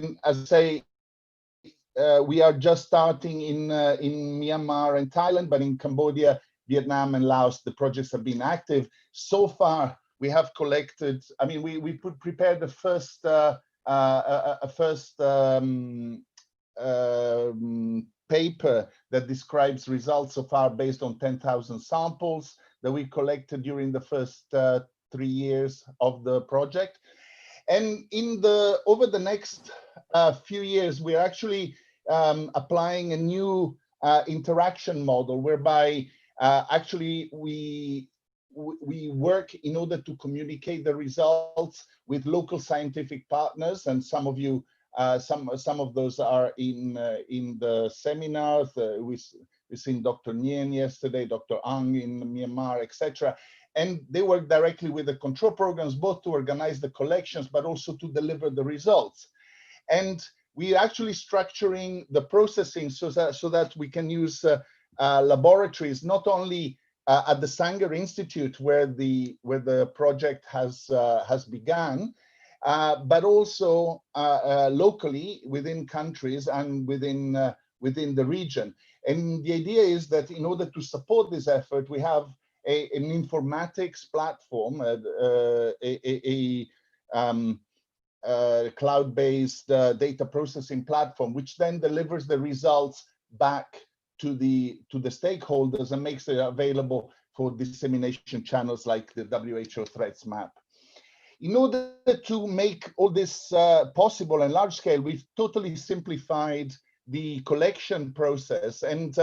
and as I say, we are just starting in Myanmar and Thailand, but in Cambodia, Vietnam, and Laos, the projects have been active. So far, we have collected. I mean, we prepared the first paper that describes results so far based on 10,000 samples that we collected during the first 3 years of the project. And over the next few years, we're actually applying a new interaction model whereby actually we work in order to communicate the results with local scientific partners, and some of you, some of those are in the seminars. We've seen Dr. Nguyen yesterday, Dr. Ang in Myanmar, etc. And they work directly with the control programs, both to organize the collections, but also to deliver the results. And we're actually structuring the processing so that we can use laboratories, not only at the Sanger Institute, where the project has begun, but also locally within countries and within the region. And the idea is that in order to support this effort, we have an informatics platform, cloud-based data processing platform, which then delivers the results back to the stakeholders and makes it available for dissemination channels like the WHO threats map. In order to make all this possible and large scale, we've totally simplified the collection process. And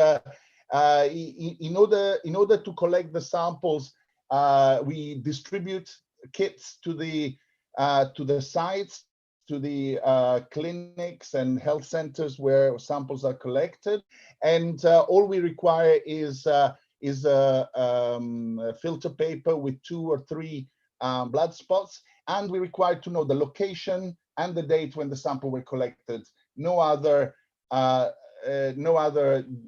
in order to collect the samples, we distribute kits to the sites, to the clinics and health centers where samples are collected, and all we require is a filter paper with 2 or 3 blood spots, and we require to know the location and the date when the sample were collected. No other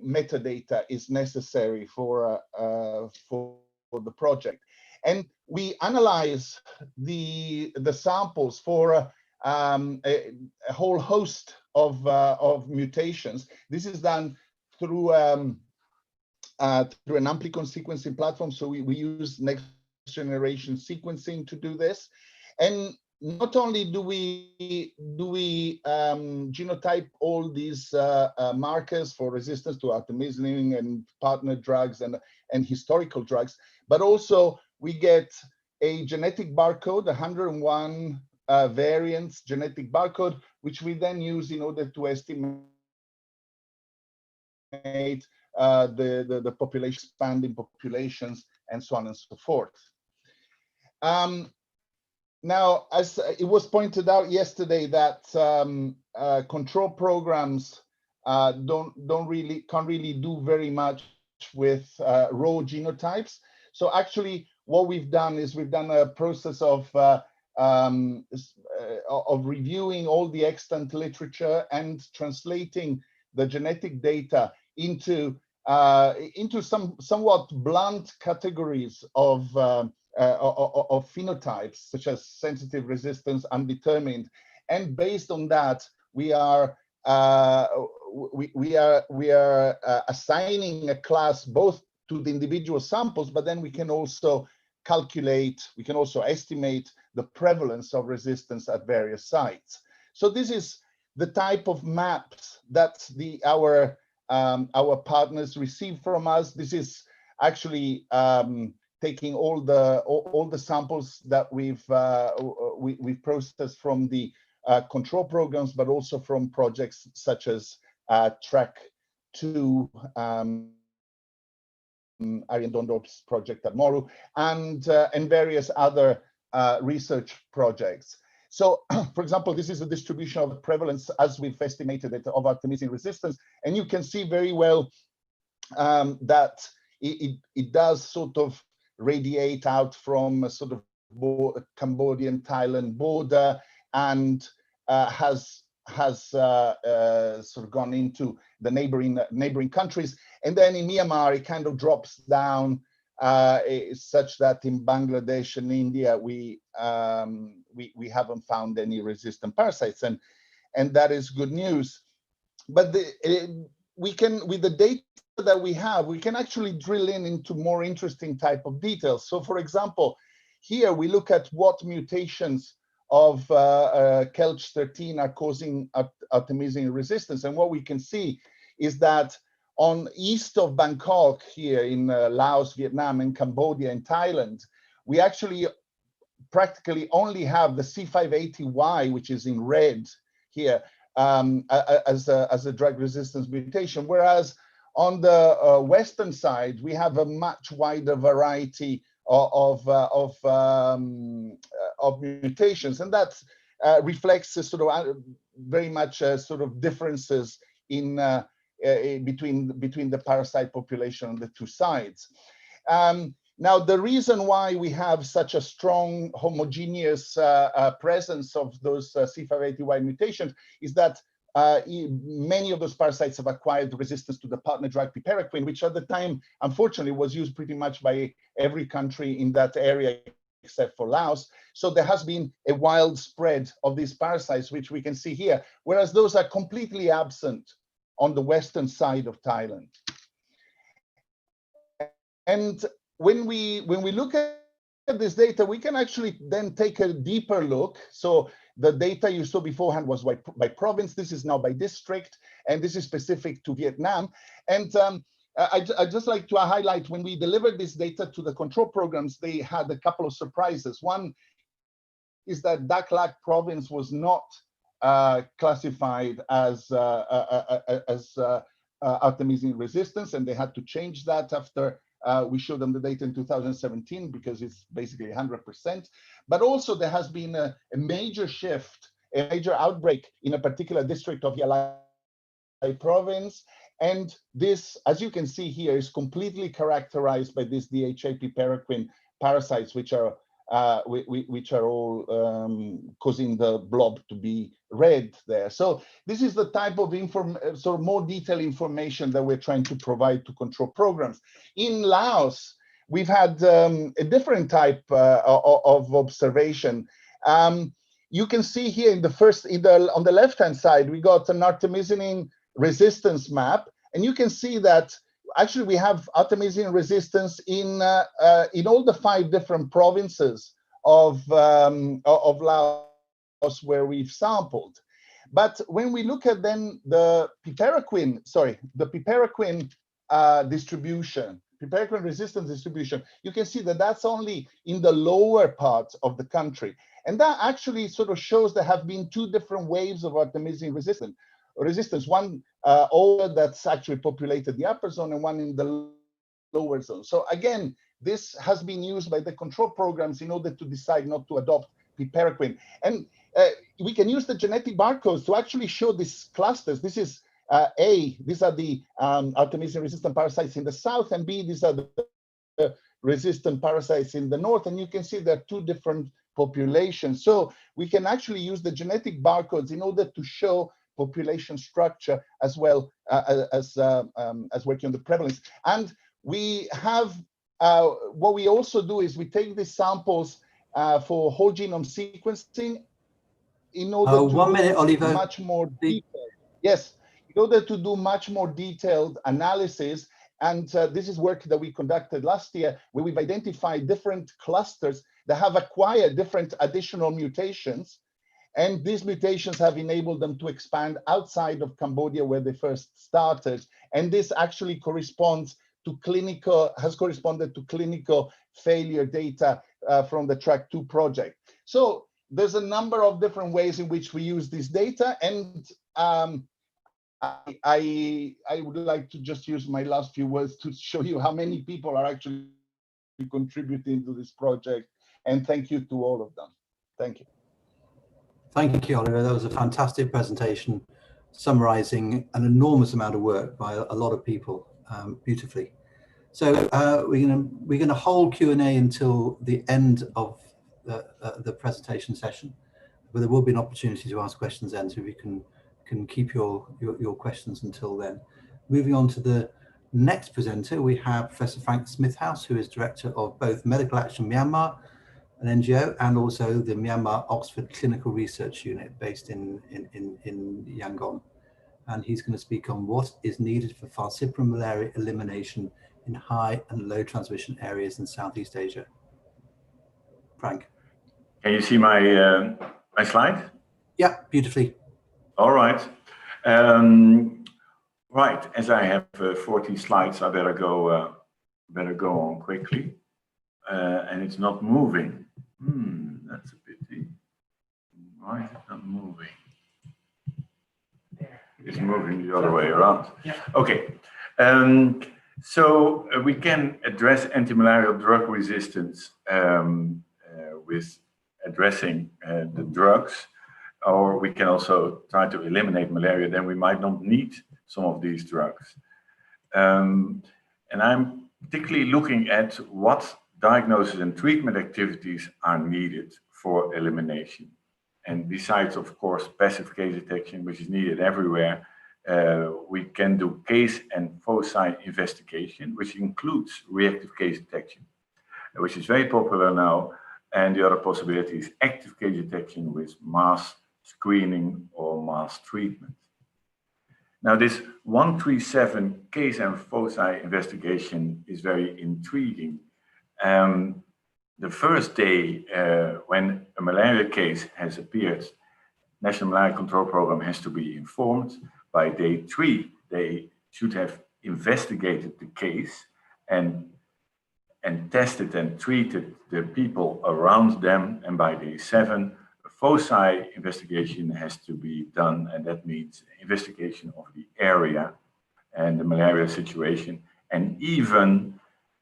metadata is necessary for the project. And we analyze the samples for a whole host of mutations. This is done through an amplicon sequencing platform. So we use next generation sequencing to do this. And not only do we genotype all these markers for resistance to artemisinin and partner drugs and historical drugs, but also we get a genetic barcode, 101 variants genetic barcode, which we then use in order to estimate the population, expanding populations, and so on and so forth. Now, as it was pointed out yesterday, that control programs can't really do very much with raw genotypes. So actually, what we've done is we've done a process of reviewing all the extant literature and translating the genetic data into somewhat blunt categories of phenotypes, such as sensitive, resistance, undetermined, and based on that, we are assigning a class both to the individual samples, but then we can also estimate the prevalence of resistance at various sites. So this is the type of maps that our partners receive from us. This is actually taking all the samples that we've processed from the control programs, but also from projects such as TRAC2, Arjen Dondorp's project at Moru, and various other research projects. So, for example, this is a distribution of the prevalence as we've estimated it of artemisinin resistance, and you can see very well that it does sort of radiate out from a sort of Cambodian-Thailand border, and has sort of gone into the neighboring countries, and then in Myanmar it kind of drops down such that in Bangladesh and India we haven't found any resistant parasites, and and that is good news. But we can, with the data that we have, we can actually drill into more interesting type of details. So for example, here we look at what mutations of Kelch13 are causing artemisinin resistance. And what we can see is that on east of Bangkok, here in Laos, Vietnam, and Cambodia, and Thailand, we actually practically only have the C580Y, which is in red here, as a drug resistance mutation, whereas on the western side we have a much wider variety of mutations, and that reflects a sort of very much sort of differences in between the parasite population on the two sides. Now, the reason why we have such a strong homogeneous presence of those C580Y mutations is that many of those parasites have acquired resistance to the partner drug Primaquine, which at the time, unfortunately, was used pretty much by every country in that area except for Laos. So there has been a wild spread of these parasites, which we can see here, whereas those are completely absent on the western side of Thailand. And when we look at this data, we can actually then take a deeper look. So the data you saw beforehand was by province. This is now by district, and this is specific to Vietnam. And I'd just like to highlight, when we delivered this data to the control programs, they had a couple of surprises. One is that Dak Lak province was not classified as artemisinin resistance, and they had to change that after we showed them the data in 2017, because it's basically 100%. But also there has been a major shift, a major outbreak in a particular district of Yalai province. And this, as you can see here, is completely characterized by this DHA Primaquine parasites, which are all causing the blob to be red there. So this is the type of sort of more detailed information that we're trying to provide to control programs. In Laos, we've had a different type of observation. You can see here in the on the left-hand side, we got an artemisinin resistance map, and you can see that actually we have artemisinin resistance in all the 5 different provinces of Laos where we've sampled. But when we look at then the Primaquine distribution, Primaquine resistance distribution, you can see that that's only in the lower part of the country. And that actually sort of shows there have been 2 different waves of artemisinin resistance, one that's actually populated the upper zone and one in the lower zone. So again, this has been used by the control programs in order to decide not to adopt Primaquine. And we can use the genetic barcodes to actually show these clusters. This is A, these are the artemisinin resistant parasites in the south, and B, these are the resistant parasites in the north. And you can see there are 2 different populations. So we can actually use the genetic barcodes in order to show population structure as well as working on the prevalence. And we have, what we also do is we take these samples for whole genome sequencing in order to 1 minute, Oliver. Much more detailed. Yes, in order to do much more detailed analysis. And this is work that we conducted last year, where we've identified different clusters that have acquired different additional mutations. And these mutations have enabled them to expand outside of Cambodia, where they first started. And this actually corresponds to has corresponded to clinical failure data from the TACT project. So there's a number of different ways in which we use this data. And I would like to just use my last few words to show you how many people are actually contributing to this project. And thank you to all of them. Thank you. Thank you, Oliver. That was a fantastic presentation, summarizing an enormous amount of work by a lot of people beautifully. So we're gonna hold Q&A until the end of the presentation session, but there will be an opportunity to ask questions then, so if you can keep your questions until then. Moving on to the next presenter, we have Professor Frank Smithouse, who is Director of both Medical Action Myanmar an NGO, and also the Myanmar Oxford Clinical Research Unit based in Yangon. And he's going to speak on what is needed for falciparum malaria elimination in high and low transmission areas in Southeast Asia. Frank. Can you see my my slide? Yeah, beautifully. All right. Right. As I have 40 slides, I better go on quickly. And it's not moving. That's a pity. Why is it not moving? It's moving the other way around. Yeah. Okay. So we can address antimalarial drug resistance with addressing the drugs, or we can also try to eliminate malaria. Then we might not need some of these drugs. And I'm particularly looking at what diagnosis and treatment activities are needed for elimination. And besides, of course, passive case detection, which is needed everywhere, we can do case and foci investigation, which includes reactive case detection, which is very popular now. And the other possibility is active case detection with mass screening or mass treatment. Now, this 137 case and foci investigation is very intriguing. The first day when a malaria case has appeared, National Malaria Control Program has to be informed. By day 3, they should have investigated the case and tested and treated the people around them. And by day 7, a foci investigation has to be done. And that means investigation of the area and the malaria situation, and even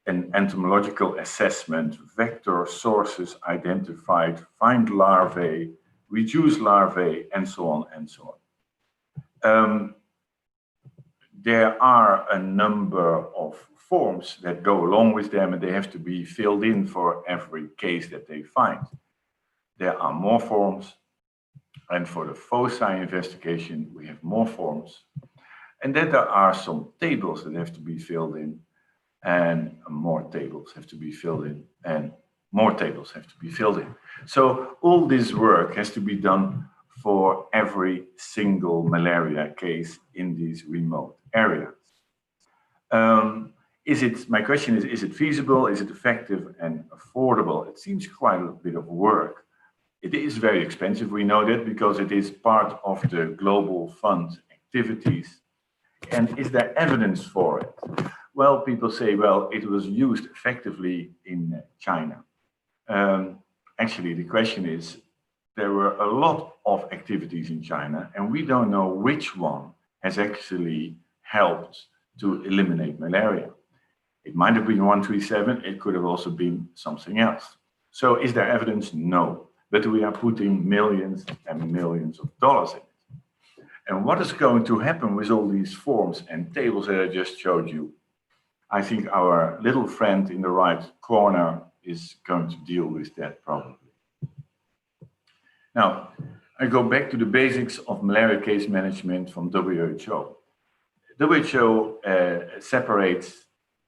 an entomological assessment, vector sources identified, find larvae, reduce larvae, and so on and so on. There are a number of forms that go along with them, and they have to be filled in for every case that they find. There are more forms, and for the foci investigation, we have more forms. And then there are some tables that have to be filled in, and more tables have to be filled in, and more tables have to be filled in. So all this work has to be done for every single malaria case in these remote areas. My question is it feasible? Is it effective and affordable? It seems quite a bit of work. It is very expensive, we know that, because it is part of the Global Fund activities. And is there evidence for it? Well, people say, well, it was used effectively in China. Actually, the question is, there were a lot of activities in China, and we don't know which one has actually helped to eliminate malaria. It might have been 137, it could have also been something else. So is there evidence? No. But we are putting millions and millions of dollars in it. And what is going to happen with all these forms and tables that I just showed you? I think our little friend in the right corner is going to deal with that probably. Now, I go back to the basics of malaria case management from WHO. WHO separates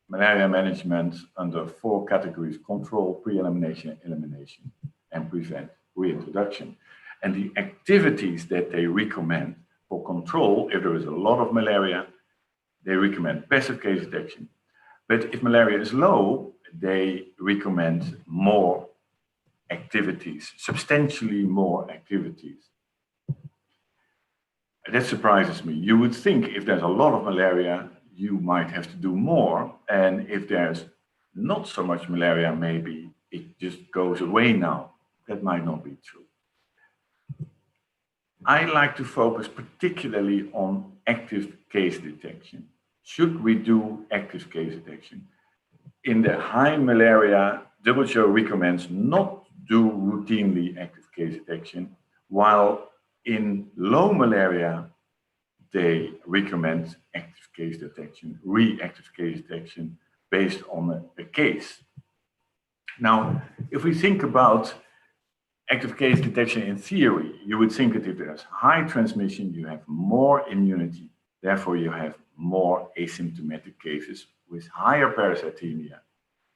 malaria management under 4 categories: control, pre-elimination, elimination, and prevent reintroduction. And the activities that they recommend for control, if there is a lot of malaria, they recommend passive case detection. But if malaria is low, they recommend more activities, substantially more activities. That surprises me. You would think if there's a lot of malaria, you might have to do more. And if there's not so much malaria, maybe it just goes away now. That might not be true. I like to focus particularly on active case detection. Should we do active case detection? In the high malaria, WHO recommends not do routinely active case detection, while in low malaria, they recommend active case detection, reactive case detection based on a case. Now, if we think about active case detection in theory, you would think that if there's high transmission, you have more immunity. Therefore, you have more asymptomatic cases with higher parasitemia.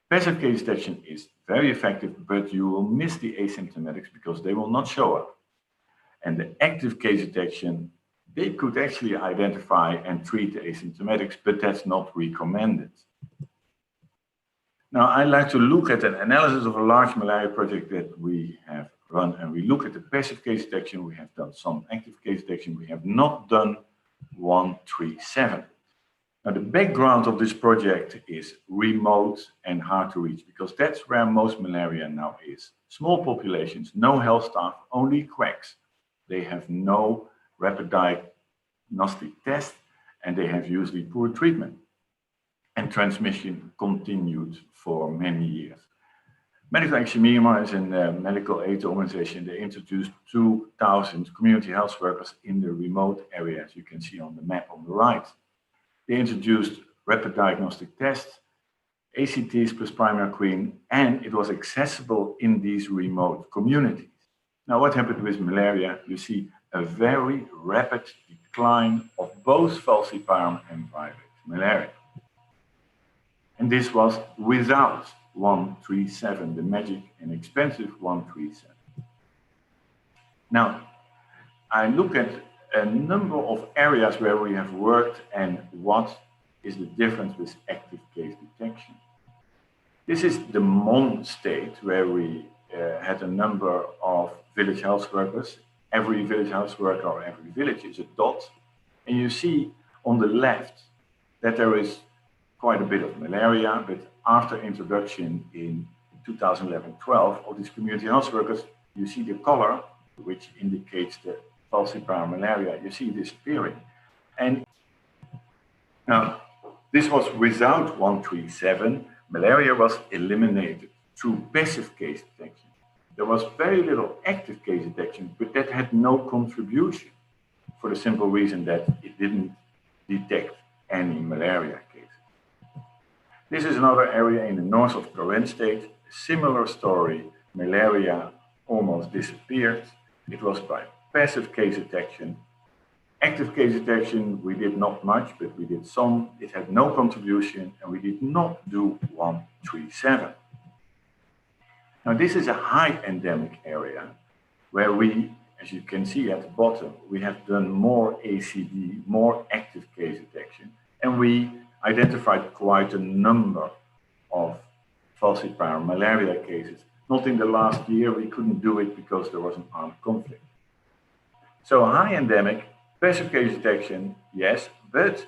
Passive case detection is very effective, but you will miss the asymptomatics because they will not show up. And the active case detection, they could actually identify and treat the asymptomatics, but that's not recommended. Now, I'd like to look at an analysis of a large malaria project that we have run, and we look at the passive case detection. We have done some active case detection. We have not done 137. Now, the background of this project is remote and hard to reach, because that's where most malaria now is. Small populations, no health staff, only quacks. They have no rapid diagnostic test, and they have usually poor treatment. And transmission continued for many years. Medical Action Myanmar is a medical aid organization. They introduced 2,000 community health workers in the remote areas, you can see on the map on the right. They introduced rapid diagnostic tests, ACTs plus Primaquine, and it was accessible in these remote communities. Now, what happened with malaria? You see a very rapid decline of both falciparum and Vivax malaria. And this was without 137, the magic and expensive 137. Now, I look at a number of areas where we have worked and what is the difference with active case detection. This is the Mon state, where we had a number of village health workers. Every village health worker or every village is a dot. And you see on the left that there is quite a bit of malaria, but after introduction in 2011-12 of these community health workers, you see the color, which indicates the falciparum malaria, you see disappearing. And now, this was without 137. Malaria was eliminated through passive case detection. There was very little active case detection, but that had no contribution for the simple reason that it didn't detect any malaria cases. This is another area in the north of Karen state, similar story. Malaria almost disappeared. It was by passive case detection. Active case detection, we did not much, but we did some. It had no contribution, and we did not do 137. Now, this is a high endemic area where we, as you can see at the bottom, we have done more ACD, more active case detection, and we identified quite a number of falciparum malaria cases. Not in the last year, we couldn't do it because there was an armed conflict. So high endemic, passive case detection, yes, but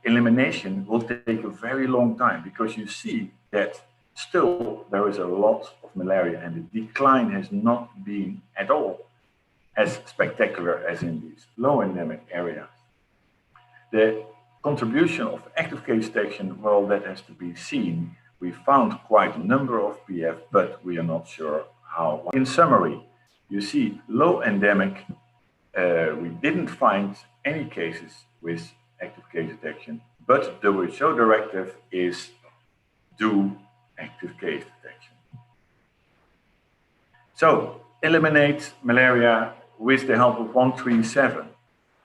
elimination will take a very long time, because you see that still there is a lot of malaria and the decline has not been at all as spectacular as in these low endemic areas. The contribution of active case detection, well, that has to be seen. We found quite a number of PF, but we are not sure how. In summary, you see low endemic, we didn't find any cases with active case detection, but the WHO directive is do active case detection. So, eliminate malaria with the help of 137.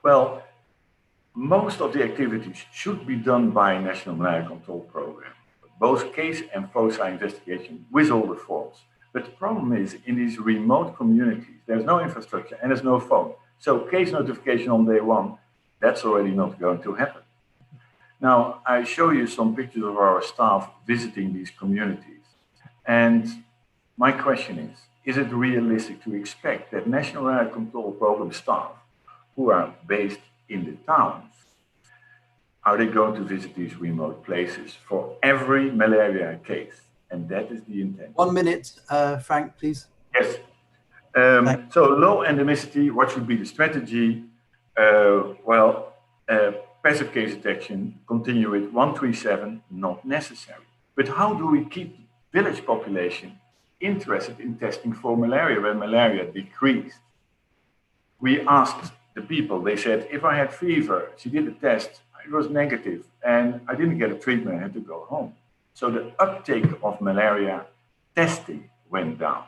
Well, most of the activities should be done by a national malaria control program, both case and foci investigation with all the forms. But the problem is, in these remote communities, there's no infrastructure and there's no phone. So case notification on day one, that's already not going to happen. Now, I show you some pictures of our staff visiting these communities. And my question is it realistic to expect that National Malaria Control Program staff who are based in the towns, are they going to visit these remote places for every malaria case? And that is the intent. 1 minute, Frank, please. Yes. So low endemicity, what should be the strategy? Passive case detection, continue with 137, not necessary. But how do we keep the village population interested in testing for malaria when malaria decreased? We asked the people, they said, if I had fever, she did a test, it was negative, and I didn't get a treatment, I had to go home. So the uptake of malaria testing went down.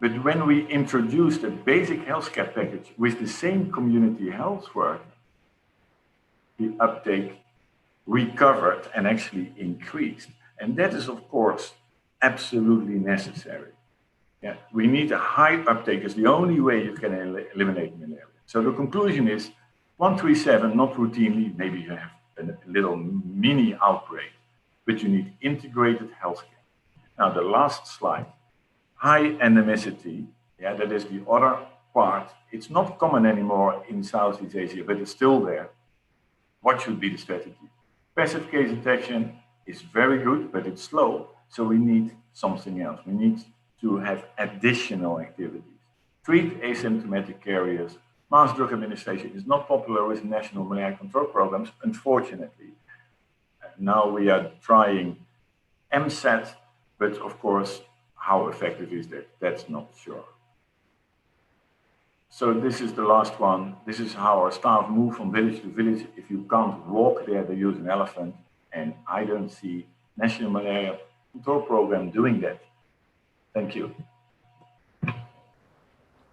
But when we introduced a basic healthcare package with the same community health work, the uptake recovered and actually increased. And that is, of course, absolutely necessary. Yeah, we need a high uptake. It's the only way you can eliminate malaria. So the conclusion is 137, not routinely, maybe you have a little mini outbreak, but you need integrated healthcare. Now, the last slide, high endemicity, yeah, that is the other part. It's not common anymore in Southeast Asia, but it's still there. What should be the strategy? Passive case detection is very good, but it's slow. So we need something else. We need to have additional activities. Treat asymptomatic carriers. Mass drug administration is not popular with national malaria control programs, unfortunately. Now we are trying MSAT, but of course, how effective is that? That's not sure. So this is the last one. This is how our staff move from village to village. If you can't walk there, they use an elephant. And I don't see National Malaria Control Program doing that. Thank you.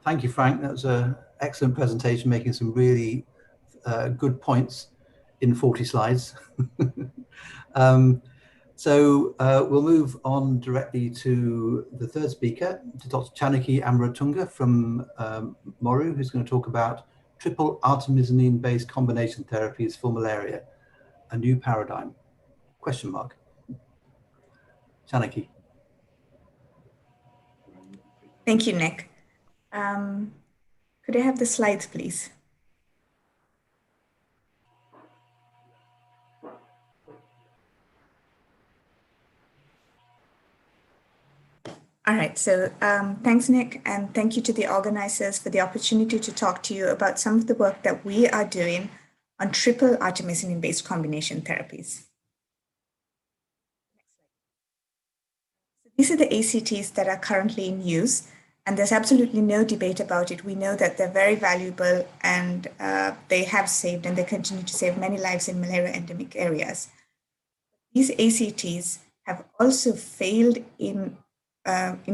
Thank you, Frank. That was an excellent presentation, making some really good points in 40 slides. We'll move on directly to the third speaker, to Dr. Chanaki Amaratunga from Moru, who's going to talk about triple artemisinin-based combination therapies for malaria, a new paradigm, ? Chanaki. Thank you, Nick. Could I have the slides, please? All right, so thanks, Nick, and thank you to the organizers for the opportunity to talk to you about some of the work that we are doing on triple artemisinin-based combination therapies. These are the ACTs that are currently in use, and there's absolutely no debate about it. We know that they're very valuable, and they have saved and they continue to save many lives in malaria endemic areas. These ACTs have also failed in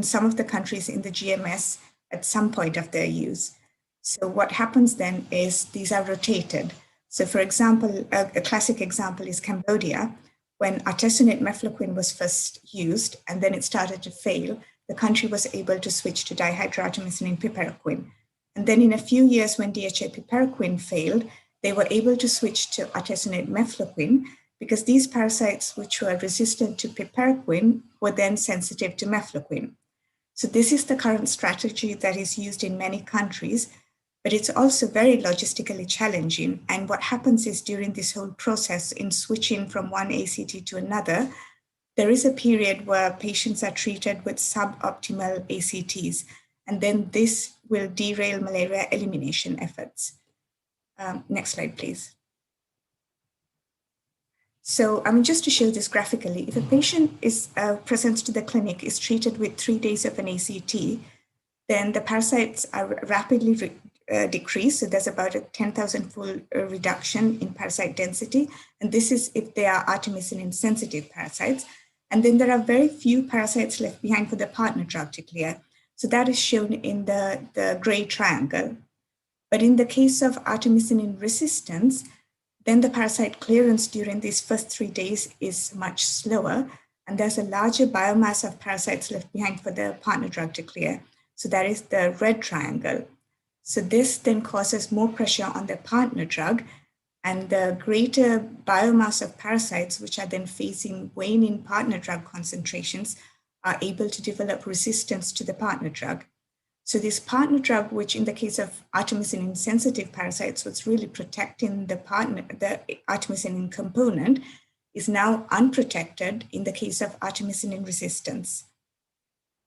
some of the countries in the GMS at some point of their use. So what happens then is these are rotated. So for example, a classic example is Cambodia. When artesunate mefloquine was first used and then it started to fail, the country was able to switch to dihydroartemisinin piperacin. And then in a few years when DHA piperacin failed, they were able to switch to artesunate mefloquine because these parasites which were resistant to piperacin were then sensitive to mefloquine. So this is the current strategy that is used in many countries, but it's also very logistically challenging. And what happens is during this whole process in switching from one ACT to another, there is a period where patients are treated with suboptimal ACTs, and then this will derail malaria elimination efforts. Next slide, please. So just to show this graphically, if a patient presents to the clinic, is treated with 3 days of an ACT, then the parasites are rapidly decreased. So there's about a 10,000-fold reduction in parasite density. And this is if they are artemisinin sensitive parasites. And then there are very few parasites left behind for the partner drug to clear. So that is shown in the gray triangle. But in the case of artemisinin resistance, then the parasite clearance during these first 3 days is much slower, and there's a larger biomass of parasites left behind for the partner drug to clear. So that is the red triangle. So this then causes more pressure on the partner drug, and the greater biomass of parasites, which are then facing waning partner drug concentrations, are able to develop resistance to the partner drug. So this partner drug, which in the case of artemisinin sensitive parasites was really protecting the artemisinin component, is now unprotected in the case of artemisinin resistance.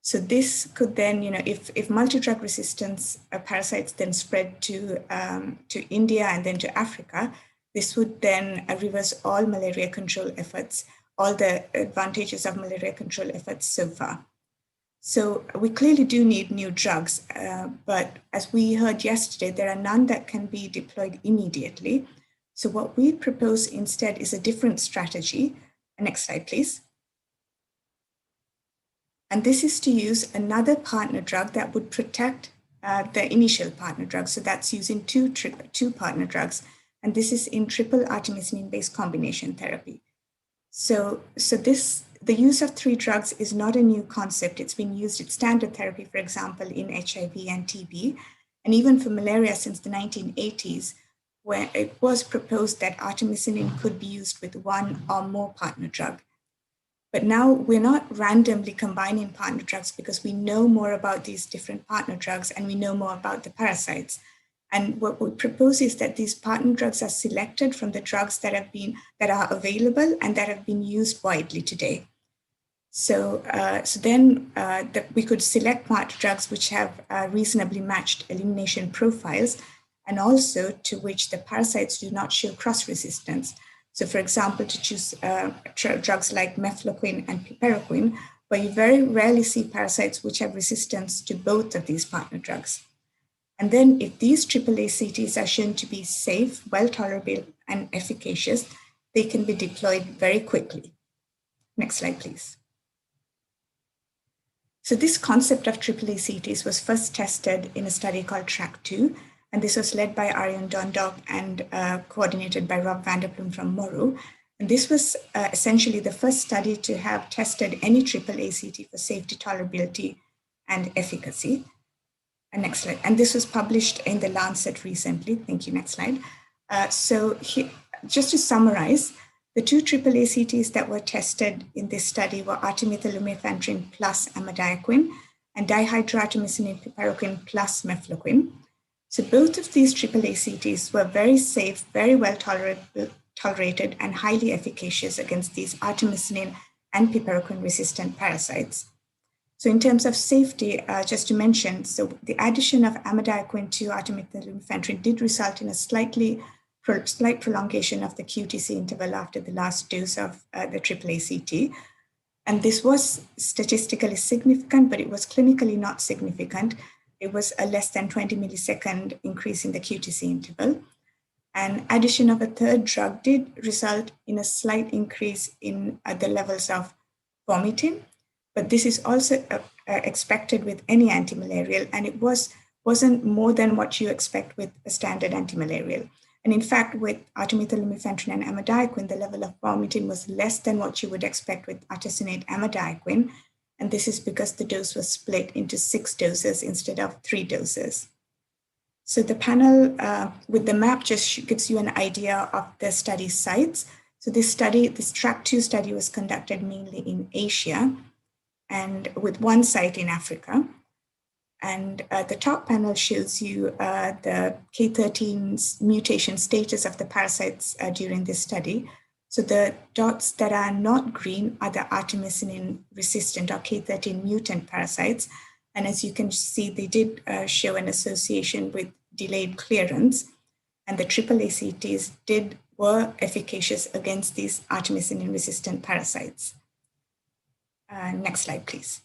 So this could then, if multi-drug resistance parasites then spread to India and then to Africa, this would then reverse all malaria control efforts, all the advantages of malaria control efforts so far. So we clearly do need new drugs, but as we heard yesterday, there are none that can be deployed immediately. So what we propose instead is a different strategy. Next slide, please. And this is to use another partner drug that would protect the initial partner drug. So that's using two partner drugs. and this is in triple artemisinin-based combination therapy. So the use of 3 drugs is not a new concept. It's been used as standard therapy, for example, in HIV and TB, and even for malaria since the 1980s, where it was proposed that artemisinin could be used with 1 or more partner drug. But now we're not randomly combining partner drugs because we know more about these different partner drugs and we know more about the parasites. And what we propose is that these partner drugs are selected from the drugs that are available and that have been used widely today. So then we could select partner drugs which have reasonably matched elimination profiles, and also to which the parasites do not show cross-resistance. So for example, to choose drugs like mefloquine and piperquine, where you very rarely see parasites which have resistance to both of these partner drugs. And then if these AAA-CTs are shown to be safe, well-tolerated, and efficacious, they can be deployed very quickly. Next slide, please. So this concept of AAA-CTs was first tested in a study called TACT, and this was led by Arjen Dondok and coordinated by Rob Vanderploem from Moro. And this was essentially the first study to have tested any AAA-CT for safety, tolerability, and efficacy. And next slide. And this was published in the Lancet recently. Thank you. Next slide. Just to summarize, the 2 AAA-CTs that were tested in this study were artemether-lumefantrine plus amodiaquine and dihydroartemisinin piperquine plus mefloquine. So both of these AAA-CTs were very safe, very well tolerated, and highly efficacious against these artemisinin and piperquine resistant parasites. So in terms of safety, just to mention, so the addition of amodiaquine to artemether-lumefantrine did result in a slight prolongation of the QTC interval after the last dose of the AAA-CT. And this was statistically significant, but it was clinically not significant. It was a less than 20 millisecond increase in the QTC interval. And addition of a 3rd drug did result in a slight increase in the levels of vomiting, but this is also expected with any antimalarial, and it wasn't more than what you expect with a standard antimalarial. And in fact, with artemether-lumefantrine and amodiaquine, the level of vomiting was less than what you would expect with artesunate amodiaquine. And this is because the dose was split into 6 doses instead of 3 doses. So the panel with the map just gives you an idea of the study sites. So this TACT study was conducted mainly in Asia and with 1 site in Africa. And the top panel shows you the K13's mutation status of the parasites during this study. So the dots that are not green are the artemisinin resistant or K13 mutant parasites. And as you can see, they did show an association with delayed clearance. And the AAA-CTs were efficacious against these artemisinin resistant parasites. Next slide, please.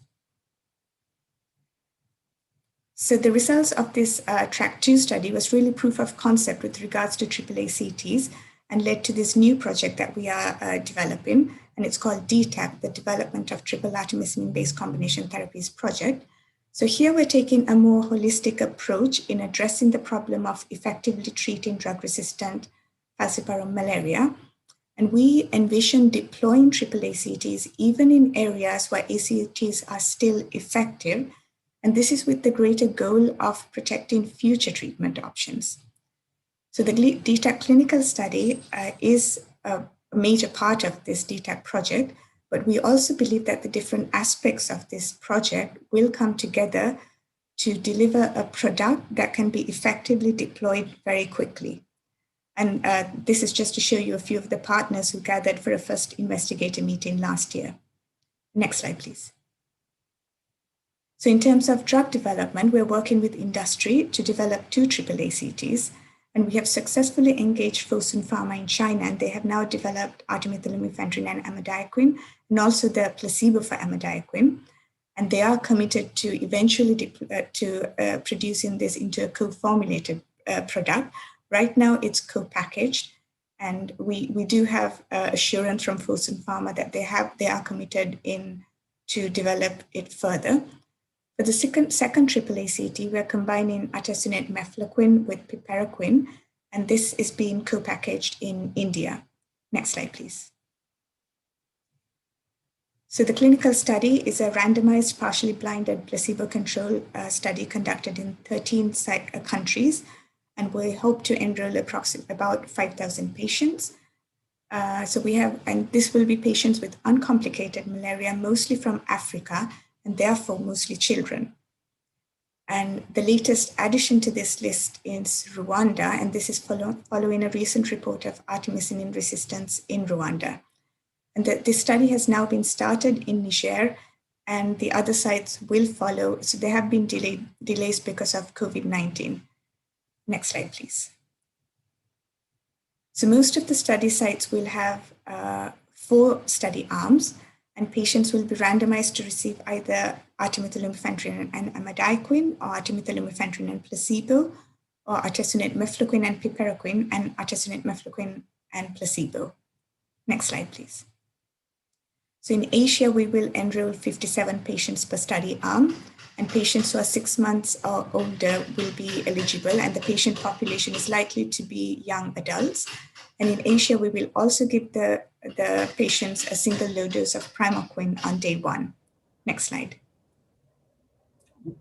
So the results of this TACT study was really proof of concept with regards to AAA-CTs and led to this new project that we are developing, and it's called DTACT, the Development of Triple Artemisinin-Based Combination Therapies Project. So here we're taking a more holistic approach in addressing the problem of effectively treating drug-resistant falciparum malaria. And we envision deploying AAA-CTs even in areas where ACTs are still effective, and this is with the greater goal of protecting future treatment options. So the DTACT clinical study is a major part of this DTACT project, but we also believe that the different aspects of this project will come together to deliver a product that can be effectively deployed very quickly. And this is just to show you a few of the partners who gathered for a first investigator meeting last year. Next slide, please. So in terms of drug development, we're working with industry to develop 2 AAA-CTs, and we have successfully engaged Fosun Pharma in China, and they have now developed artemether-lumefantrine and amodiaquine, and also the placebo for amodiaquine. And they are committed to eventually producing this into a co-formulated product. Right now, it's co-packaged, and we do have assurance from Fosun Pharma that they are committed to develop it further. For the second AAA-CT, we're combining artesunate mefloquine with piperquine, and this is being co-packaged in India. Next slide, please. So the clinical study is a randomized, partially blinded, placebo-controlled study conducted in 13 countries, and we hope to enroll approximately about 5,000 patients. So we have, and this will be patients with uncomplicated malaria, mostly from Africa, and therefore mostly children. And the latest addition to this list is Rwanda, and this is following a recent report of Artemisinin resistance in Rwanda. And this study has now been started in Niger, and the other sites will follow. So there have been delays because of COVID-19. Next slide, please. So most of the study sites will have 4 study arms, and patients will be randomized to receive either artemether-lumefantrine and amodiaquine, or artemether-lumefantrine and placebo, or artesunate-mefloquine and piperacin, and artesunate-mefloquine and placebo. Next slide, please. So in Asia, we will enroll 57 patients per study arm, and patients who are 6 months or older will be eligible, and the patient population is likely to be young adults. And in Asia, we will also give the patients a single low dose of Primaquine on day 1. Next slide.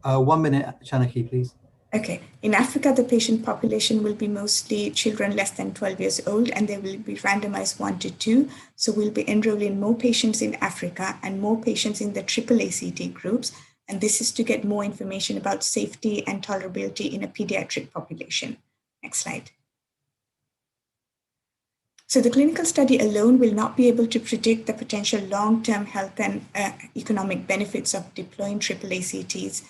1 minute, Chanaki, please. Okay. In Africa, the patient population will be mostly children less than 12 years old, and they will be randomized 1 to 2. So we'll be enrolling more patients in Africa and more patients in the AAACT groups. And this is to get more information about safety and tolerability in a pediatric population. Next slide. So the clinical study alone will not be able to predict the potential long-term health and economic benefits of deploying AAACTs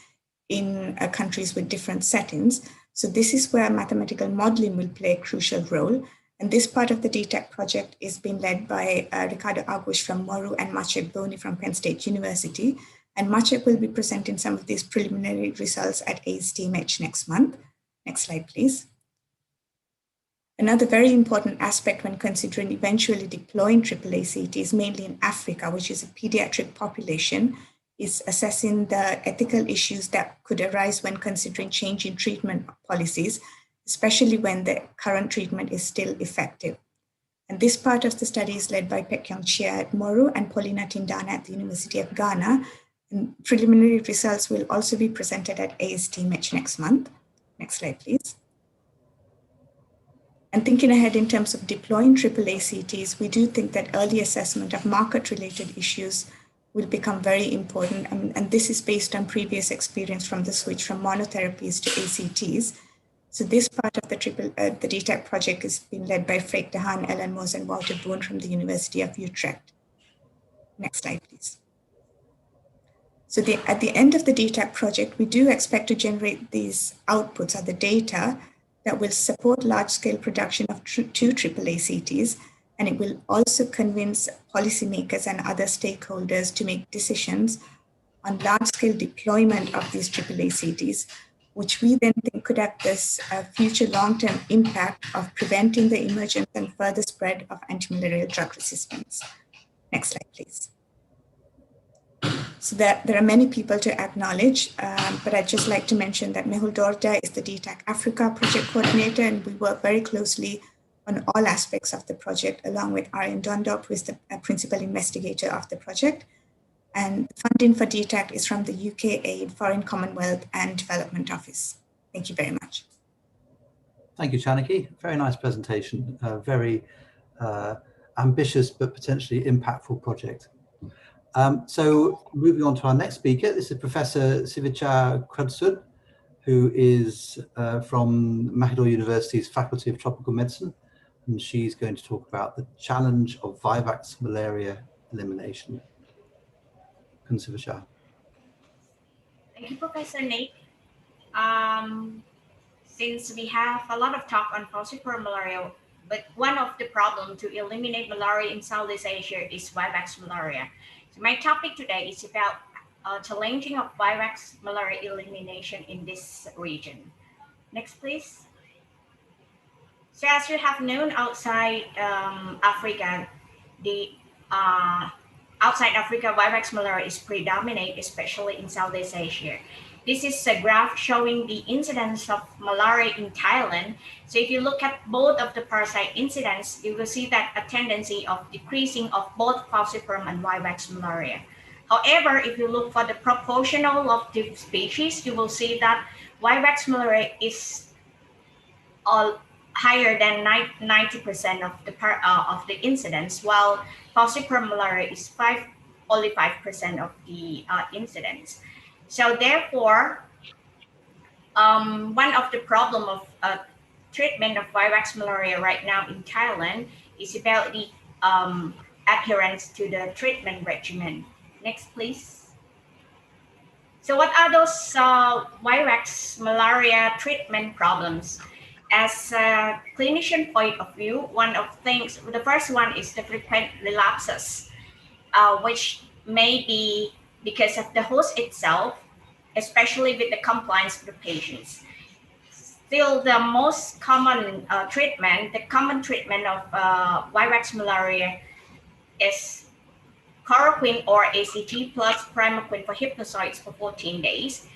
in countries with different settings. So this is where mathematical modeling will play a crucial role. And this part of the DTACT project is being led by Ricardo Aguas from Moru and Maciek Boni from Penn State University. And Maciek will be presenting some of these preliminary results at ASTMH next month. Next slide, please. Another very important aspect when considering eventually deploying AAACTs, mainly in Africa, which is a pediatric population, is assessing the ethical issues that could arise when considering changing treatment policies, especially when the current treatment is still effective. And this part of the study is led by Pek-Yong Chia at Moru and Paulina Tindana at the University of Ghana. And preliminary results will also be presented at ASTMH next month. Next slide, please. And thinking ahead in terms of deploying AAACTs, we do think that early assessment of market-related issues will become very important. And this is based on previous experience from the switch from monotherapies to ACTs. So this part of the DTACT project is being led by Freek de Haan, Ellen Moos, and Walter Boon from the University of Utrecht. Next slide, please. So at the end of the DTACT project, we do expect to generate these outputs or the data that will support large-scale production of 2 AAACTs, and it will also convince policymakers and other stakeholders to make decisions on large-scale deployment of these AAACTs, which we then think could have this future long-term impact of preventing the emergence and further spread of antimalarial drug resistance. Next slide, please. So there are many people to acknowledge, but I'd just like to mention that Mehul Dorda is the DTACT Africa project coordinator, and we work very closely on all aspects of the project, along with Arjen Dondop, who is the principal investigator of the project. And funding for DTACT is from the UK Aid, Foreign Commonwealth and Development Office. Thank you very much. Thank you, Chanaki. Very nice presentation. Very ambitious, but potentially impactful project. So moving on to our next speaker, this is Professor Sivicha Krudsud, who is from Mahidol University's Faculty of Tropical Medicine, and she's going to talk about the challenge of Vivax malaria elimination. Sivicha. Thank you, Professor Nick. Since we have a lot of talk on falciparum malaria, but one of the problems to eliminate malaria in Southeast Asia is Vivax malaria. So my topic today is about challenging of Vivax malaria elimination in this region. Next, please. So as you have known, outside Africa, outside Africa, Vivax malaria is predominant, especially in Southeast Asia. This is a graph showing the incidence of malaria in Thailand. So if you look at both of the parasite incidence, you will see that a tendency of decreasing of both falciparum and Vivax malaria. However, if you look for the proportional of the species, you will see that Vivax malaria is all higher than 90% of the incidence, while falciparum malaria is only 5% of the incidence. So therefore, one of the problem of treatment of Vivax malaria right now in Thailand is about the adherence to the treatment regimen. Next, please. So what are those Vivax malaria treatment problems? As a clinician point of view, the first one is the frequent relapses, which may be because of the host itself, especially with the compliance of the patients. Still, the most common common treatment of Vivax malaria is chloroquine or ACT plus Primaquine for hypnozoites for 14 days.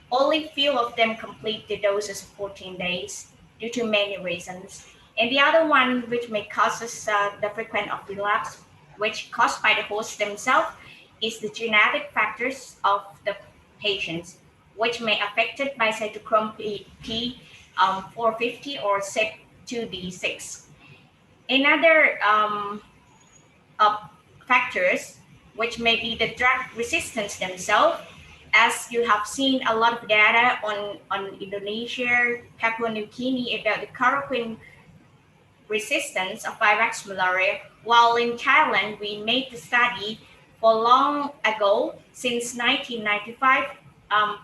Only few of them complete the doses of 14 days due to many reasons. And the other one, which may causes the frequent of relapse, which caused by the host themselves, is the genetic factors of the patients, which may affected by cytochrome P 450 or CYP2D6. Another factors, which may be the drug resistance themselves, as you have seen a lot of data on Indonesia, Papua New Guinea about the chloroquine resistance of Vivax malaria, while in Thailand, we made the study for long ago, since 1995,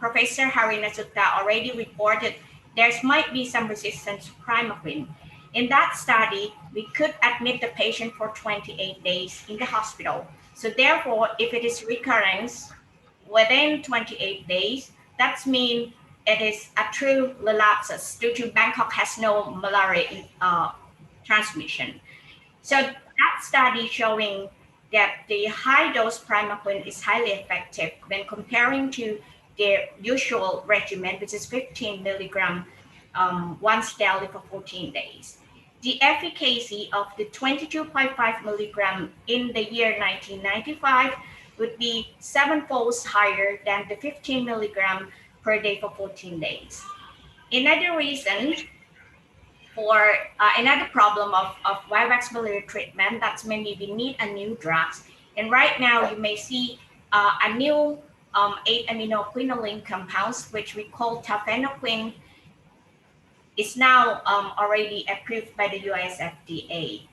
Professor Harina Sutta already reported there might be some resistance to Primaquine. In that study, we could admit the patient for 28 days in the hospital. So therefore, if it is recurrence within 28 days, that means it is a true relapses due to Bangkok has no malaria transmission. So that study showing that the high dose Primaquine is highly effective when comparing to the usual regimen, which is 15 milligram once daily for 14 days. The efficacy of the 22.5 milligram in the year 1995 would be 7-fold higher than the 15 milligram per day for 14 days. Another reason for another problem of Vivax malaria treatment, that's maybe we need a new drugs. And right now you may see a new 8-aminoquinoline compounds, which we call tafenoquine, is now already approved by the US FDA.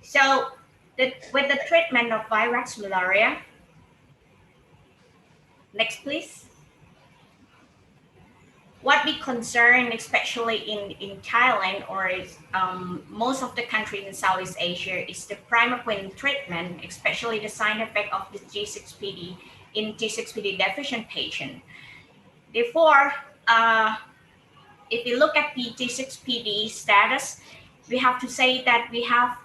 So with the treatment of Vivax malaria, next please. What we concern, especially in Thailand or most of the countries in Southeast Asia, is the Primaquine treatment, especially the side effect of the G6PD in G6PD deficient patient. Therefore, if you look at the G6PD status, we have to say that we have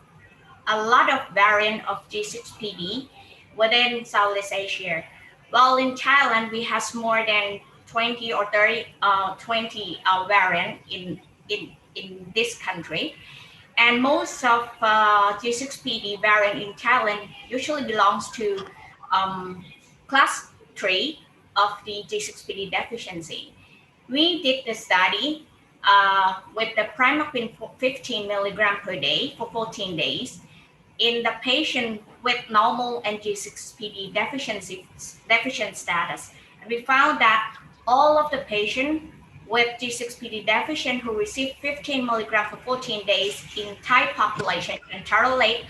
a lot of variant of G6PD within Southeast Asia. While in Thailand, we have more than 20 or 30, 20 variant in this country. And most of G6PD variant in Thailand usually belongs to class 3 of the G6PD deficiency. We did the study with the Primaquine 15 milligram per day for 14 days in the patient with normal and G6PD deficient status. And we found that all of the patients with G6PD deficient who received 15 milligram for 14 days in Thai population can tolerate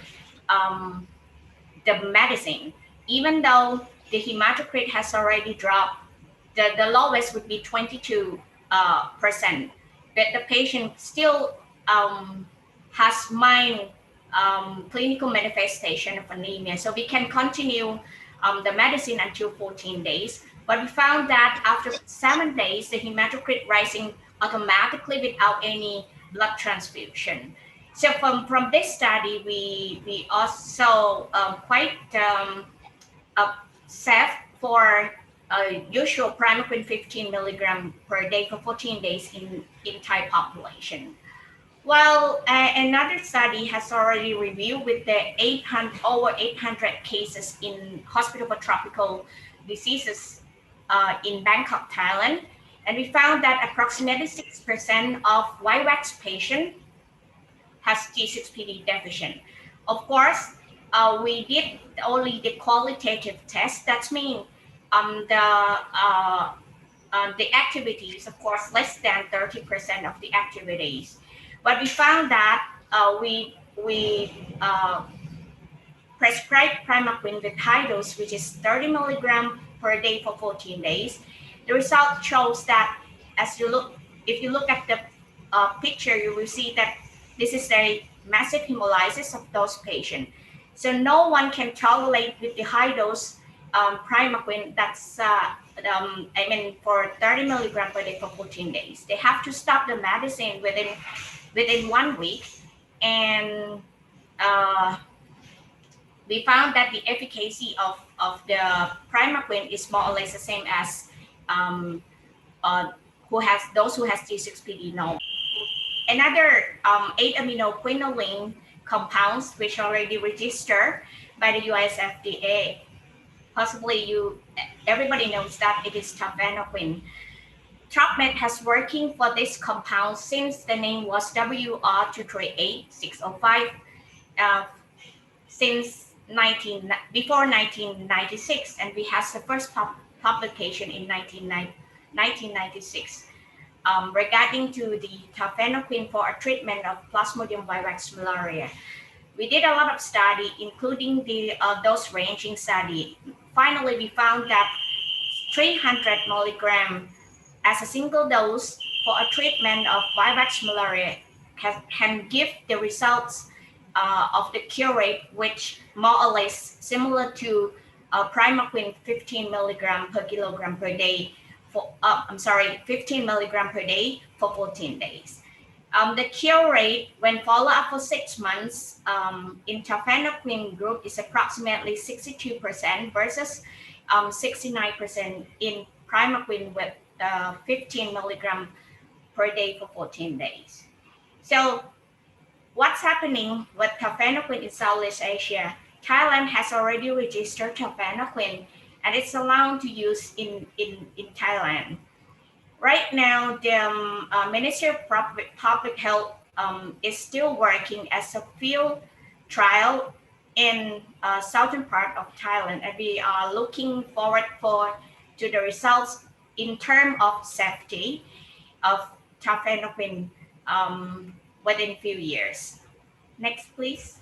the medicine, even though the hematocrit has already dropped. The lowest would be 22%, but the patient still has mild clinical manifestation of anemia. So we can continue the medicine until 14 days. But we found that after 7 days, the hematocrit rising automatically without any blood transfusion. So from this study, we also quite safe for usual Primaquine 15 milligram per day for 14 days in Thai population. While another study has already reviewed with the over 800 cases in hospital for tropical diseases in Bangkok, Thailand, and we found that approximately 6% of Vivax patients has G6PD deficient. Of course, we did only the qualitative test. That means the activities, of course, less than 30% of the activities. But we found that we prescribed Primaquine with high dose, which is 30 milligram per day for 14 days. The result shows that if you look at the picture, you will see that this is a massive hemolysis of those patients. So no one can tolerate with the high dose Primaquine that's for 30 milligram per day for 14 days. They have to stop the medicine within 1 week, and we found that the efficacy of the Primaquine is more or less the same as those who has G6PD normal. Another 8-aminoquinoline compounds which already registered by the US FDA. Possibly everybody knows that it is tafenoquine. TACT has working for this compound since the name was WR238605 since before 1996, and we had the first publication in 1996 regarding to the tafenoquine for a treatment of Plasmodium vivax malaria. We did a lot of study, including the dose ranging study. Finally, we found that 300 milligram as a single dose for a treatment of Vivax malaria can give the results of the cure rate, which more or less similar to Primaquine 15 milligram per kilogram per day for 15 milligram per day for 14 days. The cure rate when followed up for 6 months in tafenoquine group is approximately 62% versus 69% in Primaquine with 15 milligram per day for 14 days. So what's happening with tafenoquine in Southeast Asia? Thailand has already registered tafenoquine, and it's allowed to use in Thailand. Right now, the Ministry of Public Health is still working as a field trial in southern part of Thailand, and we are looking forward to the results in terms of safety of tafenoquine within a few years. Next, please.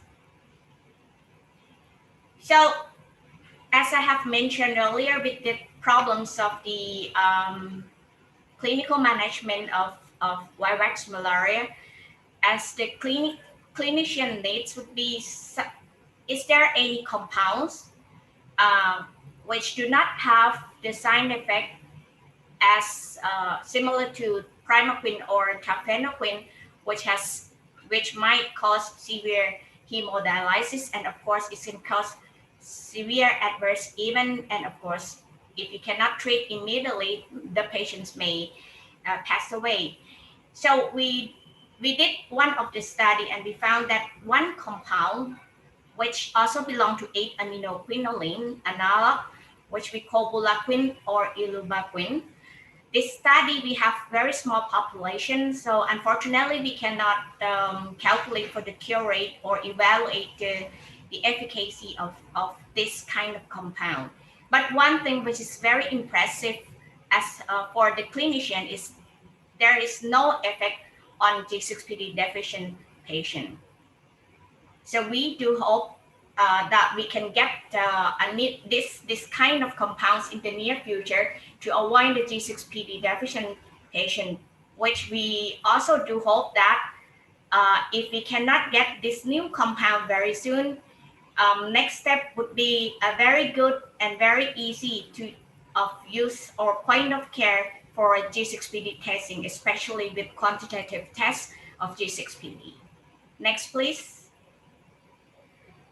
So, as I have mentioned earlier, with the problems of the clinical management of Vivax malaria, as the clinician needs would be, is there any compounds which do not have the side effect as similar to Primaquine or tafenoquine, which might cause severe hemodialysis, and of course it can cause severe adverse event, and of course if you cannot treat immediately, the patients may pass away. So we did one of the study, and we found that one compound which also belong to 8-aminoquinoline analog, which we call bulaquine or iluvaquine. This study, we have very small population, so unfortunately we cannot calculate for the cure rate or evaluate the efficacy of this kind of compound. But one thing which is very impressive as for the clinician is there is no effect on G6PD deficient patient. So we do hope that we can get this kind of compounds in the near future to avoid the G6PD deficient patient, which we also do hope that if we cannot get this new compound very soon, next step would be a very good and very easy of use or point of care for G6PD testing, especially with quantitative tests of G6PD. Next, please.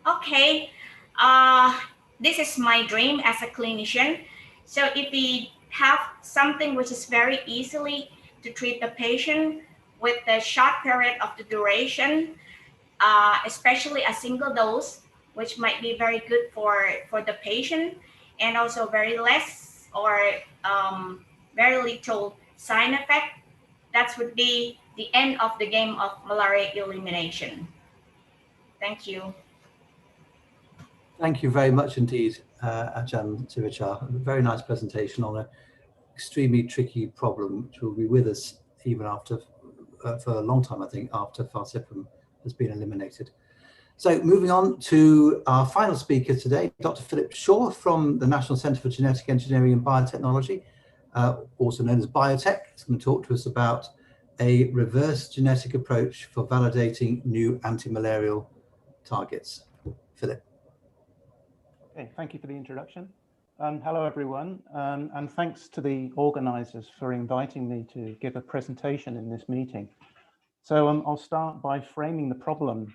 Okay, this is my dream as a clinician. So if we have something which is very easily to treat the patient with the short period of the duration, especially a single dose, which might be very good for the patient, and also very less or very little side effect, that would be the end of the game of malaria elimination. Thank you. Thank you very much indeed, Ajahn Sivachar. A very nice presentation on an extremely tricky problem, which will be with us even after, for a long time, I think, after falciparum has been eliminated. So moving on to our final speaker today, Dr. Philip Shaw from the National Centre for Genetic Engineering and Biotechnology, also known as Biotech. He's going to talk to us about a reverse genetic approach for validating new antimalarial targets. Philip. Okay, thank you for the introduction. Hello, everyone, and thanks to the organisers for inviting me to give a presentation in this meeting. So I'll start by framing the problem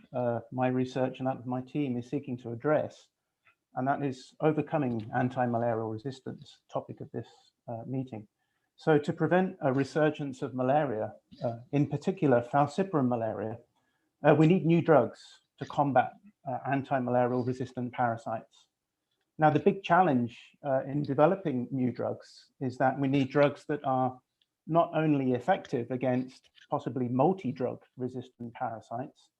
my research and that of my team is seeking to address, and that is overcoming anti-malarial resistance, topic of this meeting. So to prevent a resurgence of malaria, in particular falciparum malaria, we need new drugs to combat anti-malarial resistant parasites. Now, the big challenge in developing new drugs is that we need drugs that are not only effective against possibly multi-drug resistant parasites,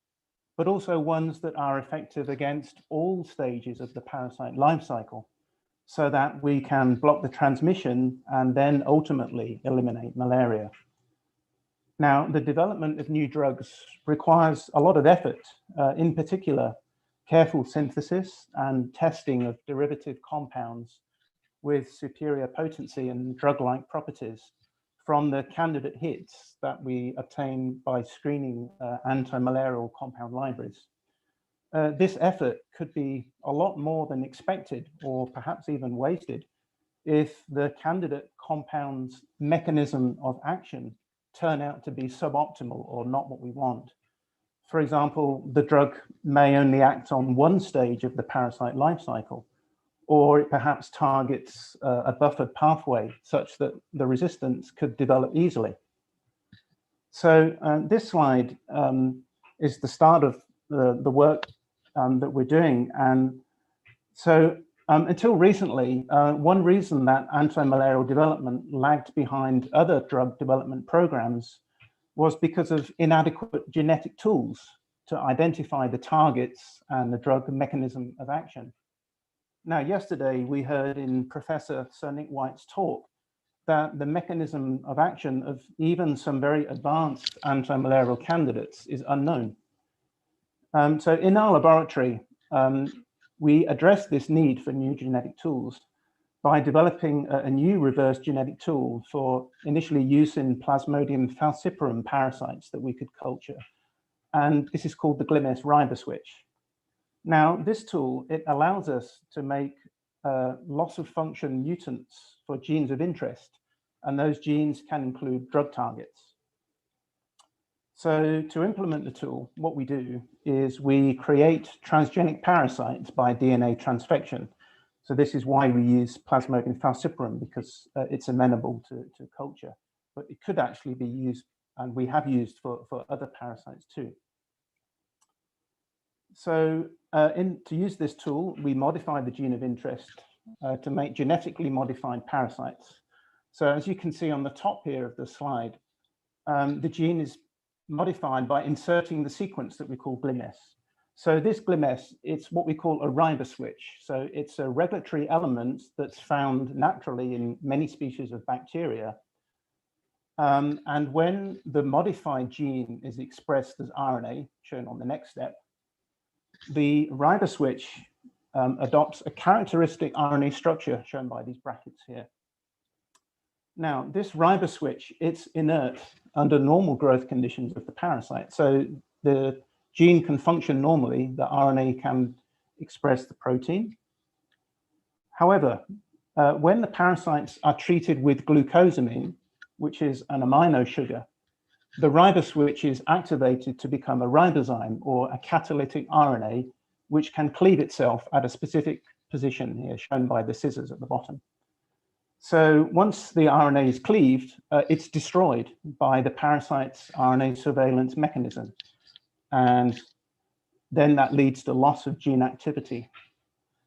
but also ones that are effective against all stages of the parasite life cycle, so that we can block the transmission and then ultimately eliminate malaria. Now, the development of new drugs requires a lot of effort, in particular, careful synthesis and testing of derivative compounds with superior potency and drug-like properties from the candidate hits that we obtain by screening antimalarial compound libraries. This effort could be a lot more than expected, or perhaps even wasted, if the candidate compound's mechanism of action turn out to be suboptimal or not what we want. For example, the drug may only act on one stage of the parasite life cycle, or it perhaps targets a buffered pathway such that the resistance could develop easily. So this slide is the start of the work that we're doing. And so until recently, one reason that antimalarial development lagged behind other drug development programs was because of inadequate genetic tools to identify the targets and the drug mechanism of action. Now, yesterday we heard in Professor Sir Nick White's talk that the mechanism of action of even some very advanced antimalarial candidates is unknown. So in our laboratory, we address this need for new genetic tools by developing a new reverse genetic tool for initially use in Plasmodium falciparum parasites that we could culture. And this is called the GLIMS riboswitch. Now, this tool, it allows us to make loss of function mutants for genes of interest, and those genes can include drug targets. So to implement the tool, what we do is we create transgenic parasites by DNA transfection. So this is why we use Plasmodium falciparum, because it's amenable to culture, but it could actually be used, and we have used for other parasites too. So to use this tool, we modify the gene of interest to make genetically modified parasites. So as you can see on the top here of the slide, the gene is modified by inserting the sequence that we call GLIMS. So this GLIMS, it's what we call a riboswitch. So it's a regulatory element that's found naturally in many species of bacteria. And when the modified gene is expressed as RNA, shown on the next step, the riboswitch adopts a characteristic RNA structure shown by these brackets here. Now, this riboswitch, it's inert under normal growth conditions of the parasite. So the gene can function normally, the RNA can express the protein. However, when the parasites are treated with glucosamine, which is an amino sugar, the riboswitch is activated to become a ribozyme, or a catalytic RNA, which can cleave itself at a specific position here, shown by the scissors at the bottom. So once the RNA is cleaved, it's destroyed by the parasite's RNA surveillance mechanism. And then that leads to loss of gene activity.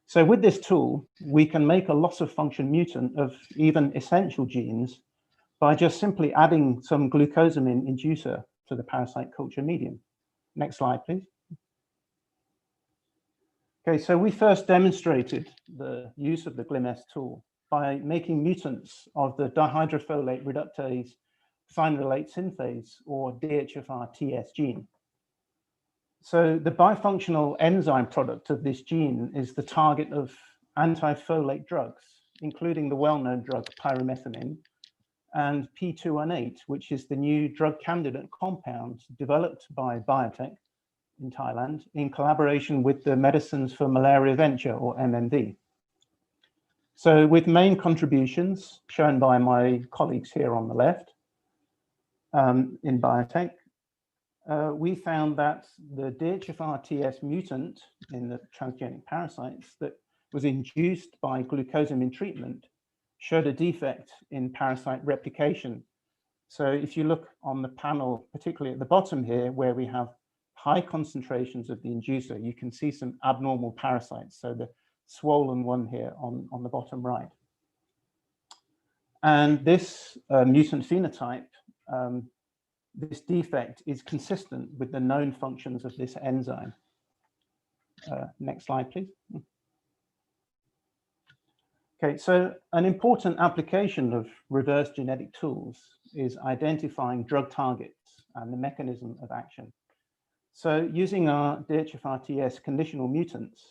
So with this tool, we can make a loss of function mutant of even essential genes by just simply adding some glucosamine inducer to the parasite culture medium. Next slide, please. Okay, so we first demonstrated the use of the GLIMS tool by making mutants of the dihydrofolate reductase thymolate synthase, or DHFR-TS gene. So the bifunctional enzyme product of this gene is the target of antifolate drugs, including the well-known drug pyrimethamine, and P218, which is the new drug candidate compound developed by biotech in Thailand in collaboration with the Medicines for Malaria Venture, or MMV. So with main contributions shown by my colleagues here on the left in biotech, we found that the DHFR-TS mutant in the transgenic parasites that was induced by glucosamine treatment showed a defect in parasite replication. So if you look on the panel, particularly at the bottom here, where we have high concentrations of the inducer, you can see some abnormal parasites. So the swollen one here on the bottom right. And this mutant phenotype, this defect is consistent with the known functions of this enzyme. Next slide, please. Okay, so an important application of reverse genetic tools is identifying drug targets and the mechanism of action. So using our DHFR-TS conditional mutants,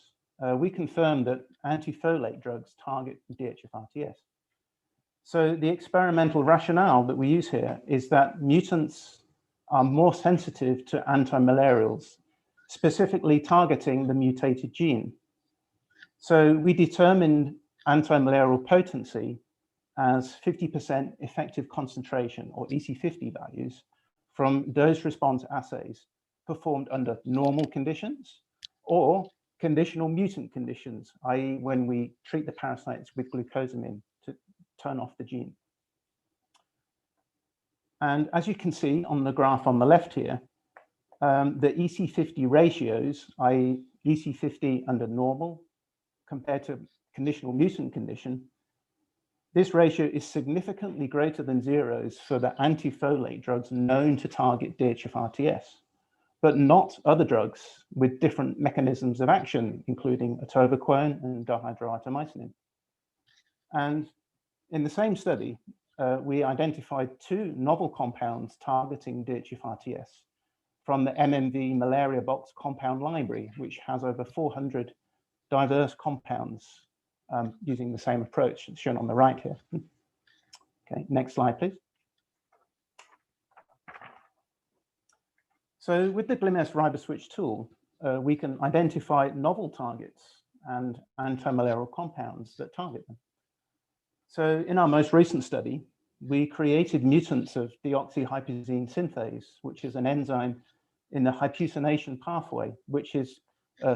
we confirm that antifolate drugs target DHFR-TS. So the experimental rationale that we use here is that mutants are more sensitive to antimalarials, specifically targeting the mutated gene. So we determined antimalarial potency as 50% effective concentration, or EC50 values, from dose response assays performed under normal conditions or conditional mutant conditions, i.e. when we treat the parasites with glucosamine to turn off the gene. And as you can see on the graph on the left here, the EC50 ratios, i.e. EC50 under normal compared to conditional mutant condition, this ratio is significantly greater than zeros for the antifolate drugs known to target DHFR-TS, but not other drugs with different mechanisms of action, including atovaquone and dihydroartemisinin. And in the same study, we identified two novel compounds targeting DHFR-TS from the MMV Malaria Box compound library, which has over 400 diverse compounds using the same approach as shown on the right here. Okay, next slide, please. So with the GLIMS riboswitch tool, we can identify novel targets and antimalarial compounds that target them. So in our most recent study, we created mutants of deoxyhypazine synthase, which is an enzyme in the hypuscination pathway, which is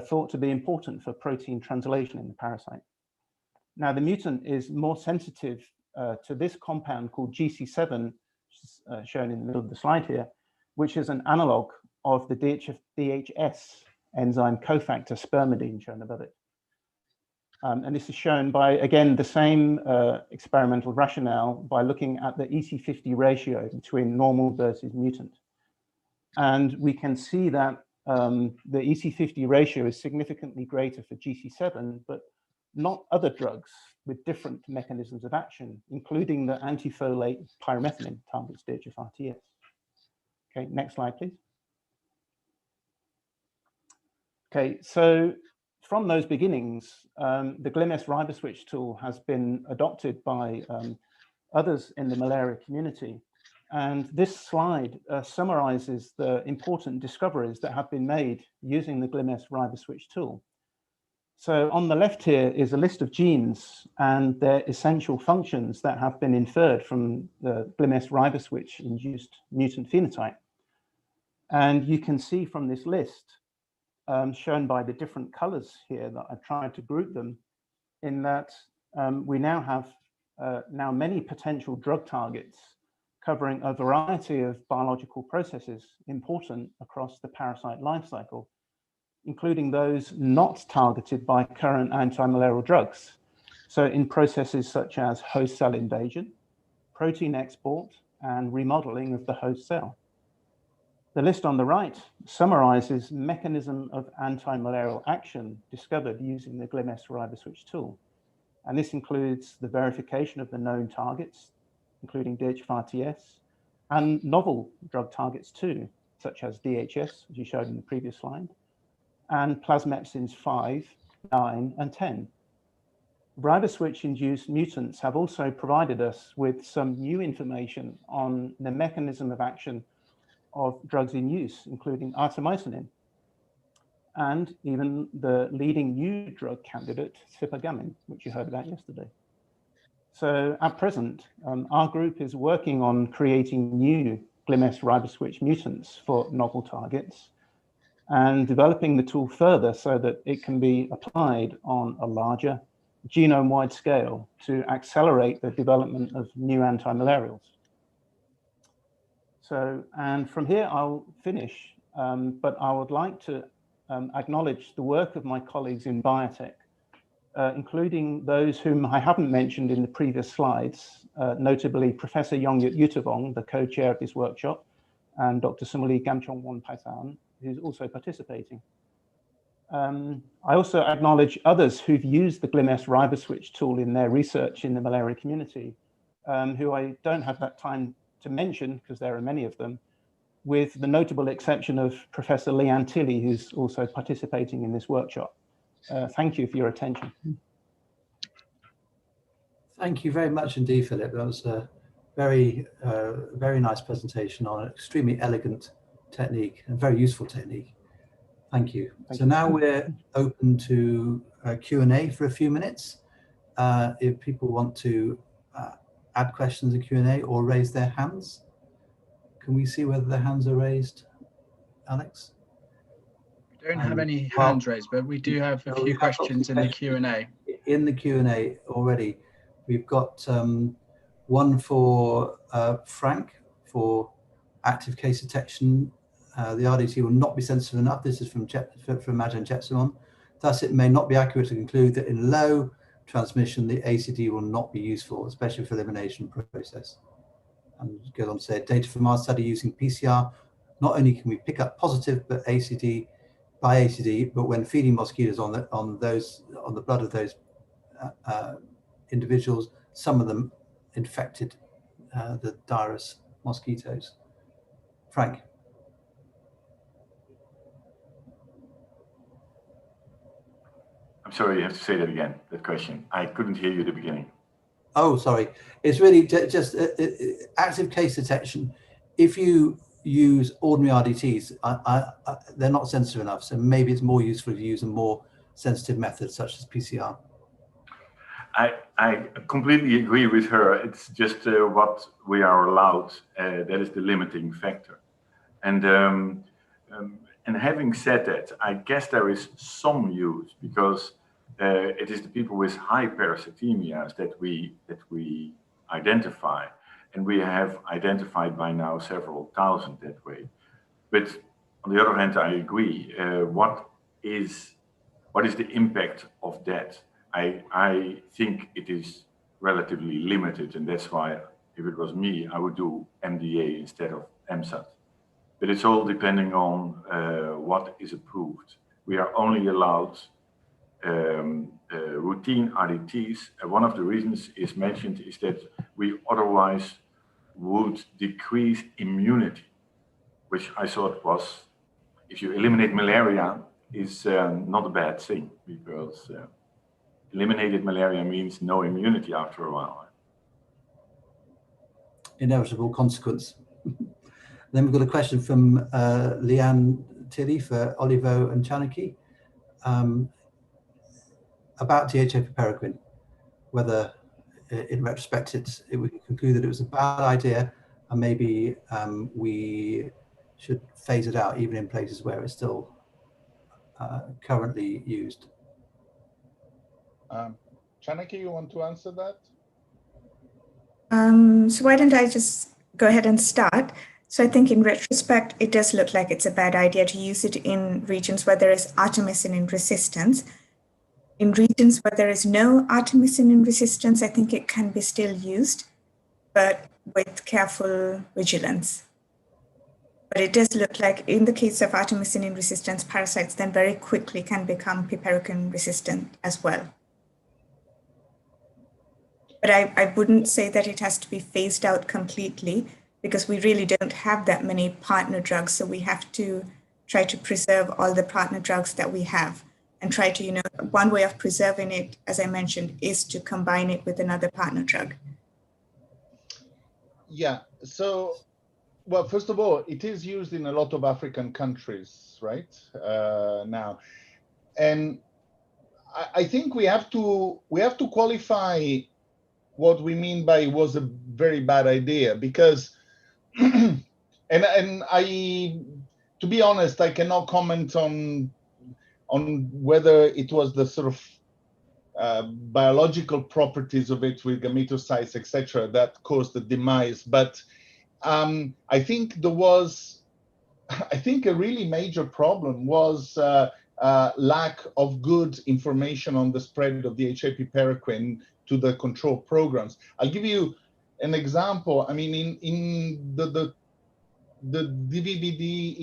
thought to be important for protein translation in the parasite. Now, the mutant is more sensitive to this compound called GC7, which is shown in the middle of the slide here, which is an analog of the DHS enzyme cofactor spermidine shown above it. And this is shown by, again, the same experimental rationale by looking at the EC50 ratio between normal versus mutant. And we can see that the EC50 ratio is significantly greater for GC7, but not other drugs with different mechanisms of action, including the antifolate pyrimethamine targets DHFR-TS. Okay, next slide, please. Okay, so from those beginnings, the GLIMS riboswitch tool has been adopted by others in the malaria community. And this slide summarizes the important discoveries that have been made using the GLIMS riboswitch tool. So on the left here is a list of genes and their essential functions that have been inferred from the GLIMS riboswitch induced mutant phenotype. And you can see from this list, shown by the different colors here that I've tried to group them, in that we now have now many potential drug targets covering a variety of biological processes important across the parasite life cycle, including those not targeted by current antimalarial drugs. So in processes such as host cell invasion, protein export, and remodeling of the host cell. The list on the right summarizes mechanism of antimalarial action discovered using the GLIMS riboswitch tool. And this includes the verification of the known targets, including DH5TS, and novel drug targets too, such as DHS, as you showed in the previous slide, and plasmepsins 5, 9, and 10. Riboswitch-induced mutants have also provided us with some new information on the mechanism of action of drugs in use, including artemisinin, and even the leading new drug candidate, cipagamine, which you heard about yesterday. So at present, our group is working on creating new GLIMS riboswitch mutants for novel targets and developing the tool further so that it can be applied on a larger genome-wide scale to accelerate the development of new antimalarials. So, and from here I'll finish, but I would like to acknowledge the work of my colleagues in biotech, including those whom I haven't mentioned in the previous slides, notably Professor Yongyut Yutavong, the co-chair of this workshop, and Dr. Sumali Gamchong-Wonpaisan, who's also participating. I also acknowledge others who've used the GLIMS riboswitch tool in their research in the malaria community, who I don't have that time to mention because there are many of them, with the notable exception of Professor Leanne Tilley, who's also participating in this workshop. Thank you for your attention. Thank you very much indeed, Philip. That was a very, very nice presentation on an extremely elegant technique, a very useful technique. Thank you. So now we're open to Q&A for a few minutes. If people want to add questions in Q&A or raise their hands. Can we see whether their hands are raised, Alex? We don't have any hands raised, but we do have a few questions in the Q&A. In the Q&A already. We've got one for Frank for active case detection. The RDT will not be sensitive enough. This is from Majan Jetsamon. Thus, it may not be accurate to conclude that in low transmission, the ACD will not be useful, especially for elimination process. And it goes on to say, data from our study using PCR, not only can we pick up positive but ACD by ACD, but when feeding mosquitoes on the blood of those individuals, some of them infected the dirus mosquitoes. Frank. I'm sorry, you have to say that again, that question. I couldn't hear you at the beginning. Oh, sorry. It's really just active case detection. If you use ordinary RDTs, they're not sensitive enough. So maybe it's more useful to use a more sensitive method such as PCR. I completely agree with her. It's just what we are allowed. That is the limiting factor. And having said that, I guess there is some use because it is the people with high parasitemias that we identify, and we have identified by now several thousand that way. But on the other hand, I agree. What is the impact of that? I think it is relatively limited, and that's why if it was me, I would do MDA instead of MSAT. But it's all depending on what is approved. We are only allowed routine RDTs. One of the reasons is mentioned is that we otherwise would decrease immunity, which I thought was, if you eliminate malaria, is not a bad thing, because eliminated malaria means no immunity after a while. Inevitable consequence. Then we've got a question from Leanne Tilley for Olivo and Chanaki about DHA Primaquine, whether in retrospect we can conclude that it was a bad idea and maybe we should phase it out even in places where it's still currently used. Chanaki, you want to answer that? So why don't I just go ahead and start? So I think in retrospect, it does look like it's a bad idea to use it in regions where there is artemisinin resistance. In regions where there is no artemisinin resistance, I think it can be still used, but with careful vigilance. But it does look like in the case of artemisinin resistance, parasites then very quickly can become piperacin resistant as well. But I wouldn't say that it has to be phased out completely, because we really don't have that many partner drugs. So we have to try to preserve all the partner drugs that we have and try to, one way of preserving it, as I mentioned, is to combine it with another partner drug. Yeah, so, well, first of all, it is used in a lot of African countries, right, now. And I think we have to qualify what we mean by was a very bad idea, because and I, to be honest, I cannot comment on whether it was the sort of biological properties of it with gametocytes, etc., that caused the demise. But I think there was, a really major problem was lack of good information on the spread of the HA piperacin to the control programs. I'll give you an example. I mean, in the DVBD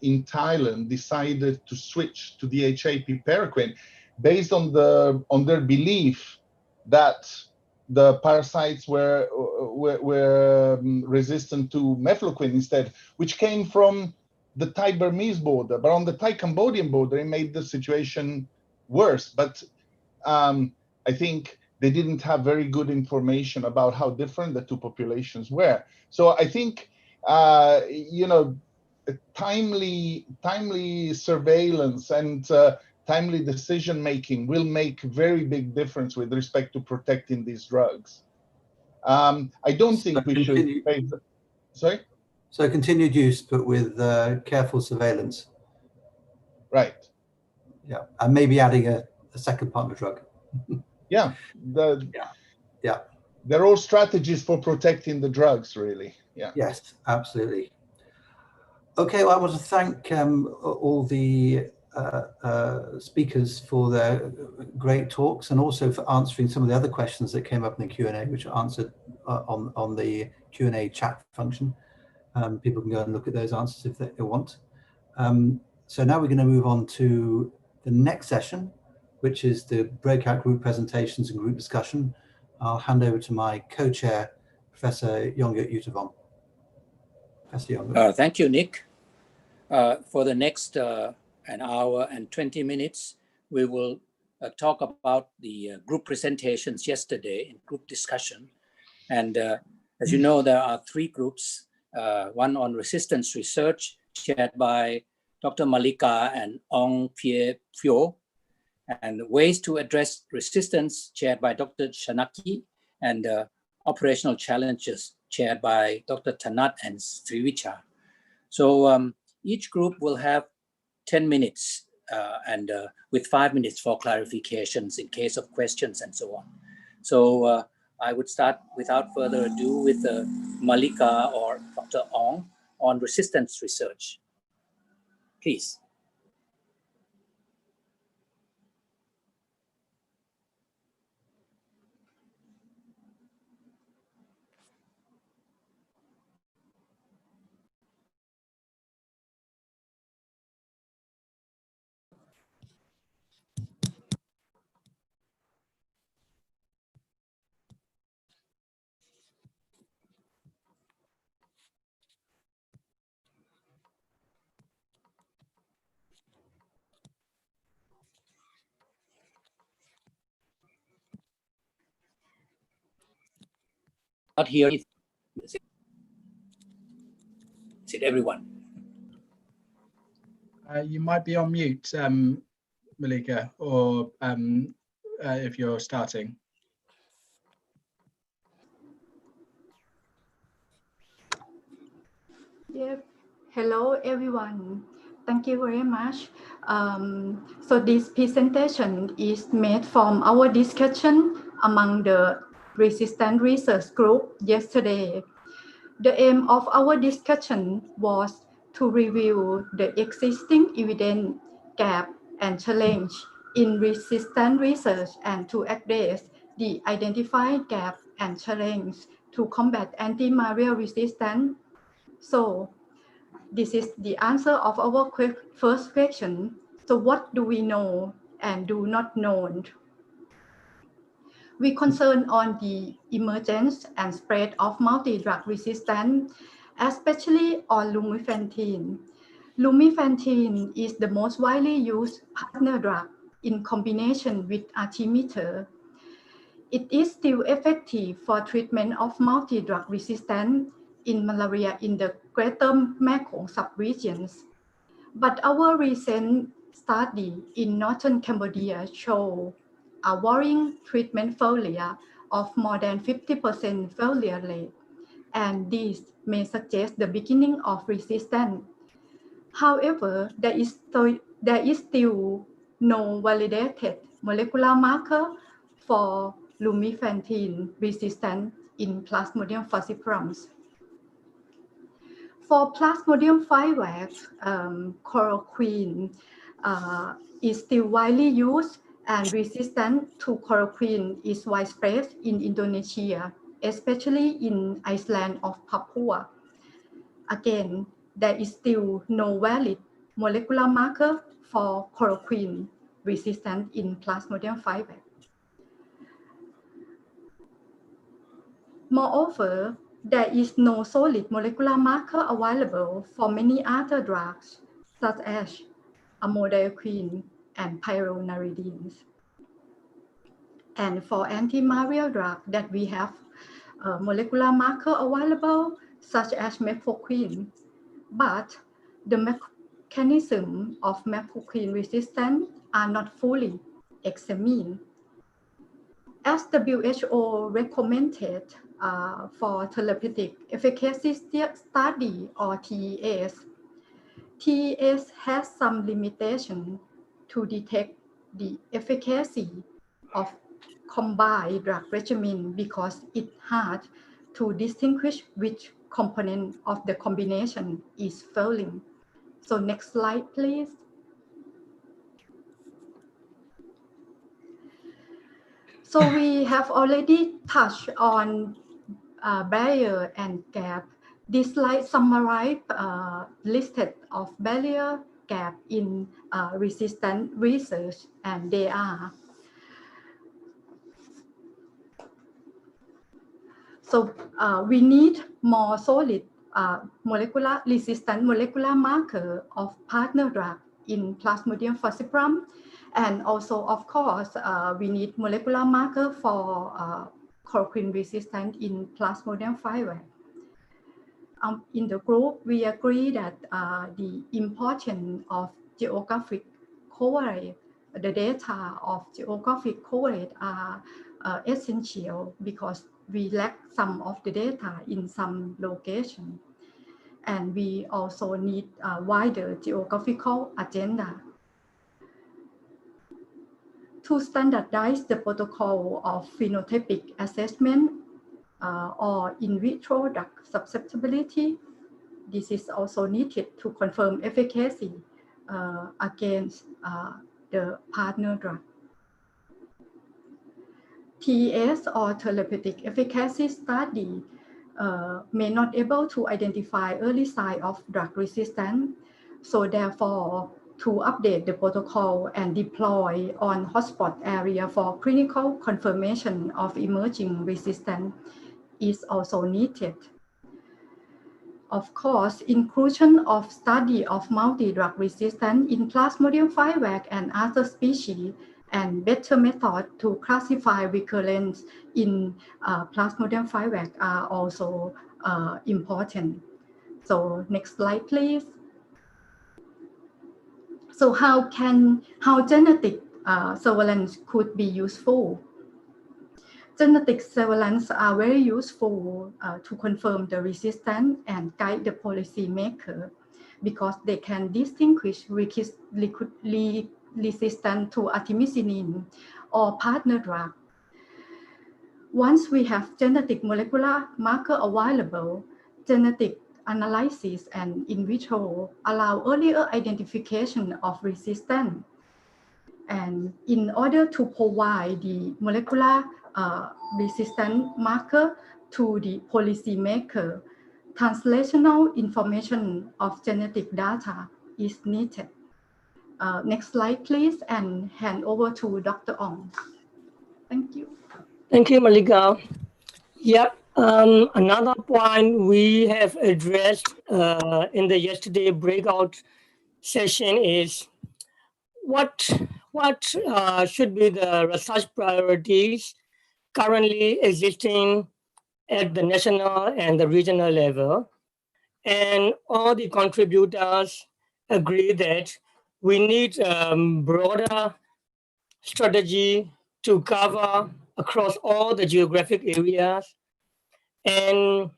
in Thailand decided to switch to the HA piperacin based on their belief that the parasites were resistant to mefloquine instead, which came from the Thai-Burmese border. But on the Thai-Cambodian border, it made the situation worse. But I think they didn't have very good information about how different the two populations were. So I think, timely surveillance and timely decision-making will make very big difference with respect to protecting these drugs. I don't think we should face. Sorry? So continued use, but with careful surveillance. Right. Yeah, and maybe adding a second partner drug. Yeah. Yeah. They're all strategies for protecting the drugs, really. Yeah. Yes, absolutely. Okay, well, I want to thank all the speakers for their great talks, and also for answering some of the other questions that came up in the Q&A, which are answered on the Q&A chat function. People can go and look at those answers if they want. So now we're going to move on to the next session, which is the breakout group presentations and group discussion. I'll hand over to my co-chair, Professor Yongit Yutavong. Professor Yongit. Thank you, Nick. For the next an hour and 20 minutes, we will talk about the group presentations yesterday in group discussion. And as you know, there are three groups, one on resistance research chaired by Dr. Malika and Ong Pie Phyo, and ways to address resistance chaired by Dr. Shanaki, and operational challenges chaired by Dr. Tanat and Srivicha. So each group will have 10 minutes and with 5 minutes for clarifications in case of questions and so on. So I would start without further ado with Malika or Dr. Ong on resistance research. Please. Not here. Is it everyone? You might be on mute, Malika, or if you're starting. Yep. Hello, everyone. Thank you very much. So this presentation is made from our discussion among the Resistant Research Group yesterday. The aim of our discussion was to review the existing evidence, gap, and challenge in resistant research and to address the identified gap and challenge to combat antimalarial resistance. So this is the answer of our first question. So what do we know and do not know? We concern on the emergence and spread of multi-drug resistance, especially on lumefantrine. Lumefantrine is the most widely used partner drug in combination with artemisinin. It is still effective for treatment of multi-drug resistance in malaria in the greater Mekong subregions. But our recent study in northern Cambodia show a worrying treatment failure of more than 50% failure rate, and this may suggest the beginning of resistance. However, there is still no validated molecular marker for lumefantrine resistance in Plasmodium falciparums. For Plasmodium Vivax, chloroquine is still widely used, and resistance to chloroquine is widespread in Indonesia, especially in Iceland of Papua. Again, there is still no valid molecular marker for chloroquine resistance in Plasmodium vivax. Moreover, there is no solid molecular marker available for many other drugs, such as amodiaquine and pyrrolizidines. And for antimalarial drugs that we have a molecular marker available, such as metformin, but the mechanism of metformin resistance are not fully examined. As WHO recommended for therapeutic efficacy study or TES, TES has some limitation to detect the efficacy of combined drug regimen because it's hard to distinguish which component of the combination is failing. So next slide, please. So we have already touched on barrier and gap. This slide summarizes listed of barrier gap in resistant research, and they are. So we need more solid resistant molecular marker of partner drug in Plasmodium falciparum, and also, of course, we need molecular marker for chloroquine resistant in Plasmodium vivax. In the group, we agree that the importance of geographic coverage, the data of geographic coverage are essential because we lack some of the data in some location. And we also need a wider geographical agenda. To standardize the protocol of phenotypic assessment or in vitro drug susceptibility, this is also needed to confirm efficacy against the partner drug. TES or therapeutic efficacy study may not able to identify early sign of drug resistance. So therefore, to update the protocol and deploy on hotspot area for clinical confirmation of emerging resistance is also needed. Of course, inclusion of study of multi-drug resistance in Plasmodium vivax and other species and better method to classify recurrence in Plasmodium vivax are also important. So next slide, please. So how genetic surveillance could be useful? Genetic surveillance are very useful to confirm the resistance and guide the policymaker because they can distinguish resistance to artemisinin or partner drug. Once we have genetic molecular marker available, genetic analysis and in vitro allow earlier identification of resistance. And in order to provide the molecular resistance marker to the policymaker, translational information of genetic data is needed. Next slide, please, and hand over to Dr. Ong. Thank you. Thank you, Malika. Yep. Another point we have addressed in the yesterday breakout session is what should be the research priorities currently existing at the national and the regional level. And all the contributors agree that we need broader strategy to cover across all the geographic areas. And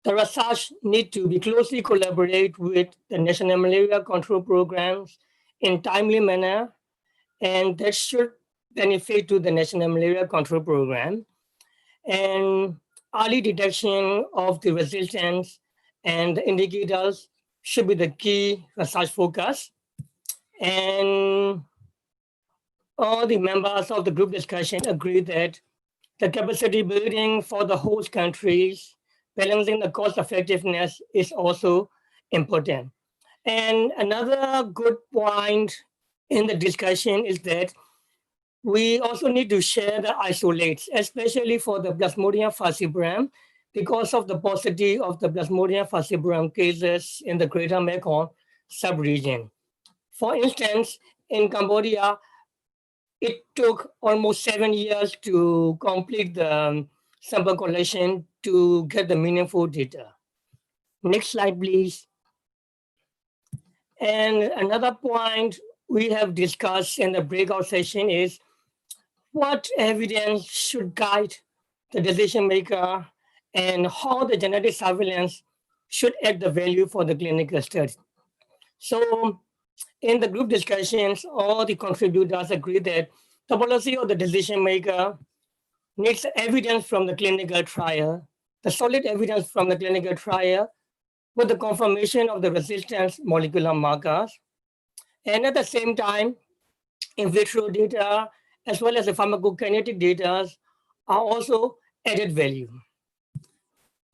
the research need to be closely collaborate with the national malaria control programs in timely manner, and that should benefit to the national malaria control program. And early detection of the resistance and the indicators should be the key research focus. And all the members of the group discussion agree that the capacity building for the host countries, balancing the cost effectiveness is also important. And another good point in the discussion is that we also need to share the isolates, especially for the Plasmodium falciparum, because of the paucity of the Plasmodium falciparum cases in the Greater Mekong sub-region. For instance, in Cambodia, it took almost 7 years to complete the sample collection to get the meaningful data. Next slide, please. And another point we have discussed in the breakout session is what evidence should guide the decision maker and how the genetic surveillance should add the value for the clinical study. So in the group discussions, all the contributors agree that the policy of the decision maker needs evidence from the clinical trial, the solid evidence from the clinical trial with the confirmation of the resistance molecular markers. And at the same time, in vitro data, as well as the pharmacokinetic data are also added value.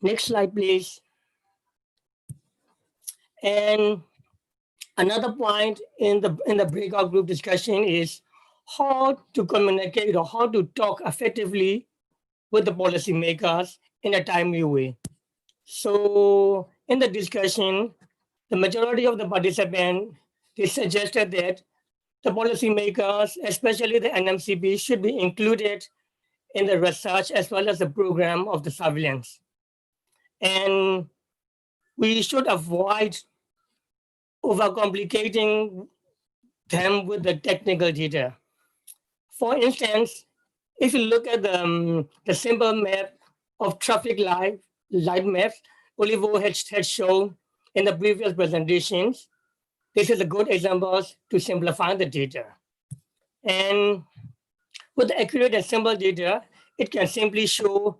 Next slide, please. And another point in the breakout group discussion is how to communicate or how to talk effectively with the policymakers in a timely way. So in the discussion, the majority of the participants, they suggested that the policymakers, especially the NMCP, should be included in the research as well as the program of the surveillance. And we should avoid overcomplicating them with the technical data. For instance, if you look at the simple map of traffic light maps Olivo had shown in the previous presentations, this is a good example to simplify the data. And with accurate and simple data, it can simply show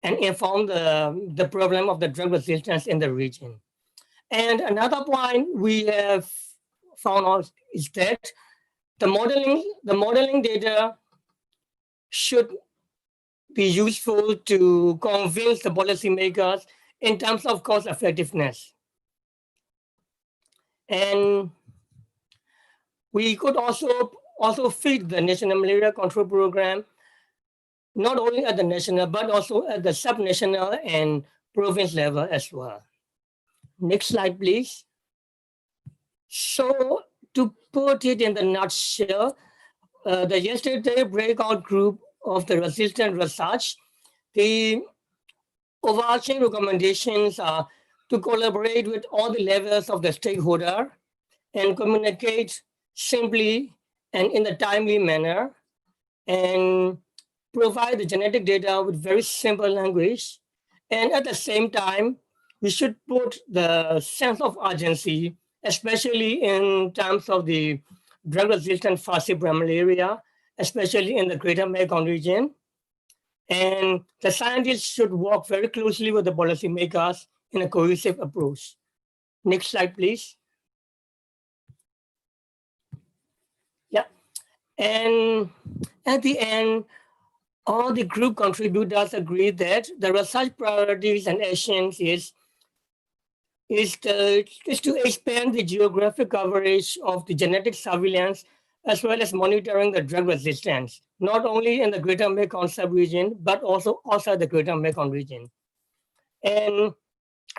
and inform the problem of the drug resistance in the region. And another point we have found out is that the modeling data should be useful to convince the policymakers in terms of cost effectiveness. And we could also feed the National Malaria Control Program, not only at the national, but also at the subnational and province level as well. Next slide, please. So to put it in the nutshell, the yesterday breakout group of the resistant research, the overarching recommendations are to collaborate with all the levels of the stakeholder and communicate simply and in a timely manner, and provide the genetic data with very simple language. And at the same time, we should put the sense of urgency, especially in terms of the drug-resistant falciparum malaria, especially in the Greater Mekong region. And the scientists should work very closely with the policymakers in a cohesive approach. Next slide, please. Yeah. And at the end, all the group contributors agree that the research priorities and actions is to expand the geographic coverage of the genetic surveillance as well as monitoring the drug resistance, not only in the Greater Mekong sub-region, but also outside the Greater Mekong region. And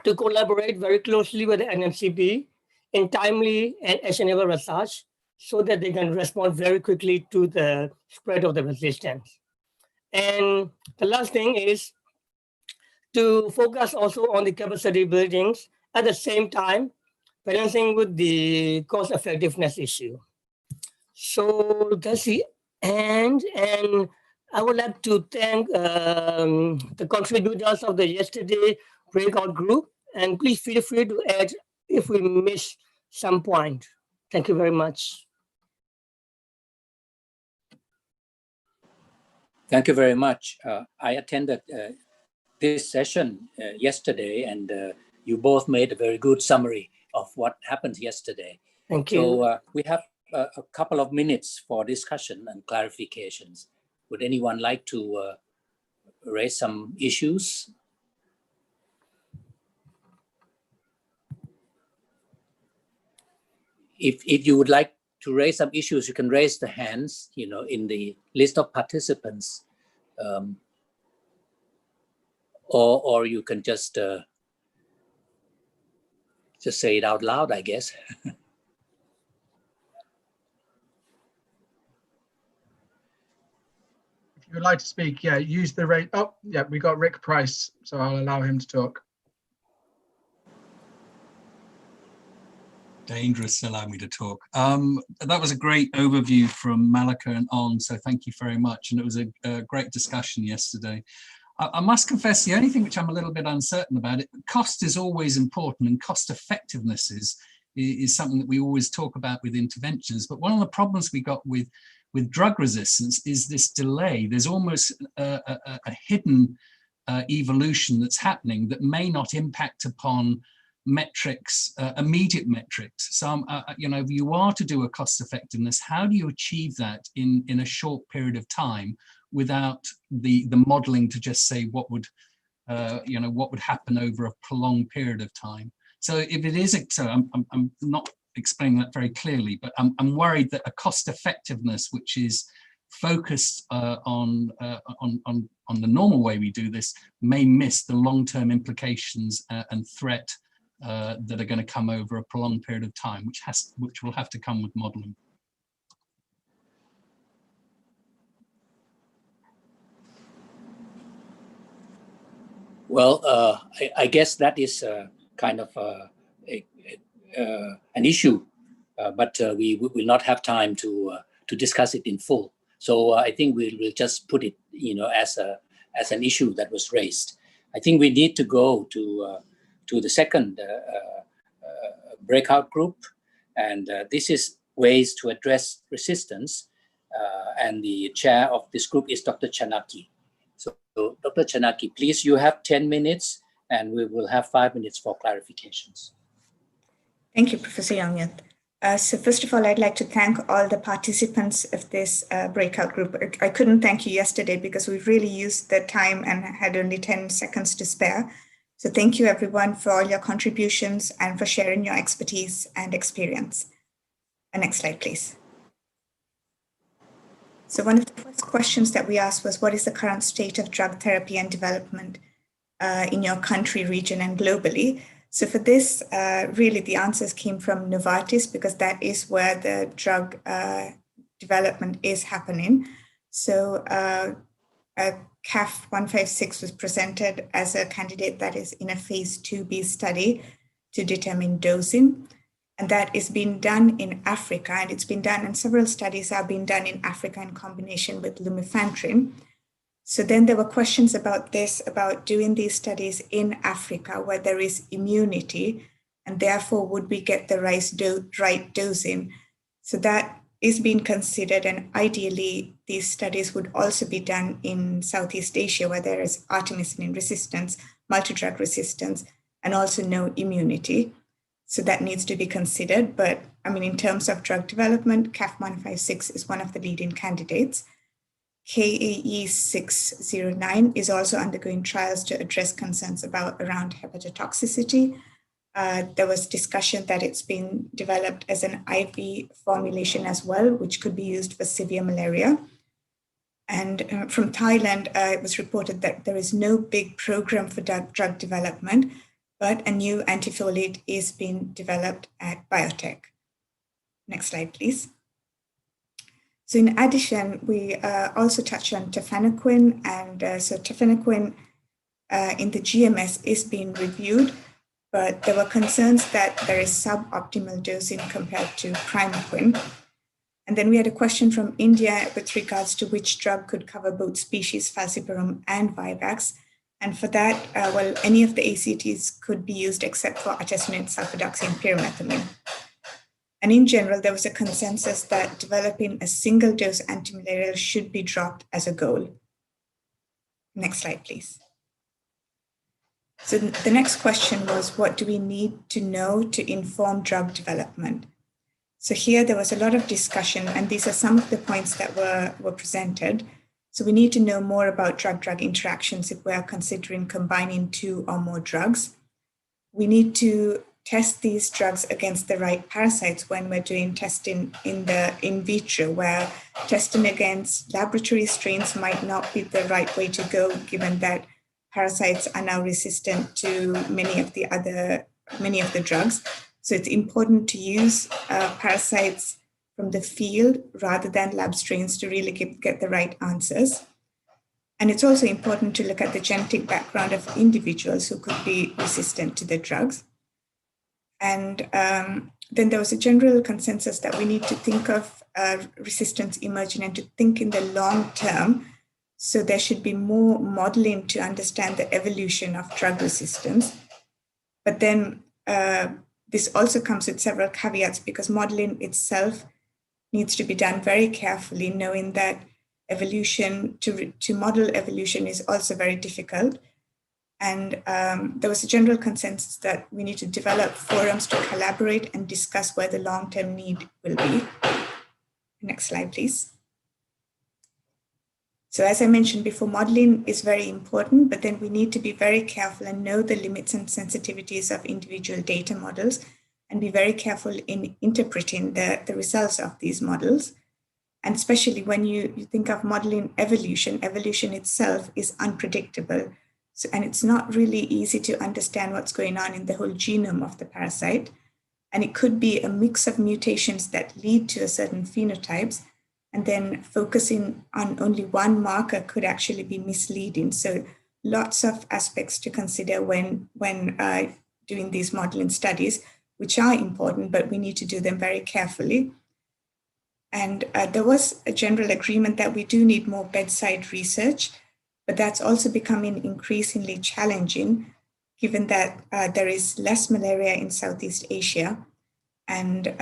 to collaborate very closely with the NMCP in timely and actionable research so that they can respond very quickly to the spread of the resistance. And the last thing is to focus also on the capacity buildings at the same time, balancing with the cost effectiveness issue. So that's the end. And I would like to thank the contributors of the yesterday breakout group. And please feel free to add if we miss some point. Thank you very much. Thank you very much. I attended this session yesterday, and you both made a very good summary of what happened yesterday. Thank you. So we have a couple of minutes for discussion and clarifications. Would anyone like to raise some issues? If you would like to raise some issues, you can raise the hands, in the list of participants, or you can just say it out loud, I guess. If you would like to speak, yeah, use the rate. Oh, yeah, we got Rick Price, so I'll allow him to talk. Dangerous to allow me to talk. That was a great overview from Malika and On, so thank you very much. And it was a great discussion yesterday. I must confess, the only thing which I'm a little bit uncertain about, cost is always important, and cost effectiveness is something that we always talk about with interventions. But one of the problems we got with drug resistance is this delay. There's almost a hidden evolution that's happening that may not impact upon metrics, immediate metrics. So, if you are to do a cost effectiveness, how do you achieve that in a short period of time without the modeling to just say what would happen over a prolonged period of time? So if it is, so I'm not explaining that very clearly, but I'm worried that a cost effectiveness which is focused on the normal way we do this may miss the long-term implications and threat that are going to come over a prolonged period of time, which will have to come with modeling. Well, I guess that is kind of an issue, but we will not have time to discuss it in full. So I think we'll just put it, as an issue that was raised. I think we need to go to the second breakout group, and this is ways to address resistance. And the chair of this group is Dr. Chanaki. So Dr. Chanaki, please, you have 10 minutes, and we will have 5 minutes for clarifications. Thank you, Professor Yongyat. So first of all, I'd like to thank all the participants of this breakout group. I couldn't thank you yesterday because we really used the time and had only 10 seconds to spare. So thank you everyone for all your contributions and for sharing your expertise and experience. Next slide, please. So one of the first questions that we asked was, what is the current state of drug therapy and development in your country, region, and globally? So for this, really the answers came from Novartis, because that is where the drug development is happening. So CAF 156 was presented as a candidate that is in a phase 2B study to determine dosing. And that is being done in Africa, and it's been done, and several studies are being done in Africa in combination with lumefantrine. So then there were questions about this, about doing these studies in Africa where there is immunity, and therefore would we get the right dosing? So that is being considered, and ideally these studies would also be done in Southeast Asia, where there is artemisinin resistance, multi-drug resistance, and also no immunity. So that needs to be considered. But I mean, in terms of drug development, CAF156 is one of the leading candidates. KAE 609 is also undergoing trials to address concerns around hepatotoxicity. There was discussion that it's been developed as an IV formulation as well, which could be used for severe malaria. And from Thailand, it was reported that there is no big program for drug development, but a new antifoliate is being developed at biotech. Next slide, please. So in addition, we also touched on tafenoquine, and so tafenoquine in the GMS is being reviewed, but there were concerns that there is suboptimal dosing compared to Primaquine. And then we had a question from India with regards to which drug could cover both species, falciparum and Vivax. And for that, well, any of the ACTs could be used except for artemisinin, sulfadoxine, pyrimethamine. And in general, there was a consensus that developing a single dose antimalarial should be dropped as a goal. Next slide, please. So the next question was, what do we need to know to inform drug development? So here there was a lot of discussion, and these are some of the points that were presented. So we need to know more about drug-drug interactions if we are considering combining 2 or more drugs. We need to test these drugs against the right parasites when we're doing testing in vitro, where testing against laboratory strains might not be the right way to go, given that parasites are now resistant to many of the drugs. So it's important to use parasites from the field rather than lab strains to really get the right answers. And it's also important to look at the genetic background of individuals who could be resistant to the drugs. And then there was a general consensus that we need to think of resistance emerging and to think in the long term. So there should be more modeling to understand the evolution of drug resistance. But then this also comes with several caveats, because modeling itself needs to be done very carefully, knowing that evolution, to model evolution is also very difficult. And there was a general consensus that we need to develop forums to collaborate and discuss where the long-term need will be. Next slide, please. So as I mentioned before, modeling is very important, but then we need to be very careful and know the limits and sensitivities of individual data models, and be very careful in interpreting the results of these models. And especially when you think of modeling evolution, evolution itself is unpredictable. So, and it's not really easy to understand what's going on in the whole genome of the parasite. And it could be a mix of mutations that lead to a certain phenotypes, and then focusing on only one marker could actually be misleading. So lots of aspects to consider when doing these modeling studies, which are important, but we need to do them very carefully. And there was a general agreement that we do need more bedside research, but that's also becoming increasingly challenging, given that there is less malaria in Southeast Asia. And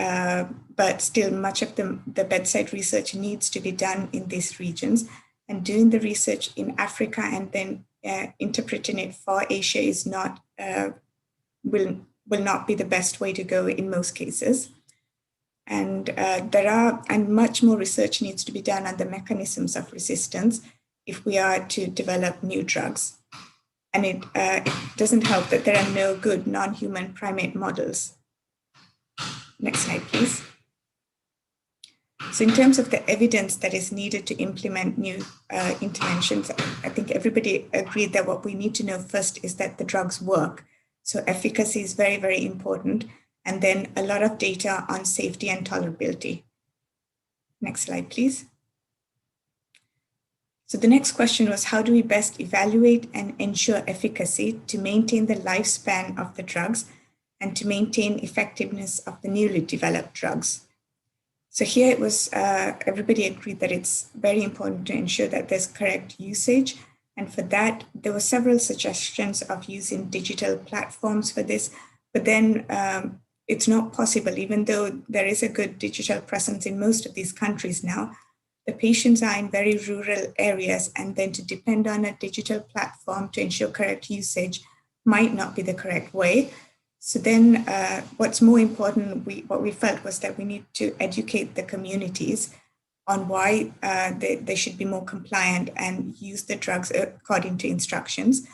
but still much of the bedside research needs to be done in these regions, and doing the research in Africa and then interpreting it for Asia is not will not be the best way to go in most cases. And much more research needs to be done on the mechanisms of resistance if we are to develop new drugs. And it doesn't help that there are no good non-human primate models. Next slide, please. So in terms of the evidence that is needed to implement new interventions, I think everybody agreed that what we need to know first is that the drugs work. So efficacy is very, very important. And then a lot of data on safety and tolerability. Next slide, please. So the next question was, how do we best evaluate and ensure efficacy to maintain the lifespan of the drugs and to maintain effectiveness of the newly developed drugs? So here it was, everybody agreed that it's very important to ensure that there's correct usage. And for that, there were several suggestions of using digital platforms for this. But then it's not possible, even though there is a good digital presence in most of these countries now. The patients are in very rural areas, and then to depend on a digital platform to ensure correct usage might not be the correct way. So then what's more important, what we felt was that we need to educate the communities on why they should be more compliant and use the drugs according to instructions.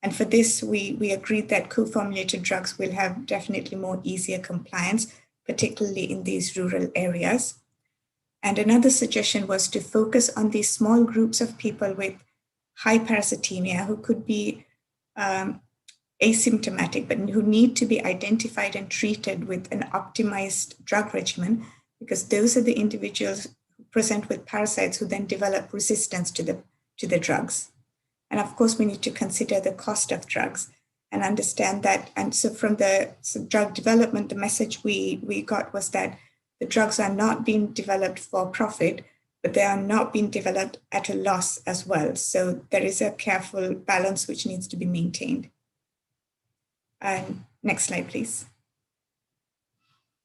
And for this, we agreed that co-formulated drugs will have definitely more easier compliance, particularly in these rural areas. And another suggestion was to focus on these small groups of people with high parasitemia who could be asymptomatic, but who need to be identified and treated with an optimized drug regimen, because those are the individuals who present with parasites who then develop resistance to the drugs. And of course, we need to consider the cost of drugs and understand that. And so from the drug development, the message we got was that the drugs are not being developed for profit, but they are not being developed at a loss as well. So there is a careful balance which needs to be maintained. And next slide, please.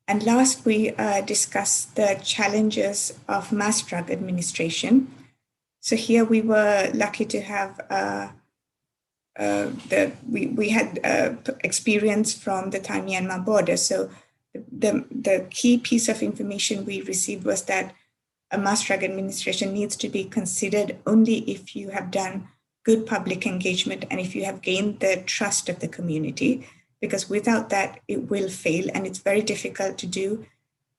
And last, we discussed the challenges of mass drug administration. So here we were lucky to have we had experience from the Thai-Myanmar border. So the key piece of information we received was that a mass drug administration needs to be considered only if you have done good public engagement and if you have gained the trust of the community, because without that, it will fail, and it's very difficult to do.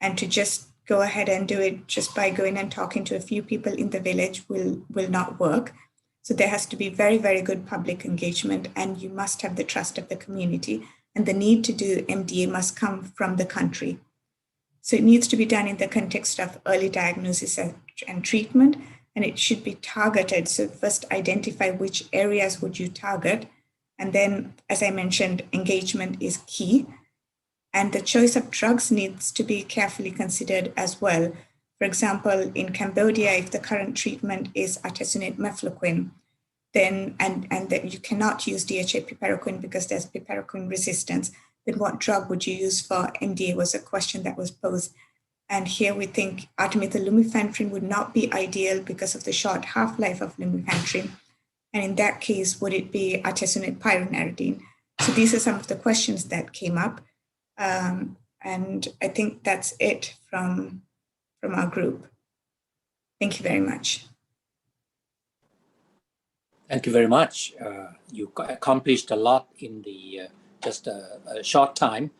And to just go ahead and do it just by going and talking to a few people in the village will not work. So there has to be very, very good public engagement, and you must have the trust of the community, and the need to do MDA must come from the country. So it needs to be done in the context of early diagnosis and treatment, and it should be targeted. So first identify which areas would you target. And then, as I mentioned, engagement is key. And the choice of drugs needs to be carefully considered as well. For example, in Cambodia, if the current treatment is artemisinin mefloquine, then and that you cannot use DHA piperacin because there's piperacin resistance, then what drug would you use for MDA was a question that was posed. And here we think artemethyl lumefantrine would not be ideal because of the short half-life of lumefantrine. And in that case, would it be artesunate pyronaridine? So these are some of the questions that came up. And I think that's it from our group. Thank you very much. Thank you very much. You accomplished a lot in the just a short time.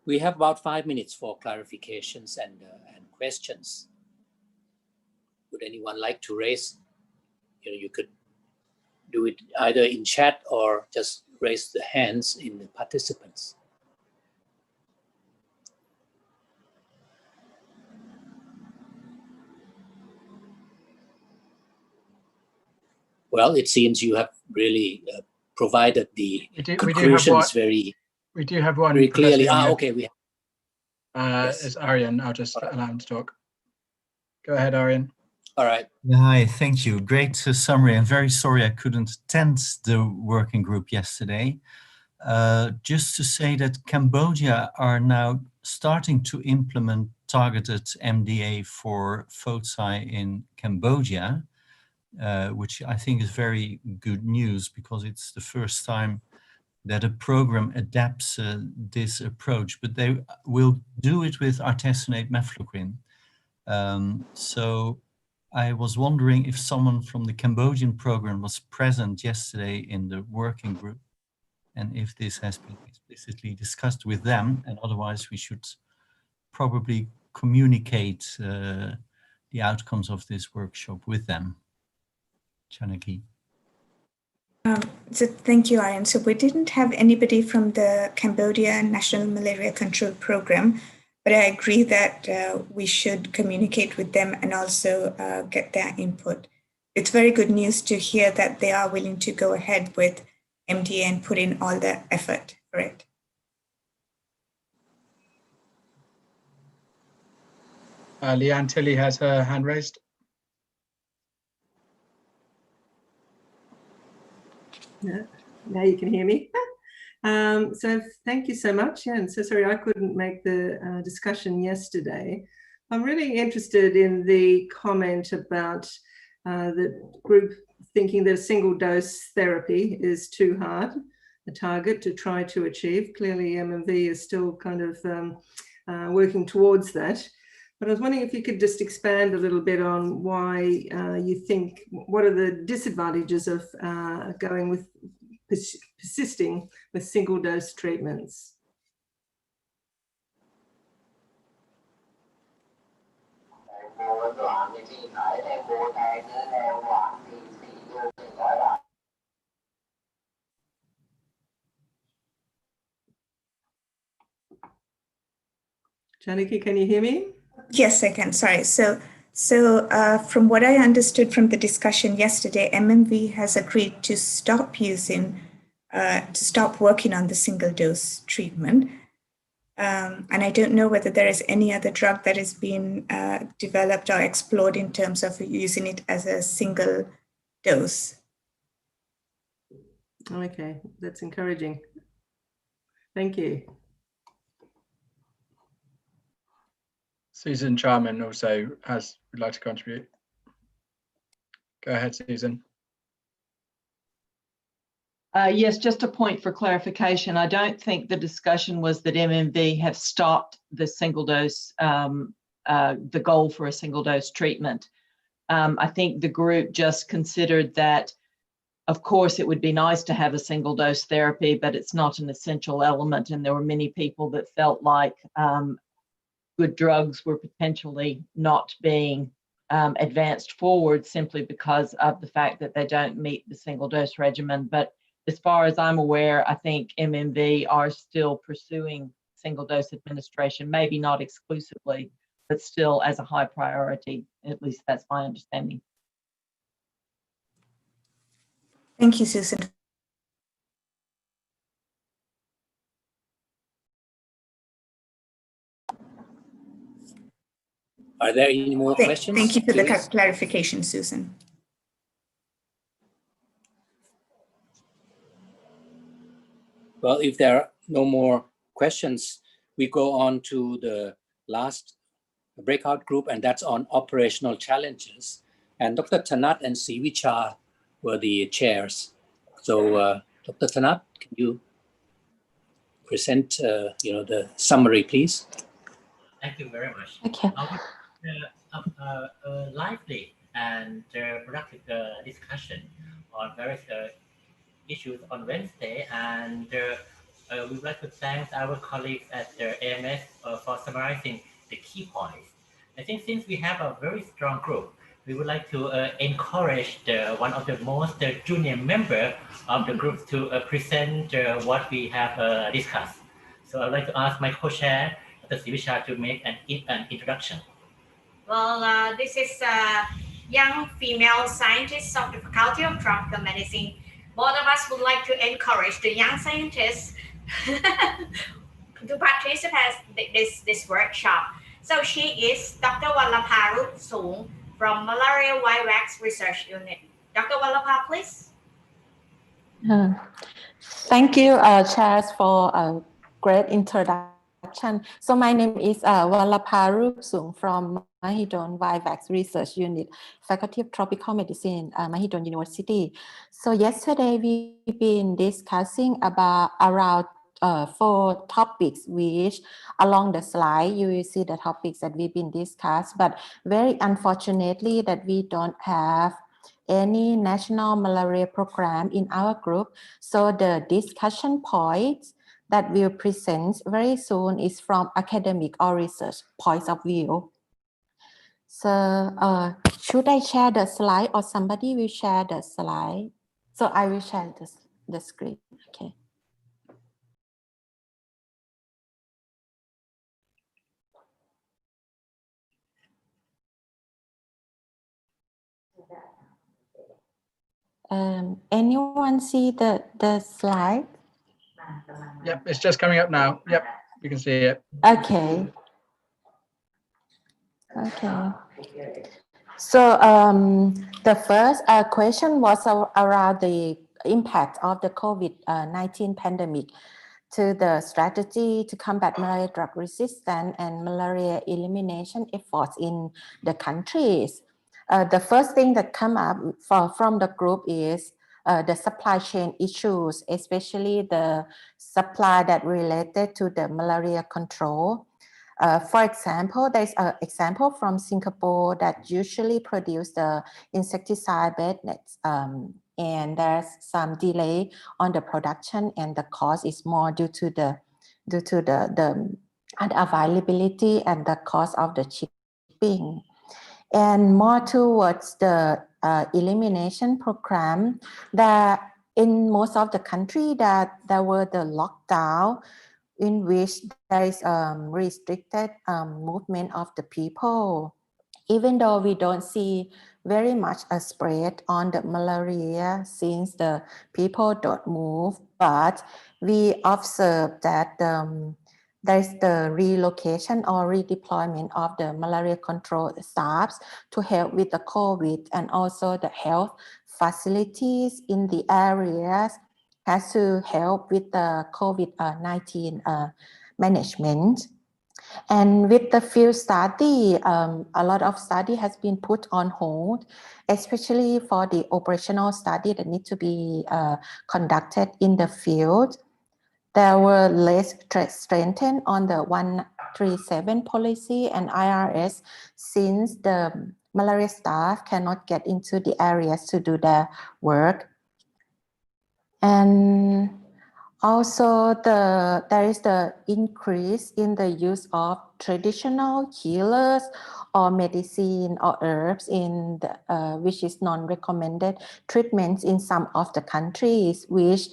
We have about 5 minutes for clarifications and questions. Would anyone like to raise? You could do it either in chat or just raise the hands in the participants. Well, it seems you have really provided the conclusions we do have one very clearly. Okay, we have. Yes. It's Aryan. I'll just allow him to talk. Go ahead, Aryan. All right. Yeah, hi, thank you. Great summary. I'm very sorry I couldn't attend the working group yesterday. Just to say that Cambodia are now starting to implement targeted MDA for foci in Cambodia, which I think is very good news because it's the first time that a program adapts this approach, but they will do it with artesunate mefloquine. So I was wondering if someone from the Cambodian program was present yesterday in the working group, and if this has been explicitly discussed with them, and otherwise we should probably communicate the outcomes of this workshop with them. Chanaki. So thank you, Aryan. So we didn't have anybody from the Cambodia National Malaria Control Program, but I agree that we should communicate with them and also get their input. It's very good news to hear that they are willing to go ahead with MDA and put in all the effort for it. Leanne Tilley has her hand raised. Now you can hear me. So thank you so much. Yeah, and so sorry I couldn't make the discussion yesterday. I'm really interested in the comment about the group thinking that a single dose therapy is too hard a target to try to achieve. Clearly MMV is still kind of working towards that. But I was wondering if you could just expand a little bit on why you think, what are the disadvantages of going with persisting with single dose treatments? Janaki, can you hear me? Yes, I can. Sorry. So from what I understood from the discussion yesterday, MMV has agreed to stop working on the single dose treatment. And I don't know whether there is any other drug that is being developed or explored in terms of using it as a single dose. Okay, that's encouraging. Thank you. Susan Charman also would like to contribute. Go ahead, Susan. Yes, just a point for clarification. I don't think the discussion was that MMV have stopped the single dose, the goal for a single dose treatment. I think the group just considered that, of course, it would be nice to have a single dose therapy, but it's not an essential element. And there were many people that felt like good drugs were potentially not being advanced forward simply because of the fact that they don't meet the single dose regimen. But as far as I'm aware, I think MMV are still pursuing single dose administration, maybe not exclusively, but still as a high priority. At least that's my understanding. Thank you, Susan. Are there any more questions? Thank you for please? the clarification, Susan. Well, if there are no more questions, we go on to the last breakout group, and that's on operational challenges. And Dr. Thanat and Sivicha were the chairs. So Dr. Thanat, can you present the summary, please? Thank you very much. Okay. A lively and productive discussion on various issues on Wednesday, and we would like to thank our colleagues at the AMS for summarizing the key points. I think since we have a very strong group, we would like to encourage one of the most junior member of the group to present what we have discussed. So I'd like to ask my co-chair, Dr. Sivicha, to make an introduction. Well, this is a young female scientist of the Faculty of Tropical Medicine. Both of us would like to encourage the young scientists to participate in this workshop. So she is Dr. Wallapha Soong from Malaria Vivax Research Unit. Dr. Wallapha, please. Thank you, Chairs, for a great introduction. So my name is Wallapha Soong from Mahidol Vivax Research Unit, Faculty of Tropical Medicine, Mahidol University. So yesterday we've been discussing about around 4 topics, which along the slide you will see the topics that we've been discussed, but very unfortunately that we don't have any national malaria program in our group. So the discussion points that we'll present very soon is from academic or research points of view. So should I share the slide or somebody will share the slide? So I will share the screen, okay. Anyone see the slide? Yep, it's just coming up now. Yep, you can see it. Okay. Okay. So the first question was around the impact of the COVID-19 pandemic to the strategy to combat malaria drug resistance and malaria elimination efforts in the countries. The first thing that come up from the group is the supply chain issues, especially the supply that related to the malaria control. For example, there's an example from Singapore that usually produce the insecticide bed nets, and there's some delay on the production, and the cost is more due to the unavailability and the cost of the shipping. And more towards the elimination program, that in most of the country that there were the lockdown in which there is restricted movement of the people. Even though we don't see very much a spread on the malaria since the people don't move, but we observe that there's the relocation or redeployment of the malaria control staffs to help with the COVID, and also the health facilities in the areas has to help with the COVID-19 management. And with the field study, a lot of study has been put on hold, especially for the operational study that need to be conducted in the field. There were less strengthened on the 137 policy and IRS since the malaria staff cannot get into the areas to do their work. And also there is the increase in the use of traditional healers or medicine or herbs in the, which is non-recommended treatments in some of the countries, which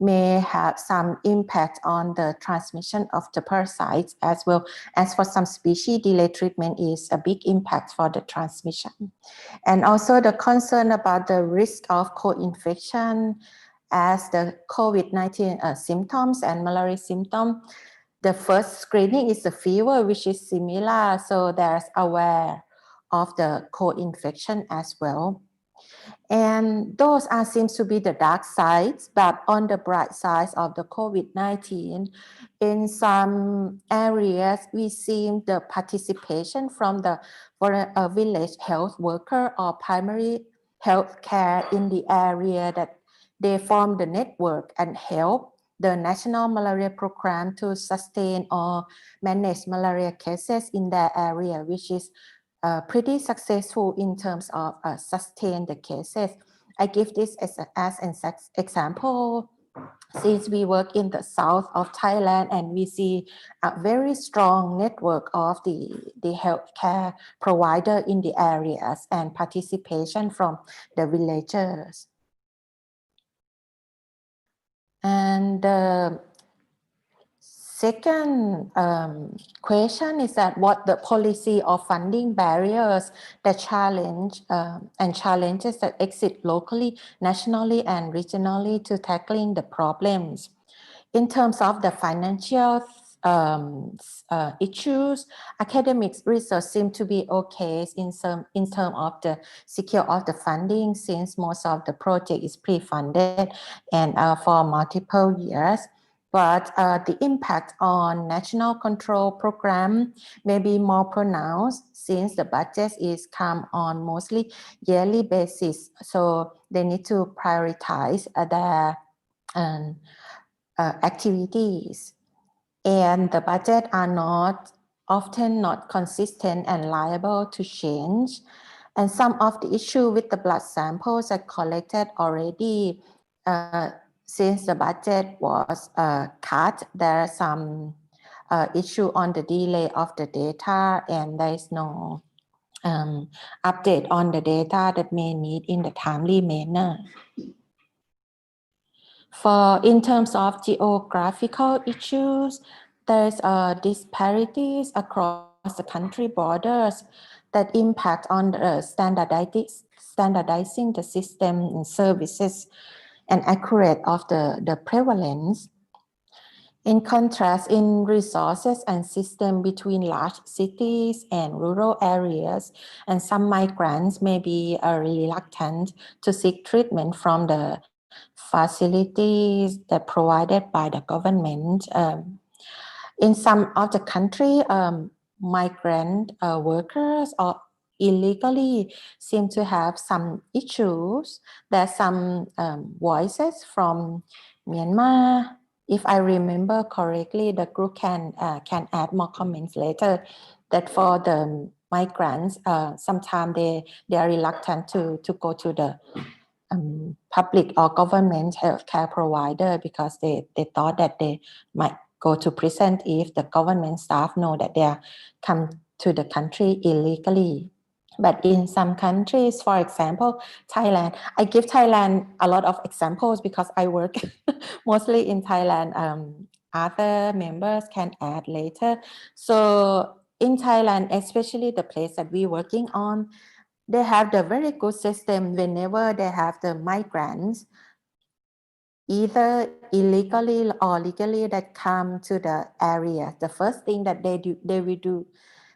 may have some impact on the transmission of the parasites, as well as for some species, delayed treatment is a big impact for the transmission. And also the concern about the risk of co-infection as the COVID-19 symptoms and malaria symptoms. The first screening is the fever, which is similar, so there's aware of the co-infection as well. And those seems to be the dark sides, but on the bright side of the COVID-19, in some areas, we see the participation from the village health worker or primary health care in the area, that they form the network and help the national malaria program to sustain or manage malaria cases in their area, which is pretty successful in terms of sustain the cases. I give this as an example, since we work in the south of Thailand and we see a very strong network of the healthcare provider in the areas and participation from the villagers. And the second question is that what the policy of funding barriers that challenge and challenges that exist locally, nationally, and regionally to tackling the problems. In terms of the financial issues, academic research seem to be okay in terms of the secure of the funding, since most of the project is pre-funded and for multiple years. But the impact on national control program may be more pronounced since the budget is come on mostly yearly basis. So they need to prioritize their activities. And the budget are often not consistent and liable to change. And some of the issue with the blood samples are collected already. Since the budget was cut, there are some issue on the delay of the data, and there is no update on the data that may need in the timely manner. In terms of geographical issues, there's disparities across the country borders that impact on the standardizing the system and services and accurate of the prevalence. In contrast, in resources and system between large cities and rural areas, and some migrants may be reluctant to seek treatment from the facilities that provided by the government. In some of the country, migrant workers or illegally seem to have some issues. There's some voices from Myanmar. If I remember correctly, the group can add more comments later. That for the migrants, sometimes they are reluctant to go to the public or government healthcare provider because they thought that they might go to prison if the government staff know that they are come to the country illegally. But in some countries, for example, Thailand, I give Thailand a lot of examples because I work mostly in Thailand. Other members can add later. So in Thailand, especially the place that we're working on, they have the very good system whenever they have the migrants, either illegally or legally, that come to the area. The first thing that they will do,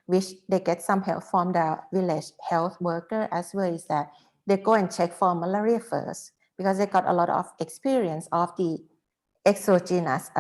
which they get some help from the village health worker as well, is that they go and check for malaria first because they got a lot of experience of the exogenous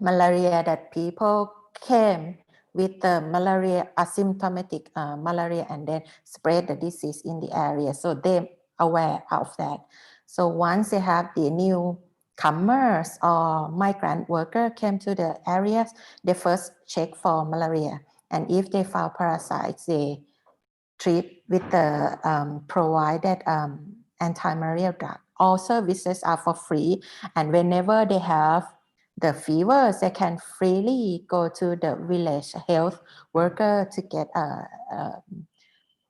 malaria that people came with the malaria, asymptomatic malaria, and then spread the disease in the area. So they're aware of that. So once they have the newcomers or migrant worker came to the areas, they first check for malaria. And if they found parasites, they treat with the provided antimalarial drug. All services are for free. And whenever they have the fevers, they can freely go to the village health worker to get a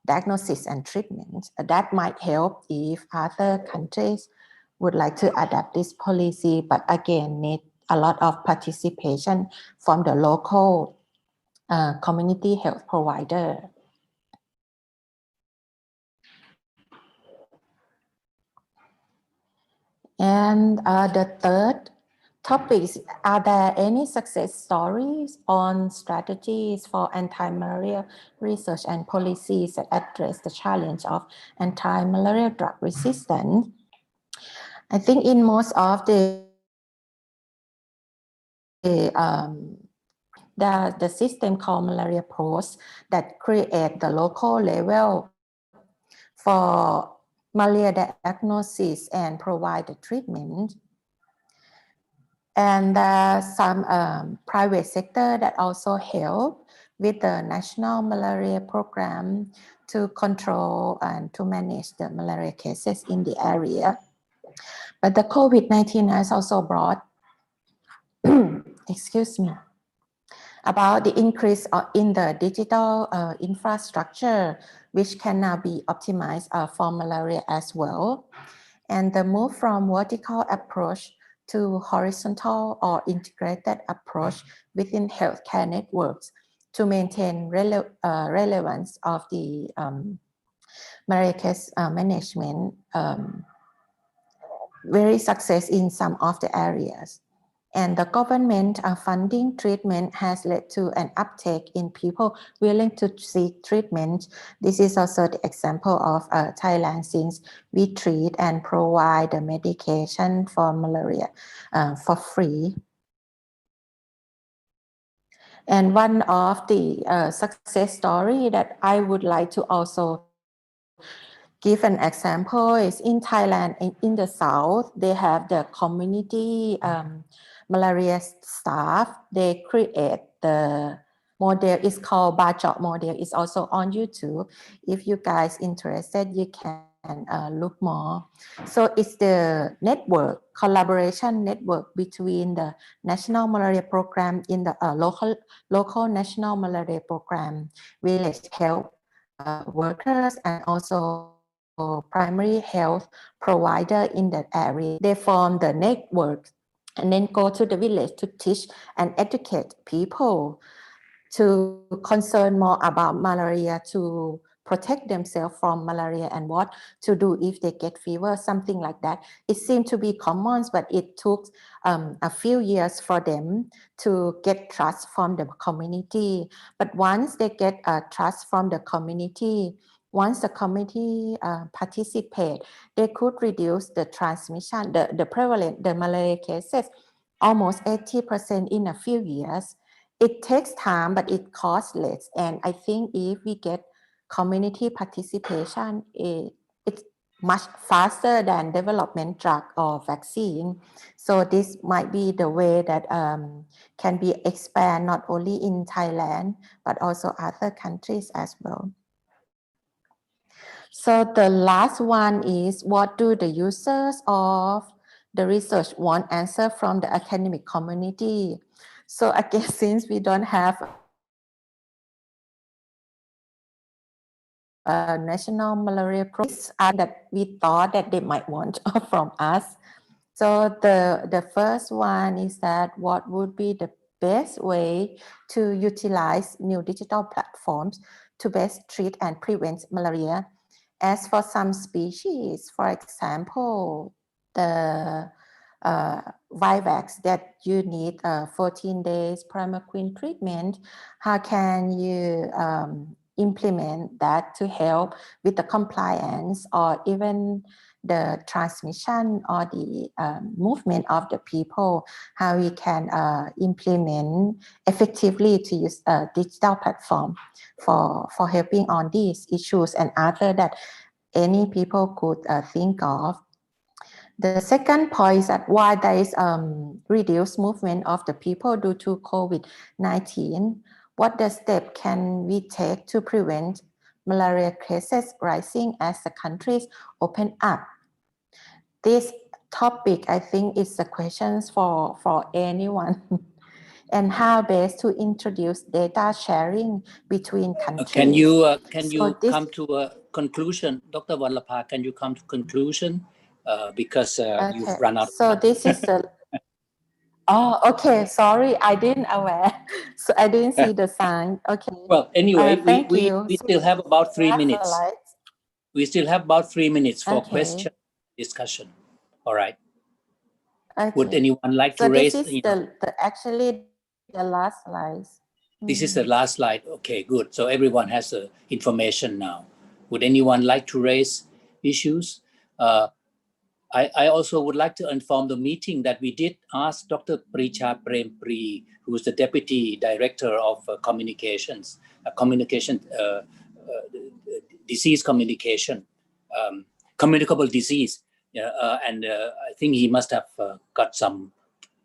diagnosis and treatment. That might help if other countries would like to adapt this policy, but again, need a lot of participation from the local community health provider. And the third topic is, are there any success stories on strategies for anti-malaria research and policies that address the challenge of anti-malarial drug resistance? I think in most of the system called Malaria Post that create the local level for malaria diagnosis and provide the treatment. And some private sector that also help with the national malaria program to control and to manage the malaria cases in the area. But the COVID-19 has also brought, excuse me, about the increase in the digital infrastructure, which can now be optimized for malaria as well. And the move from vertical approach to horizontal or integrated approach within healthcare networks to maintain relevance of the malaria case management, very success in some of the areas. And the government funding treatment has led to an uptake in people willing to seek treatment. This is also the example of Thailand, since we treat and provide the medication for malaria for free. And one of the success story that I would like to also give an example is in Thailand, in the south, they have the community malaria staff. They create the model. It's called Bajok model. It's also on YouTube. If you guys interested, you can look more. So it's the network, collaboration network between the National Malaria Program in the local National Malaria Program, village health workers, and also primary health provider in that area. They form the network and then go to the village to teach and educate people to concern more about malaria, to protect themselves from malaria and what to do if they get fever, something like that. It seemed to be common, but it took a few years for them to get trust from the community. But once they get trust from the community, once the community participate, they could reduce the transmission, the prevalent, the malaria cases, almost 80% in a few years. It takes time, but it costs less. And I think if we get community participation, it's much faster than development drug or vaccine. So this might be the way that can be expanded not only in Thailand, but also other countries as well. So the last one is, what do the users of the research want answer from the academic community? So again, since we don't have a national malaria program that we thought that they might want from us. So the first one is that what would be the best way to utilize new digital platforms to best treat and prevent malaria? As for some species, for example, the Vivax that you need 14 days Primaquine treatment, how can you implement that to help with the compliance or even the transmission or the movement of the people, how we can implement effectively to use a digital platform for helping on these issues and other that any people could think of. The second point is that why there is reduced movement of the people due to COVID-19, what the step can we take to prevent malaria cases rising as the countries open up? This topic, I think, is the questions for anyone. And how best to introduce data sharing between countries. Can you come to a conclusion, Dr. Wallapa? Can you come to conclusion because you've run out? So this is the. Oh, okay. Sorry, I didn't aware. So I didn't see the sign. Okay. Well, anyway, we still have about 3 That's minutes. We still have about 3 minutes for question discussion. All right. Okay. Would anyone like to raise? This is actually the last slide. This is the last slide. Okay, good. So everyone has the information now. Would anyone like to raise issues? I also would like to inform the meeting that we did ask Dr. Pricha Prempri, who is the Deputy Director of Communications, disease communication, communicable disease. And I think he must have got some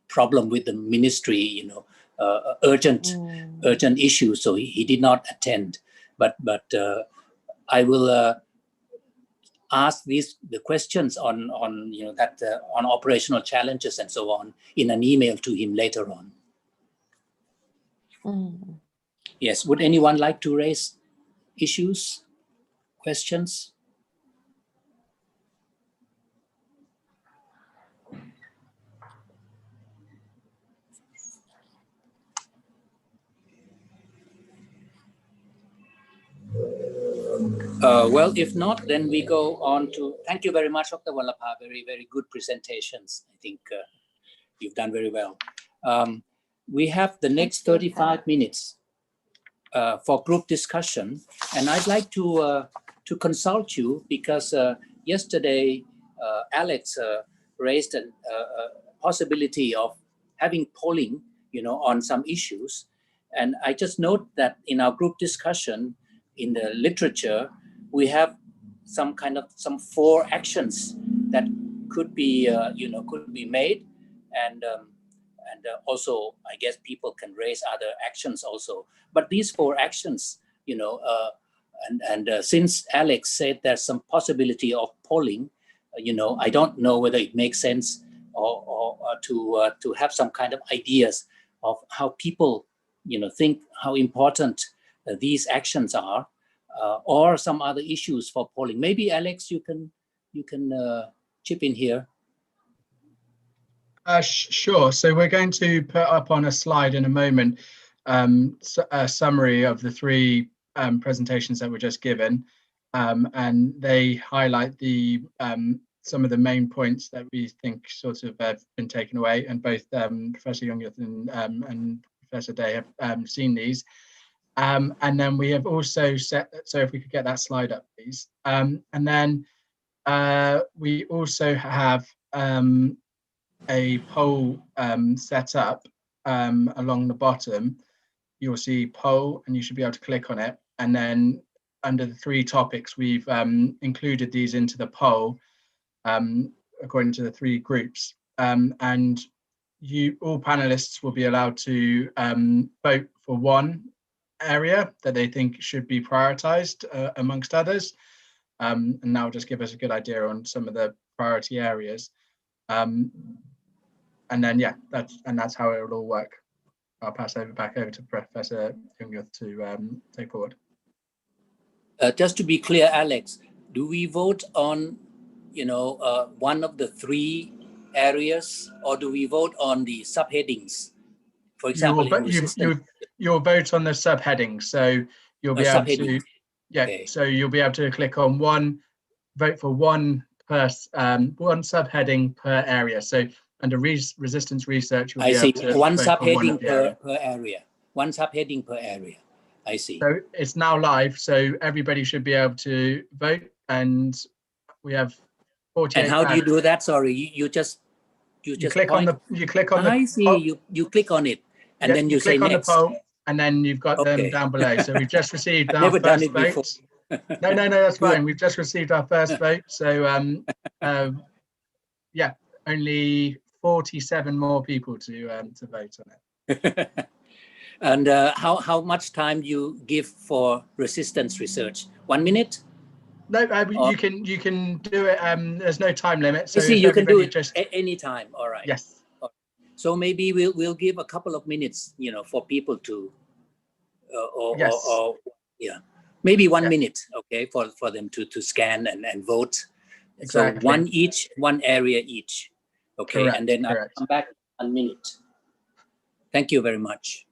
problem with the ministry, urgent issues, so he did not attend. But I will ask the questions on on operational challenges and so on in an email to him later on. Yes, would anyone like to raise issues, questions? Well, if not, then we go on to, thank you very much, Dr. Wallapa, very, very good presentations. I think you've done very well. We have the next 35 minutes for group discussion, and I'd like to consult you because yesterday Alex raised a possibility of having polling, on some issues, and I just note that in our group discussion in the literature, we have some 4 actions that could be could be made, and also I guess people can raise other actions also. But these 4 actions, since Alex said there's some possibility of polling, I don't know whether it makes sense or to have some kind of ideas of how people think how important these actions are, or some other issues for polling. Maybe Alex, you can chip in here. Sure. So we're going to put up on a slide in a moment a summary of the 3 presentations that were just given, and they highlight the some of the main points that we think sort of have been taken away, and both Professor Jungerth and Professor Day have seen these. And then we have also set, so if we could get that slide up, please. And then we also have a poll set up along the bottom. You'll see poll, and you should be able to click on it. And then under the 3 topics, we've included these into the poll according to the 3 groups. And all panelists will be allowed to vote for one area that they think should be prioritized amongst others. And that will just give us a good idea on some of the priority areas. And then, yeah, that's how it will all work. I'll pass back over to Professor Junguth to take forward. Just to be clear, Alex, do we vote on, one of the 3 areas, or do we vote on the subheadings? For example, you'll vote on the subheadings, so you'll be able to, so you'll be able to click on vote for one subheading per area. So under resistance research, you'll be able to one vote subheading for one per area. One subheading per area. I see. So it's now live, so everybody should be able to vote, and we have 48. And how do you do that? Sorry, you just click on the I see. Poll. You click on it, and then you say click next. On the poll, and then you've got them down below. So we've just received our never done first it vote. before. No, that's fine. We've just received our first vote. So yeah, only 47 more people to vote on it. And how much time do you give for resistance research? 1 minute? No, you can do it. There's no time limit. So I see, you can do it just any time. All right. Yes. So maybe we'll give a couple of minutes, for people to, maybe 1 minute, okay, for them to scan and vote. Exactly. So one area each, okay, correct, and then I'll come back 1 minute. Thank you very much.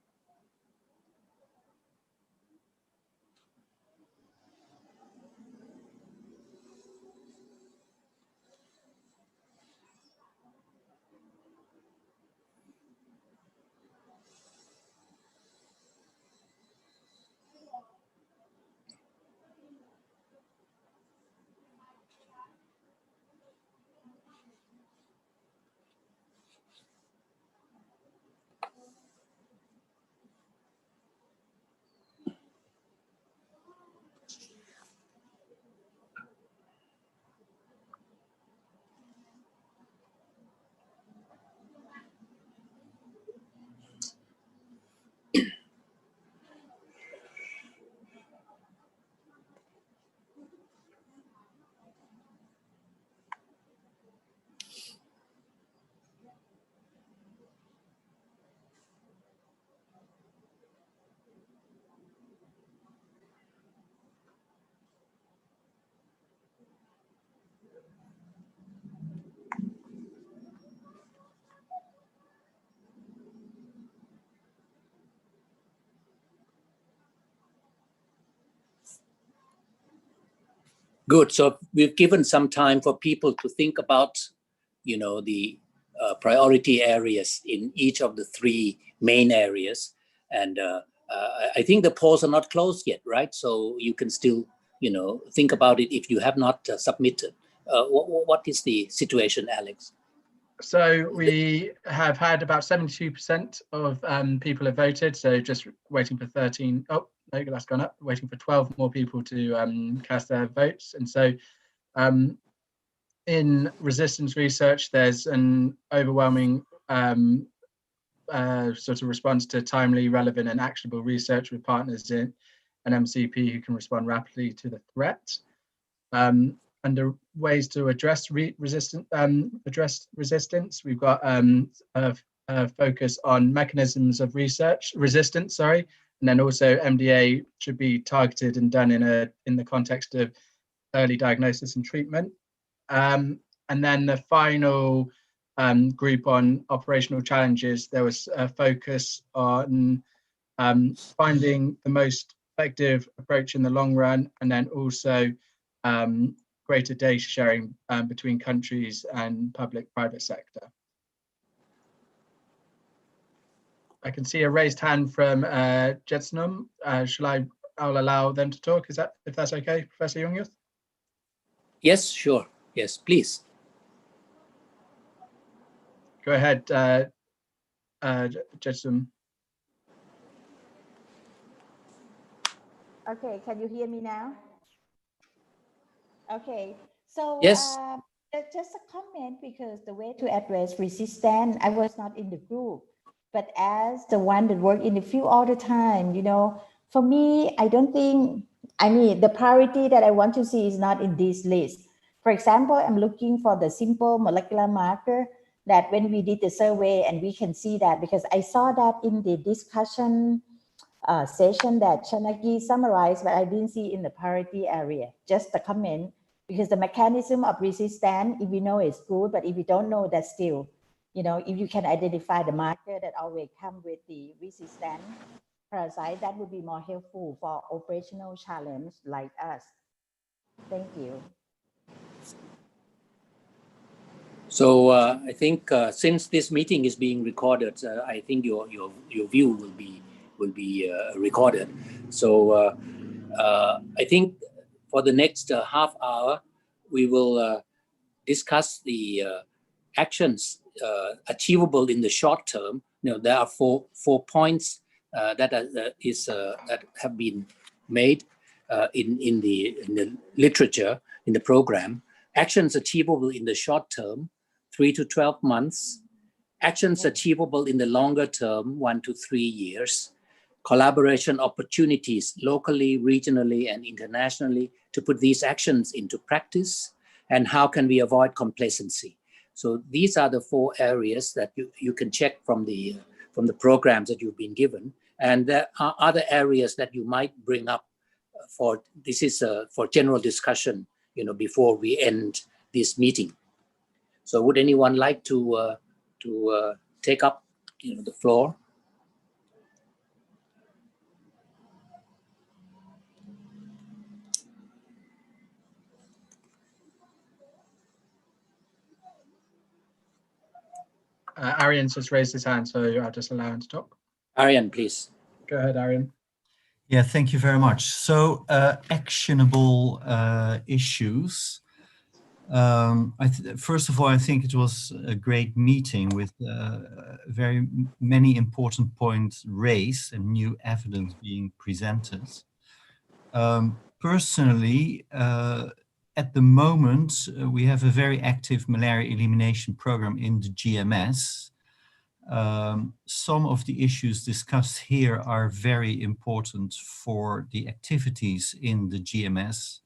Good. So we've given some time for people to think about, the priority areas in each of the 3 main areas. And I think the polls are not closed yet, right? So you can still, think about it if you have not submitted. What is the situation, Alex? So we have had about 72% of people have voted. So just waiting for 13. Oh, no, that's gone up. Waiting for 12 more people to cast their votes. And so in resistance research, there's an overwhelming sort of response to timely, relevant and actionable research with partners in an MCP who can respond rapidly to the threat. Under ways to address resistance, we've got a focus on mechanisms of resistance, and then also MDA should be targeted and done in the context of early diagnosis and treatment. And then the final group on operational challenges, there was a focus on finding the most effective approach in the long run, and then also greater data sharing between countries and public-private sector. I can see a raised hand from Jetsunum. I'll allow them to talk. Is that, if that's okay, Professor Jungius? Yes, sure. Yes, please. Go ahead, Jetsunum. Okay, can you hear me now? Okay, so yes. Just a comment, because the way to address resistance, I was not in the group, but as the one that work in the field all the time, you know, for me, I don't think, I mean, the priority that I want to see is not in this list. For example, I'm looking for the simple molecular marker that when we did the survey, and we can see that, because I saw that in the discussion session that Chanaki summarized, but I didn't see in the priority area. Just a comment, because the mechanism of resistance, if we know it's good, but if we don't know that still, you know, if you can identify the marker that always come with the resistant parasite, that would be more helpful for operational challenge like us. Thank you. So I think since this meeting is being recorded, I think your view will be recorded. So I think for the next half hour, we will discuss the actions achievable in the short term. You know, there are four points that have been made in the literature, in the program. Actions achievable in the short term, 3 to 12 months. Actions achievable in the longer term, 1 to 3 years. Collaboration opportunities locally, regionally, and internationally to put these actions into practice. And how can we avoid complacency? So these are the 4 areas that you can check from the programs that you've been given. And there are other areas that you might bring up for, this is for general discussion, you know, before we end this meeting. So would anyone like to take up, you know, the floor? Arian's just raised his hand, so I'll just allow him to talk. Arian, please. Go ahead, Arian. Yeah, thank you very much. So actionable issues. First of all, I think it was a great meeting with very many important points raised and new evidence being presented. Personally, at the moment, we have a very active malaria elimination program in the GMS. Some of the issues discussed here are very important for the activities in the GMS,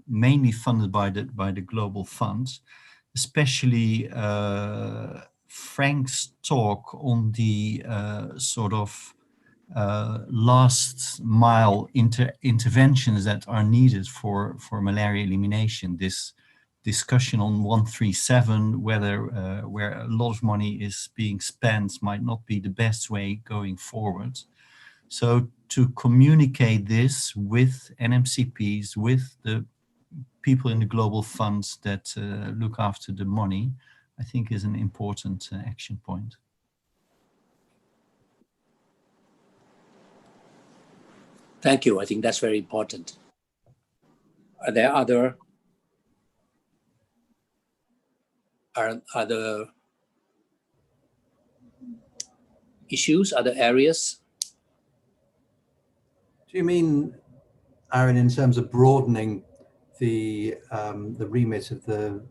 mainly funded by the Global Fund, especially Frank's talk on the sort of last mile interventions that are needed for malaria elimination. This discussion on 137, whether where a lot of money is being spent might not be the best way going forward. So to communicate this with NMCPs, with the people in the global funds that look after the money, I think is an important action point. Thank you. I think that's very important. Are there other issues, other areas? Do you mean, Aaron, in terms of broadening the remit of the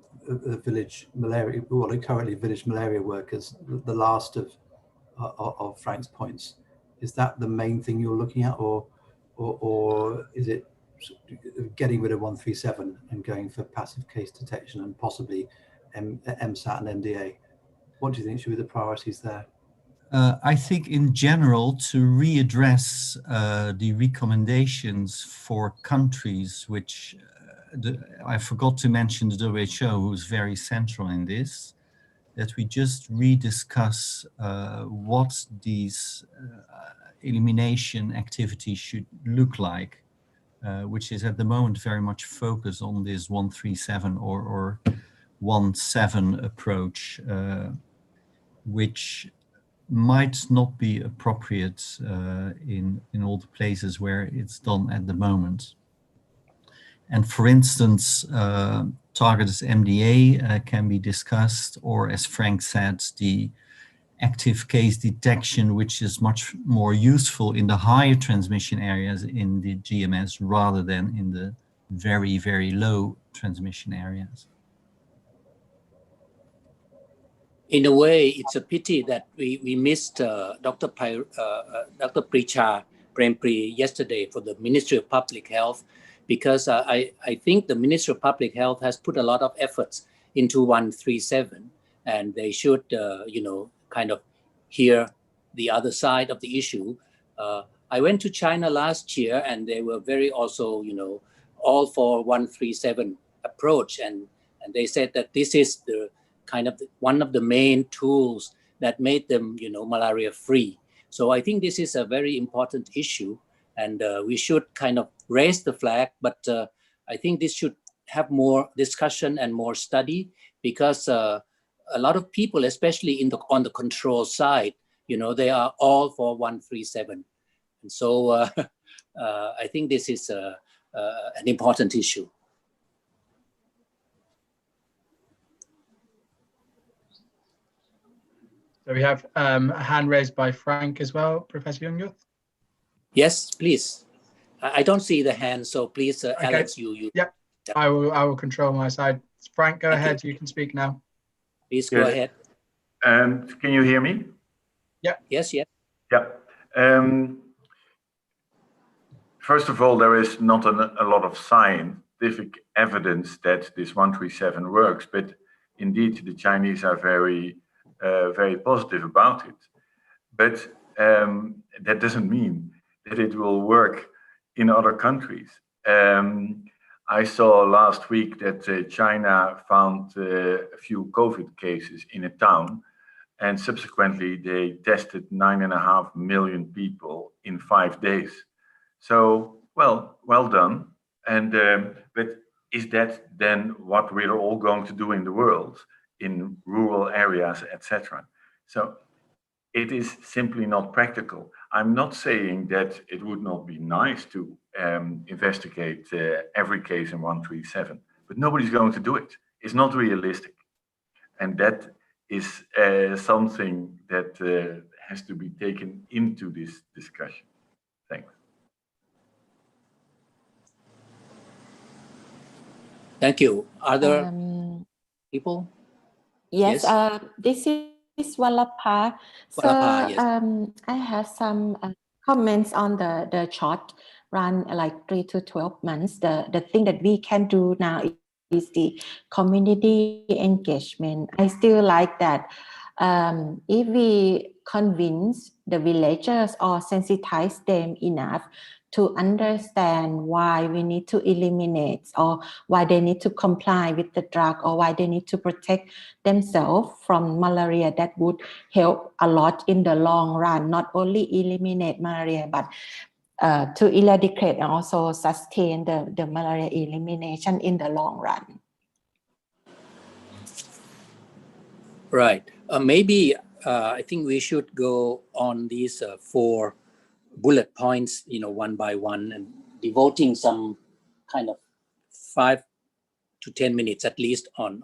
village malaria, well, currently village malaria workers, the last of Frank's points? Is that the main thing you're looking at, or is it getting rid of 137 and going for passive case detection and possibly MSAT and MDA? What do you think should be the priorities there? I think in general to readdress the recommendations for countries which I forgot to mention the WHO, who's very central in this, that we just rediscuss what these elimination activities should look like, which is at the moment very much focused on this 137 or 17 approach, which might not be appropriate in all the places where it's done at the moment. And for instance, targeted MDA can be discussed, or as Frank said, the active case detection, which is much more useful in the higher transmission areas in the GMS rather than in the very, very low transmission areas. In a way, it's a pity that we missed Dr. Pricha Prempri yesterday for the Ministry of Public Health, because I think the Ministry of Public Health has put a lot of efforts into 137, and they should, kind of hear the other side of the issue. I went to China last year, and they were very also, all for 137 approach, and they said that this is the kind of one of the main tools that made them, malaria free. So I think this is a very important issue, and we should kind of raise the flag, but I think this should have more discussion and more study, because a lot of people, especially on the control side, they are all for 137. And so I think this is an important issue. So we have a hand raised by Frank as well, Professor Jungyuth. Yes, please. I don't see the hand, so please, okay. Alex, you. Yep, I will control my side. Frank, go ahead. You can speak now. Please go ahead. And can you hear me? Yeah. Yes. Yeah. First of all, there is not a lot of scientific evidence that this 137 works, but indeed the Chinese are very positive about it. But that doesn't mean that it will work in other countries. I saw last week that China found a few COVID cases in a town, and subsequently they tested 9.5 million people in 5 days. So, well done. And but is that then what we're all going to do in the world, in rural areas, etc.? So it is simply not practical. I'm not saying that it would not be nice to investigate every case in 137, but nobody's going to do it. It's not realistic. And that is something that has to be taken into this discussion. Thanks. Thank you. Are there people? Yes, this is Walapa. So yes. I have some comments on the short run, like 3 to 12 months. The thing that we can do now is the community engagement. I still like that. If we convince the villagers or sensitize them enough to understand why we need to eliminate, or why they need to comply with the drug, or why they need to protect themselves from malaria, that would help a lot in the long run, not only eliminate malaria, but to eradicate and also sustain the malaria elimination in the long run. Right. Maybe I think we should go on these 4 bullet points, one by one, and devoting some kind of 5 to 10 minutes at least on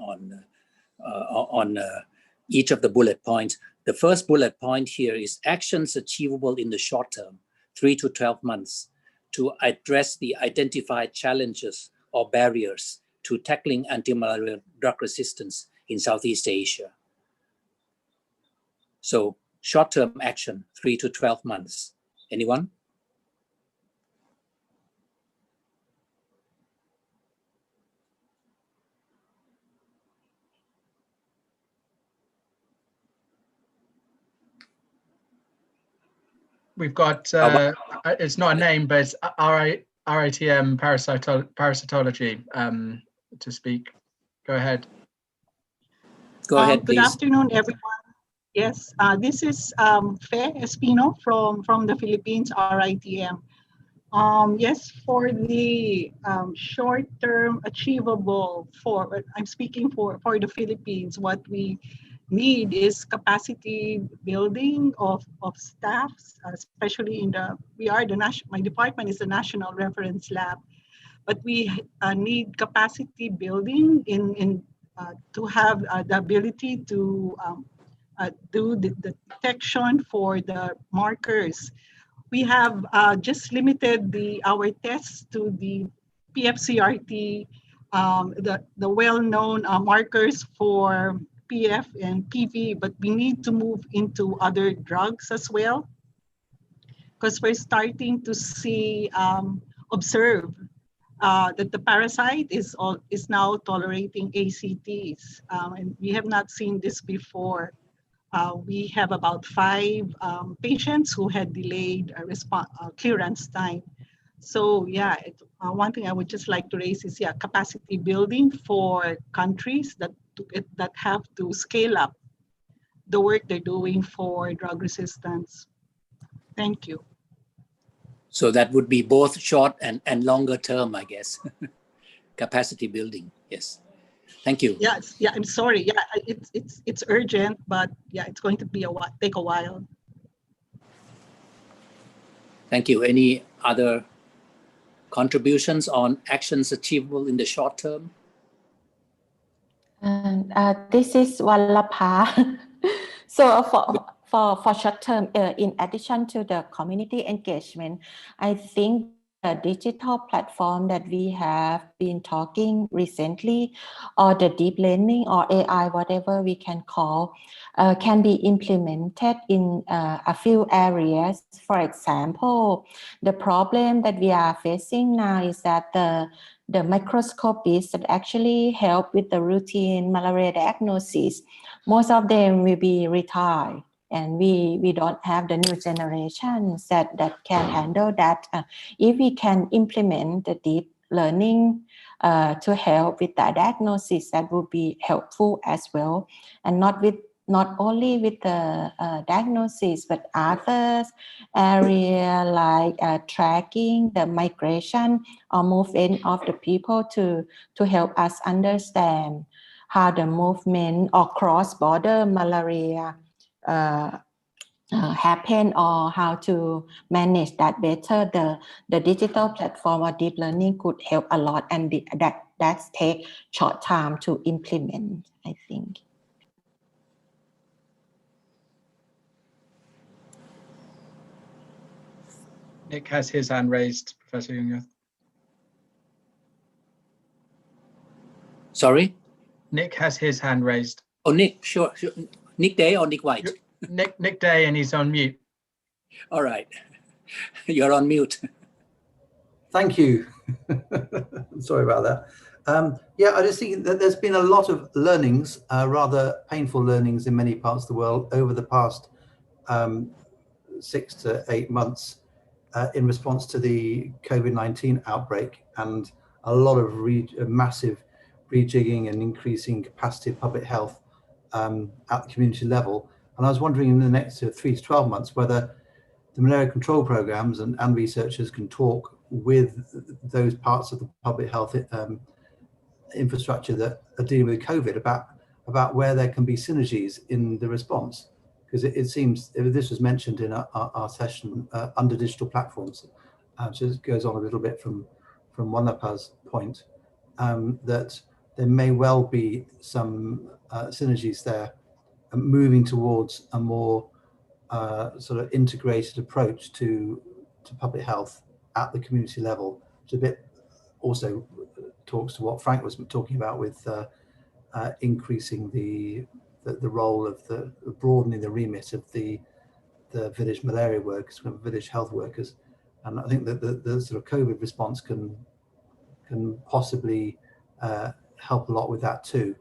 each of the bullet points. The first bullet point here is actions achievable in the short term, 3 to 12 months, to address the identified challenges or barriers to tackling antimalarial drug resistance in Southeast Asia. So short-term action, 3 to 12 months. Anyone? We've got, it's not a name, but it's RITM parasitology to speak. Go ahead. Go ahead, please. Good afternoon, everyone. Yes, this is Fe Espino from the Philippines, RITM. Yes, for the short-term achievable I'm speaking for the Philippines, what we need is capacity building of staffs, especially in my department is the National Reference Lab, but we need capacity building to have the ability to do the detection for the markers. We have just limited our tests to the PFCRT, the well-known markers for PF and PV, but we need to move into other drugs as well, because we're starting to see, observe that the parasite is now tolerating ACTs, and we have not seen this before. We have about 5 patients who had delayed clearance time. So yeah, one thing I would just like to raise is capacity building for countries that have to scale up the work they're doing for drug resistance. Thank you. So that would be both short and longer term, I guess. Capacity building, yes. Thank you. Yes, yeah, I'm sorry. Yeah, it's urgent, but yeah, it's going to take a while. Thank you. Any other contributions on actions achievable in the short term? And this is Wallapa. So for short term, in addition to the community engagement, I think the digital platform that we have been talking recently, or the deep learning or AI, whatever we can call, can be implemented in a few areas. For example, the problem that we are facing now is that the microscopists that actually help with the routine malaria diagnosis, most of them will be retired, and we don't have the new generations that can handle that. If we can implement the deep learning to help with the diagnosis, that would be helpful as well, and not only with the diagnosis, but other area like tracking the migration or movement of the people to help us understand how the movement or cross-border malaria happen, or how to manage that better. The digital platform or deep learning could help a lot, and that take short time to implement, I think. Nick has his hand raised, Professor Junga. Sorry? Nick has his hand raised. Oh, Nick, sure. Nick Day or Nick White? Nick Day, and he's on mute. All right. You're on mute. Thank you. Sorry about that. Yeah, I just think that there's been a lot of learnings, rather painful learnings in many parts of the world over the past 6 to 8 months in response to the COVID-19 outbreak, and a lot of massive rejigging and increasing capacity of public health at the community level. And I was wondering in the next 3 to 12 months whether the malaria control programs and researchers can talk with those parts of the public health infrastructure that are dealing with COVID about where there can be synergies in the response. Because it seems, this was mentioned in our session under digital platforms, so it goes on a little bit from Wanapa's point, that there may well be some synergies there, moving towards a more sort of integrated approach to public health at the community level, which a bit also talks to what Frank was talking about with increasing the role of broadening the remit of the village malaria workers, village health workers. And I think that the sort of COVID response can possibly help a lot with that too,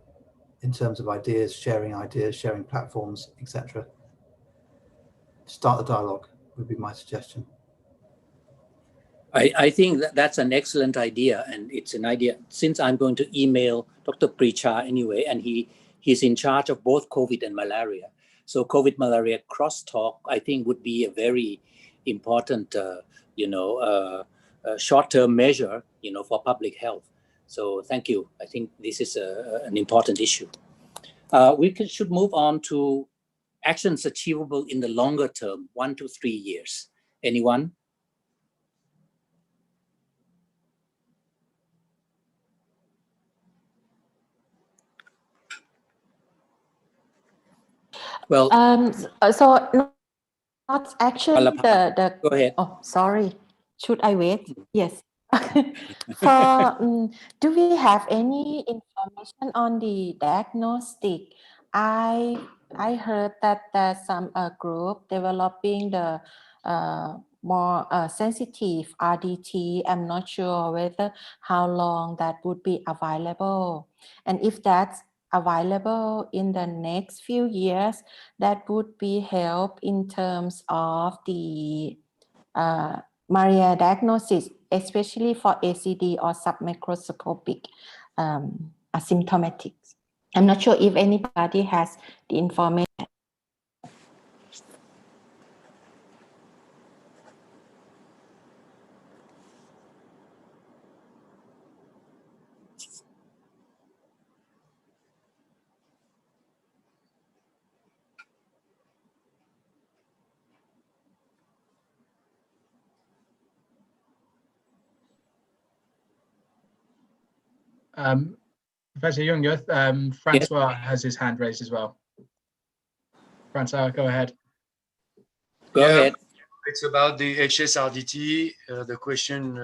in terms of ideas, sharing platforms, etc. Start the dialogue would be my suggestion. I think that's an excellent idea, and it's an idea, since I'm going to email Dr. Precha anyway, and he's in charge of both COVID and malaria. So COVID malaria crosstalk, I think, would be a very important, short-term measure, for public health. So thank you. I think this is an important issue. should move on to actions achievable in the longer term, 1 to 3 years. Anyone? Well, so not actually the go ahead. Oh, sorry. Should I wait? Yes. For do we have any information on the diagnostic? I heard that there's some group developing the more sensitive RDT. I'm not sure whether how long that would be available, and if that's available in the next few years, that would be help in terms of the Malaria diagnosis, especially for ACD or submicroscopic asymptomatics. I'm not sure if anybody has the information. Professor Junge, Francois has his hand raised as well. Francois, go ahead. Go ahead. It's about the HSRDT, the question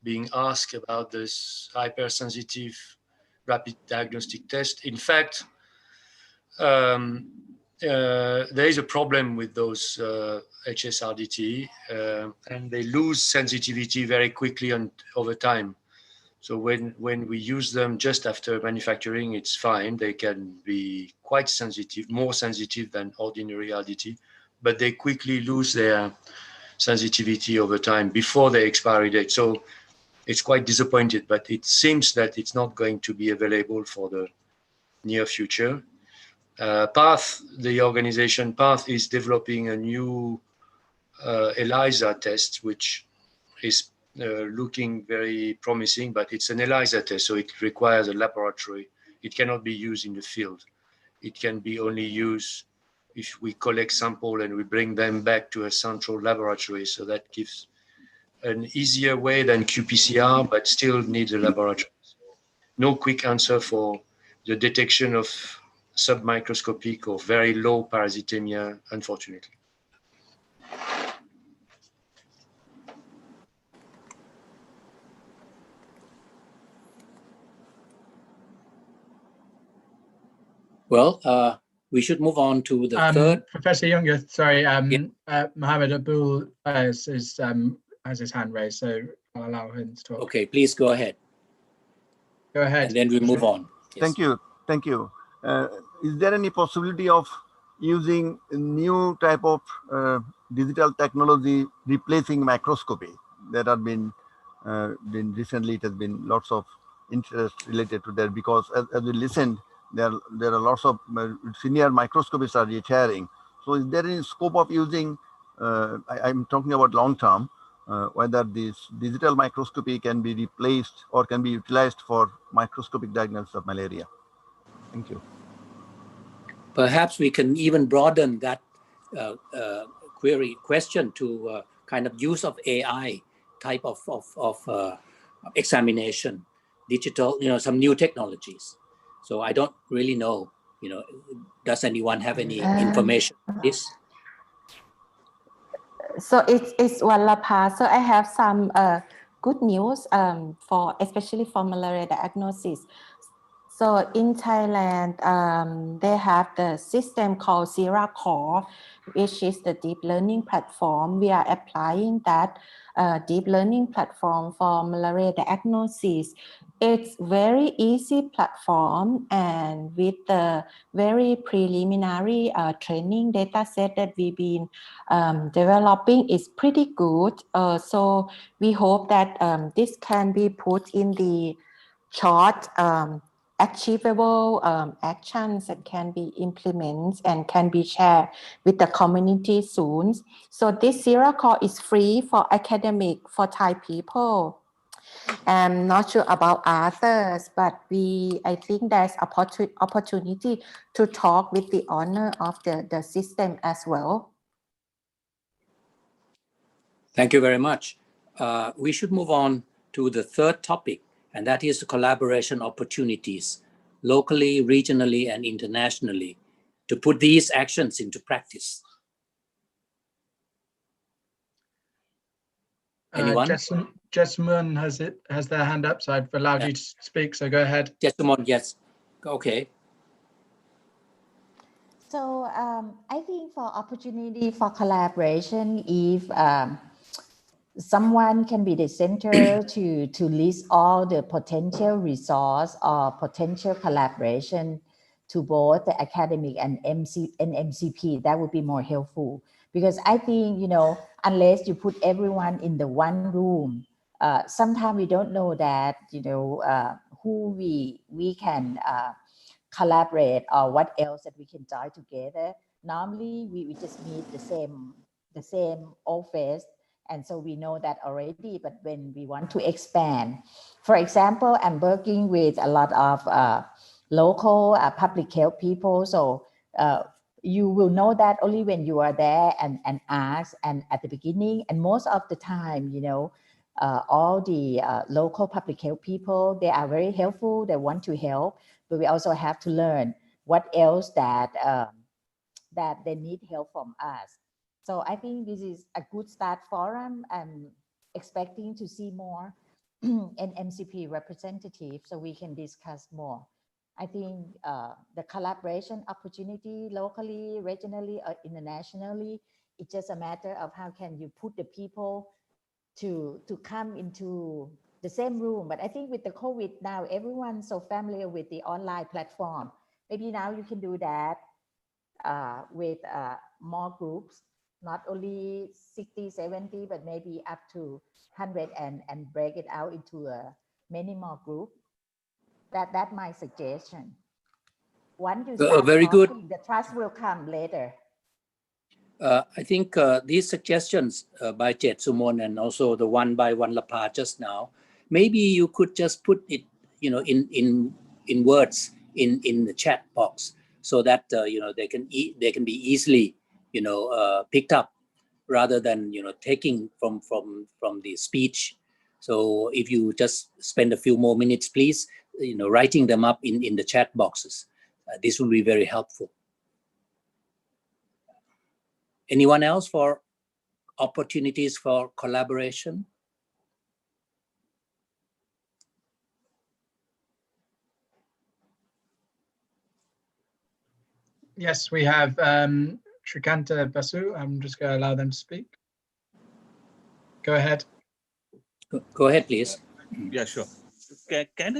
being asked about this hypersensitive rapid diagnostic test. In fact, there is a problem with those HSRDT, and they lose sensitivity very quickly and over time. So when we use them just after manufacturing, it's fine. They can be quite sensitive, more sensitive than ordinary RDT, but they quickly lose their sensitivity over time before the expiry date. So it's quite disappointed, but it seems that it's not going to be available for the near future. PATH, the organization PATH, is developing a new ELISA test, which is looking very promising, but it's an ELISA test, so it requires a laboratory. It cannot be used in the field. It can be only used if we collect sample and we bring them back to a central laboratory. So that gives an easier way than qPCR, but still needs a laboratory. No quick answer for the detection of submicroscopic or very low parasitemia, unfortunately. Well, we should move on to the third. Professor Junge, sorry, Mohammed Abul has his hand raised, so I'll allow him to talk. Okay, please go ahead. Go ahead. And then we move on. Yes. Thank you. Is there any possibility of using a new type of digital technology replacing microscopy? That have been recently, it has been lots of interest related to that, because as we listened, there are lots of senior microscopists are retiring. So is there any scope of using, I'm talking about long term, whether this digital microscopy can be replaced or can be utilized for microscopic diagnosis of malaria? Thank you. Perhaps we can even broaden that question to kind of use of AI type of examination, digital, some new technologies. So I don't really know, does anyone have any information on this? So it's Wallapa. So I have some good news especially for malaria diagnosis. So in Thailand, they have the system called ZeraCore, which is the deep learning platform. We are applying that deep learning platform for malaria diagnosis. It's very easy platform, and with the very preliminary training data set that we've been developing is pretty good. So we hope that this can be put in the short achievable actions that can be implemented and can be shared with the community soon. So this ZeraCore is free for academic, for Thai people. I'm not sure about others, but I think there's opportunity to talk with the owner of the system as well. Thank you very much. We should move on to the third topic, and that is the collaboration opportunities, locally, regionally, and internationally, to put these actions into practice. Anyone? Jessamine has their hand up, so I've allowed you to speak, so go ahead. Jessamine, yes. Okay. So I think for opportunity for collaboration, if someone can be the center to list all the potential resource or potential collaboration to both the academic and MCP, that would be more helpful. Because I think, unless you put everyone in the one room, sometimes we don't know that, who we can collaborate or what else that we can join together. Normally, we just meet the same old face. And so we know that already, but when we want to expand, for example, I'm working with a lot of local public health people. So you will know that only when you are there and ask, and at the beginning, and most of the time, all the local public health people, they are very helpful, they want to help, but we also have to learn what else that they need help from us. So I think this is a good start forum. I'm expecting to see more NMCP representatives so we can discuss more. I think the collaboration opportunity locally, regionally, or internationally, it's just a matter of how can you put the people to come into the same room. But I think with the COVID now, everyone's so familiar with the online platform. Maybe now you can do that with more groups, not only 60, 70, but maybe up to 100 and break it out into many more groups. That's my suggestion. Once you start very talking, good. the trust will come later. I think these suggestions by Jessamine and also the one by Wanlapa just now, maybe you could just put it, in words in the chat box, so that they can be easily picked up rather than taking from the speech. So if you just spend a few more minutes, please, writing them up in the chat boxes, this will be very helpful. Anyone else for opportunities for collaboration? Yes, we have Shrikanta Basu. I'm just going to allow them to speak. Go ahead. Go ahead, please. Yeah, sure. Can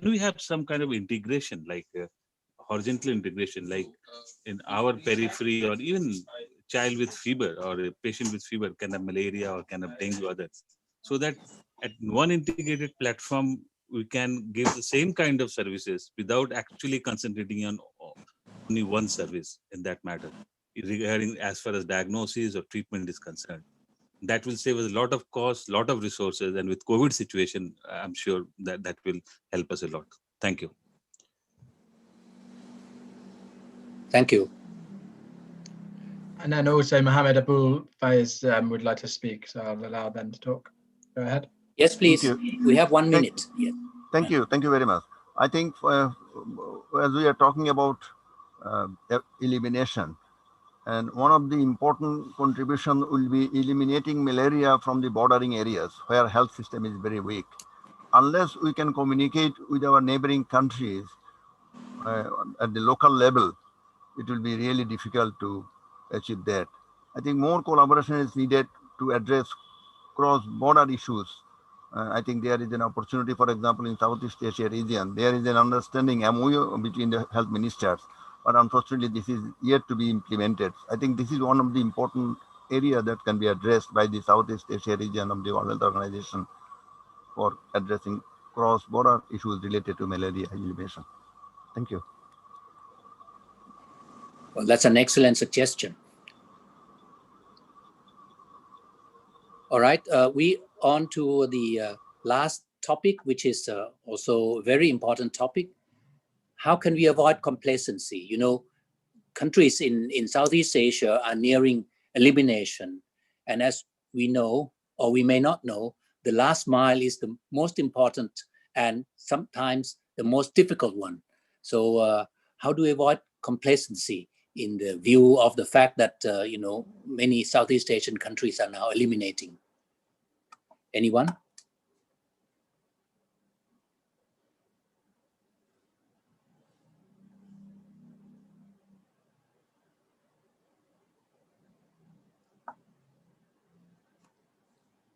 we have some kind of integration, like horizontal integration, like in our periphery, or even child with fever or a patient with fever can have malaria or can have dengue or others, so that at one integrated platform we can give the same kind of services without actually concentrating on only one service in that matter, regarding as far as diagnosis or treatment is concerned. That will save us a lot of cost, lot of resources, and with COVID situation, I'm sure that will help us a lot. Thank you. Thank you. And then also Mohammed Abul Faiz would like to speak, so I'll allow them to talk. Go ahead. Yes, please. We have 1 minute. Yes. Thank you very much. I think as we are talking about elimination, and one of the important contribution will be eliminating malaria from the bordering areas where health system is very weak. Unless we can communicate with our neighboring countries at the local level, it will be really difficult to achieve that. I think more collaboration is needed to address cross-border issues. I think there is an opportunity, for example, in Southeast Asia region, there is an understanding MOU between the health ministers, but unfortunately this is yet to be implemented. I think this is one of the important areas that can be addressed by the Southeast Asia region of the World Health Organization for addressing cross-border issues related to malaria elimination. Thank you. Well, that's an excellent suggestion. All right, we on to the last topic, which is also a very important topic. How can we avoid complacency? You know, countries in Southeast Asia are nearing elimination. And as we know, or we may not know, the last mile is the most important and sometimes the most difficult one. So how do we avoid complacency in the view of the fact that, you know, many Southeast Asian countries are now eliminating? Anyone?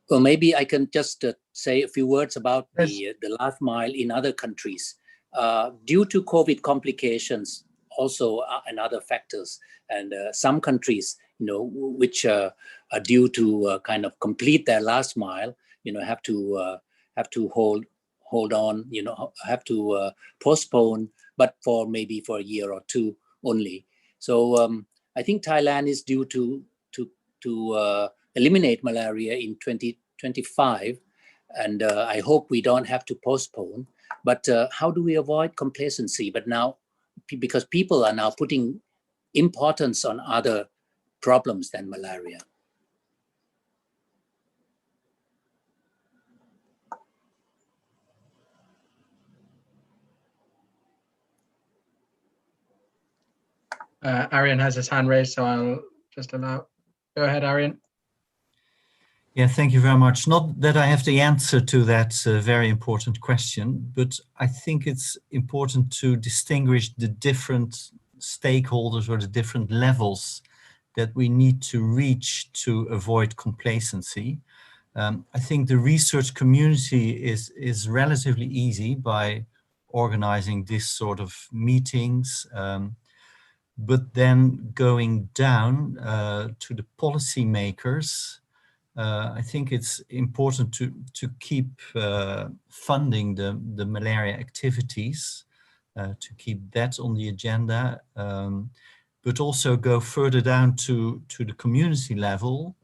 Well, maybe I can just say a few words about the last mile in other countries. Due to COVID complications, also and other factors, and some countries, you know, which are due to kind of complete their last mile, you know, have to hold on, you know, have to postpone, but for maybe for a year or two only. So I think Thailand is due to eliminate malaria in 2025, and I hope we don't have to postpone. But how do we avoid complacency? But now, because people are now putting importance on other problems than malaria. Arian has his hand raised, so I'll just allow. Go ahead, Arian. Yeah, thank you very much. Not that I have the answer to that very important question, but I think it's important to distinguish the different stakeholders or the different levels that we need to reach to avoid complacency. I think the research community is relatively easy by organizing this sort of meetings, but then going down to the policymakers, I think it's important to keep funding the malaria activities, to keep that on the agenda, but also go further down to the community level.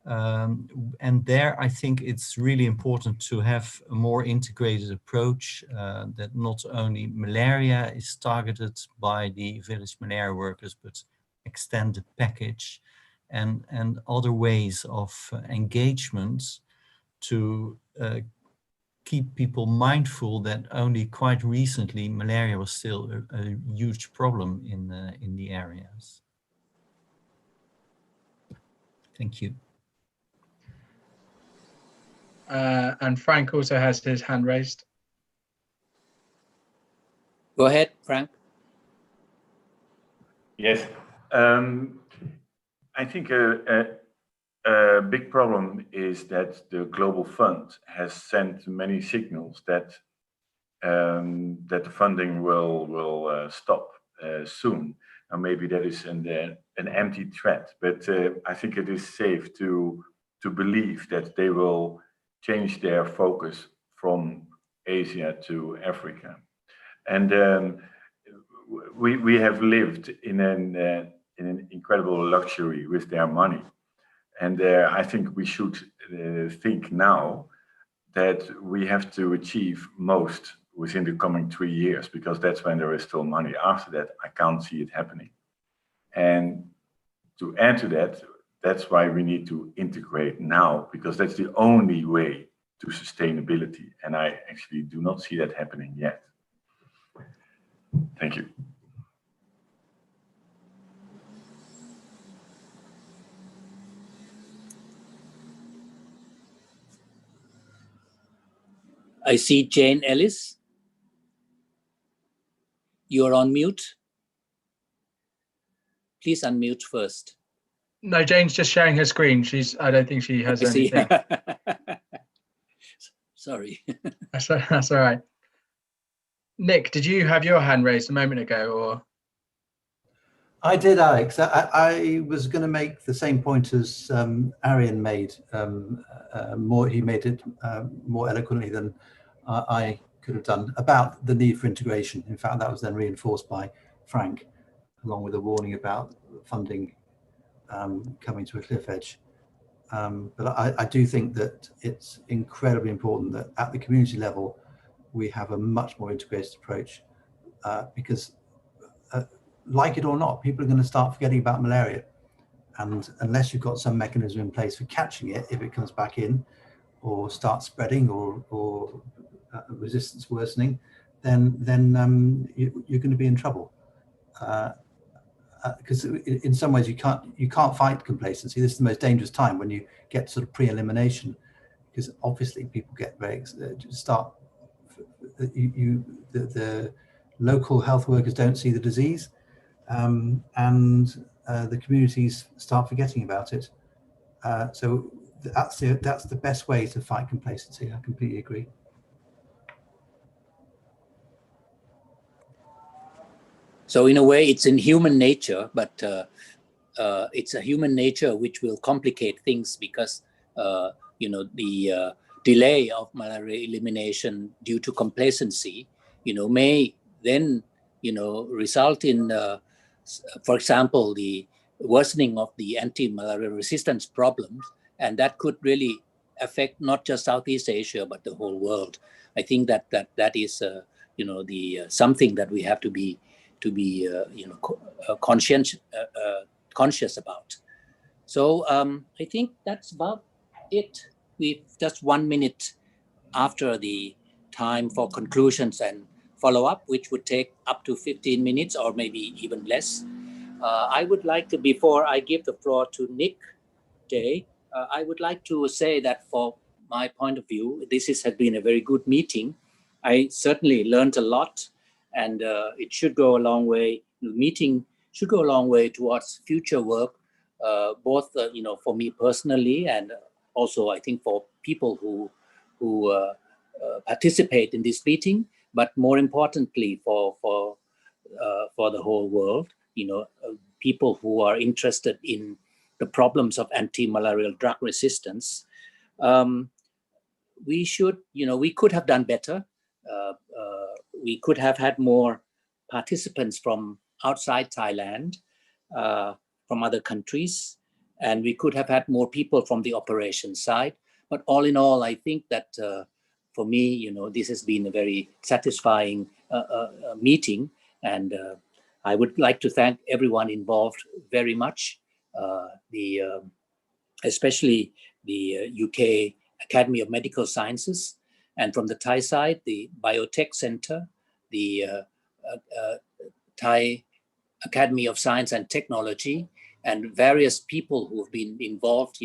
And there, I think it's really important to have a more integrated approach, that not only malaria is targeted by the village malaria workers, but extend the package and other ways of engagement to keep people mindful that only quite recently malaria was still a huge problem in the areas. Thank you. And Frank also has his hand raised. Go ahead, Frank. Yes. I think a big problem is that the Global Fund has sent many signals that that the funding will stop soon. Now maybe that is an empty threat, but I think it is safe to believe that they will change their focus from Asia to Africa. And we have lived in an incredible luxury with their money. And I think we should think now that we have to achieve most within the coming 3 years, because that's when there is still money. After that, I can't see it happening. And to add to that, that's why we need to integrate now, because that's the only way to sustainability. And I actually do not see that happening yet. Thank you. I see Jane Ellis. You're on mute. Please unmute first. No, Jane's just sharing her screen. I don't think she has anything. Sorry. That's all right. Nick, did you have your hand raised a moment ago, or? I did, Alex. I was going to make the same point as Arian made. He made it more eloquently than I could have done about the need for integration. In fact, that was then reinforced by Frank, along with a warning about funding coming to a cliff edge. But I do think that it's incredibly important that at the community level, we have a much more integrated approach because like it or not, people are going to start forgetting about malaria. And unless you've got some mechanism in place for catching it, if it comes back in or starts spreading or resistance worsening, then you're going to be in trouble. Because in some ways you can't fight complacency. This is the most dangerous time when you get sort of pre-elimination, because obviously people get very the local health workers don't see the disease, and the communities start forgetting about it. So that's the best way to fight complacency. I completely agree. So in a way, it's in human nature, but it's a human nature which will complicate things because the delay of malaria elimination due to complacency, may then result in, for example, the worsening of the anti-malaria resistance problems, and that could really affect not just Southeast Asia but the whole world. I think that is something that we have to be conscious about. So I think that's about it. We've just 1 minute after the time for conclusions and follow-up, which would take up to 15 minutes or maybe even less. I would like to, before I give the floor to Nick Day, I would like to say that for my point of view, this has been a very good meeting. I certainly learned a lot, and it should go a long way. The meeting should go a long way towards future work, both for me personally and also I think for people who participate in this meeting, but more importantly for the whole world. People who are interested in the problems of anti-malarial drug resistance. We could have done better. We could have had more participants from outside Thailand, from other countries, and we could have had more people from the operations side. But all in all, I think that for me, this has been a very satisfying meeting, and I would like to thank everyone involved very much, especially the UK Academy of Medical Sciences, and from the Thai side, the Biotech Center, the Thai Academy of Science and Technology, and various people who have been involved,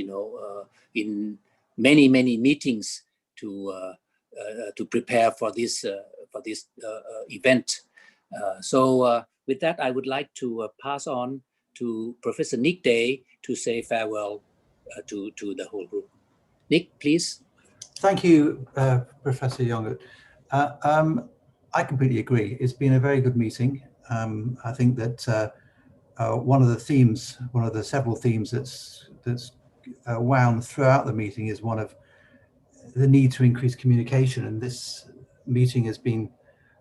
in many meetings to prepare for this event. So with that, I would like to pass on to Professor Nick Day to say farewell to the whole group. Nick, please. Thank you, Professor Yongut. I completely agree. It's been a very good meeting. I think that one of the several themes that's wound throughout the meeting is one of the need to increase communication, and this meeting has been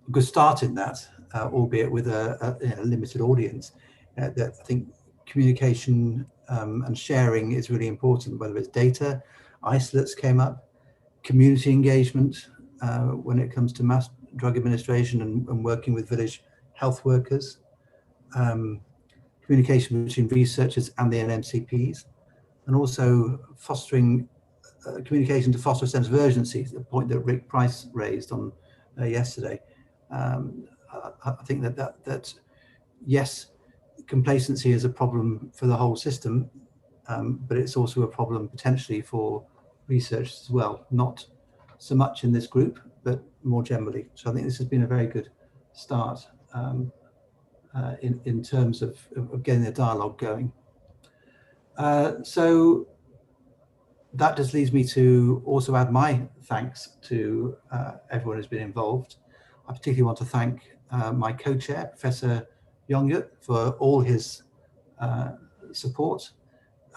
a good start in that, albeit with a limited audience. That I think communication and sharing is really important, whether it's data, isolates came up, community engagement when it comes to mass drug administration and working with village health workers, communication between researchers and the NMCPs, and also fostering communication to foster a sense of urgency, the point that Rick Price raised on yesterday. I think that yes, complacency is a problem for the whole system, but it's also a problem potentially for research as well, not so much in this group, but more generally. So I think this has been a very good start in terms of getting the dialogue going. So that just leads me to also add my thanks to everyone who's been involved. I particularly want to thank my co-chair, Professor Yongut, for all his support.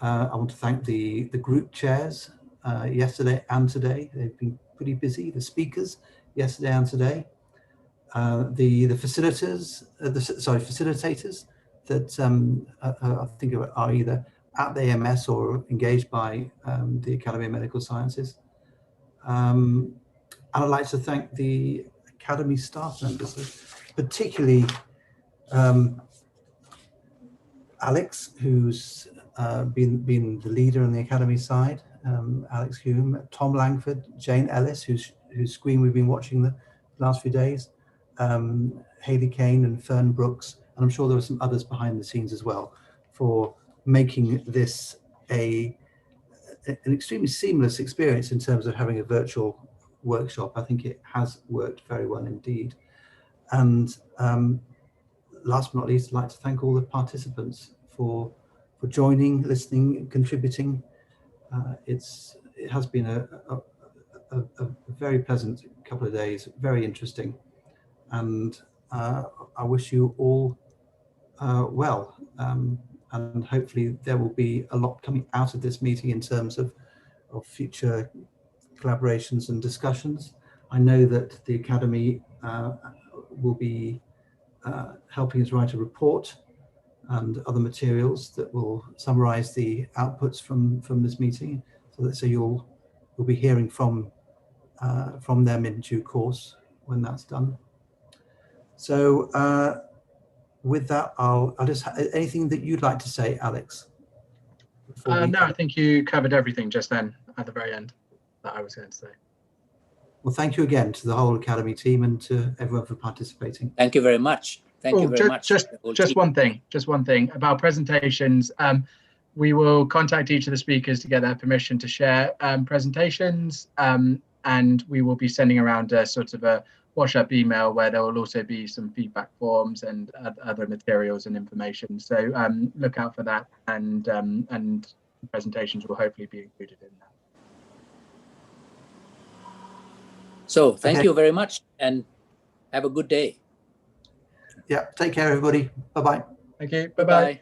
I want to thank the group chairs yesterday and today. They've been pretty busy. The speakers yesterday and today. The facilitators that I think are either at the AMS or engaged by the Academy of Medical Sciences. And I'd like to thank the Academy staff members, particularly Alex, who's been the leader on the Academy side, Alex Hume, Tom Langford, Jane Ellis, whose screen we've been watching the last few days, Hayley Kane and Fern Brooks, and I'm sure there were some others behind the scenes as well, for making this an extremely seamless experience in terms of having a virtual workshop. I think it has worked very well indeed. And last but not least, I'd like to thank all the participants for joining, listening, contributing. It has been a very pleasant couple of days, very interesting, and I wish you all well, and hopefully there will be a lot coming out of this meeting in terms of future collaborations and discussions. I know that the Academy will be helping us write a report and other materials that will summarize the outputs from this meeting, so you'll be hearing from them in due course when that's done. So with that, I'll just, anything that you'd like to say, Alex? No, I think you covered everything just then at the very end that I was going to say. Well, thank you again to the whole Academy team and to everyone for participating. Thank you very much. Thank you very much. Just one thing about presentations. We will contact each of the speakers to get their permission to share presentations, and we will be sending around a sort of a wash-up email where there will also be some feedback forms and other materials and information. So look out for that, and presentations will hopefully be included in that. So thank you very much, and have a good day. Yeah, take care, everybody. Bye-bye. Thank you. Bye-bye.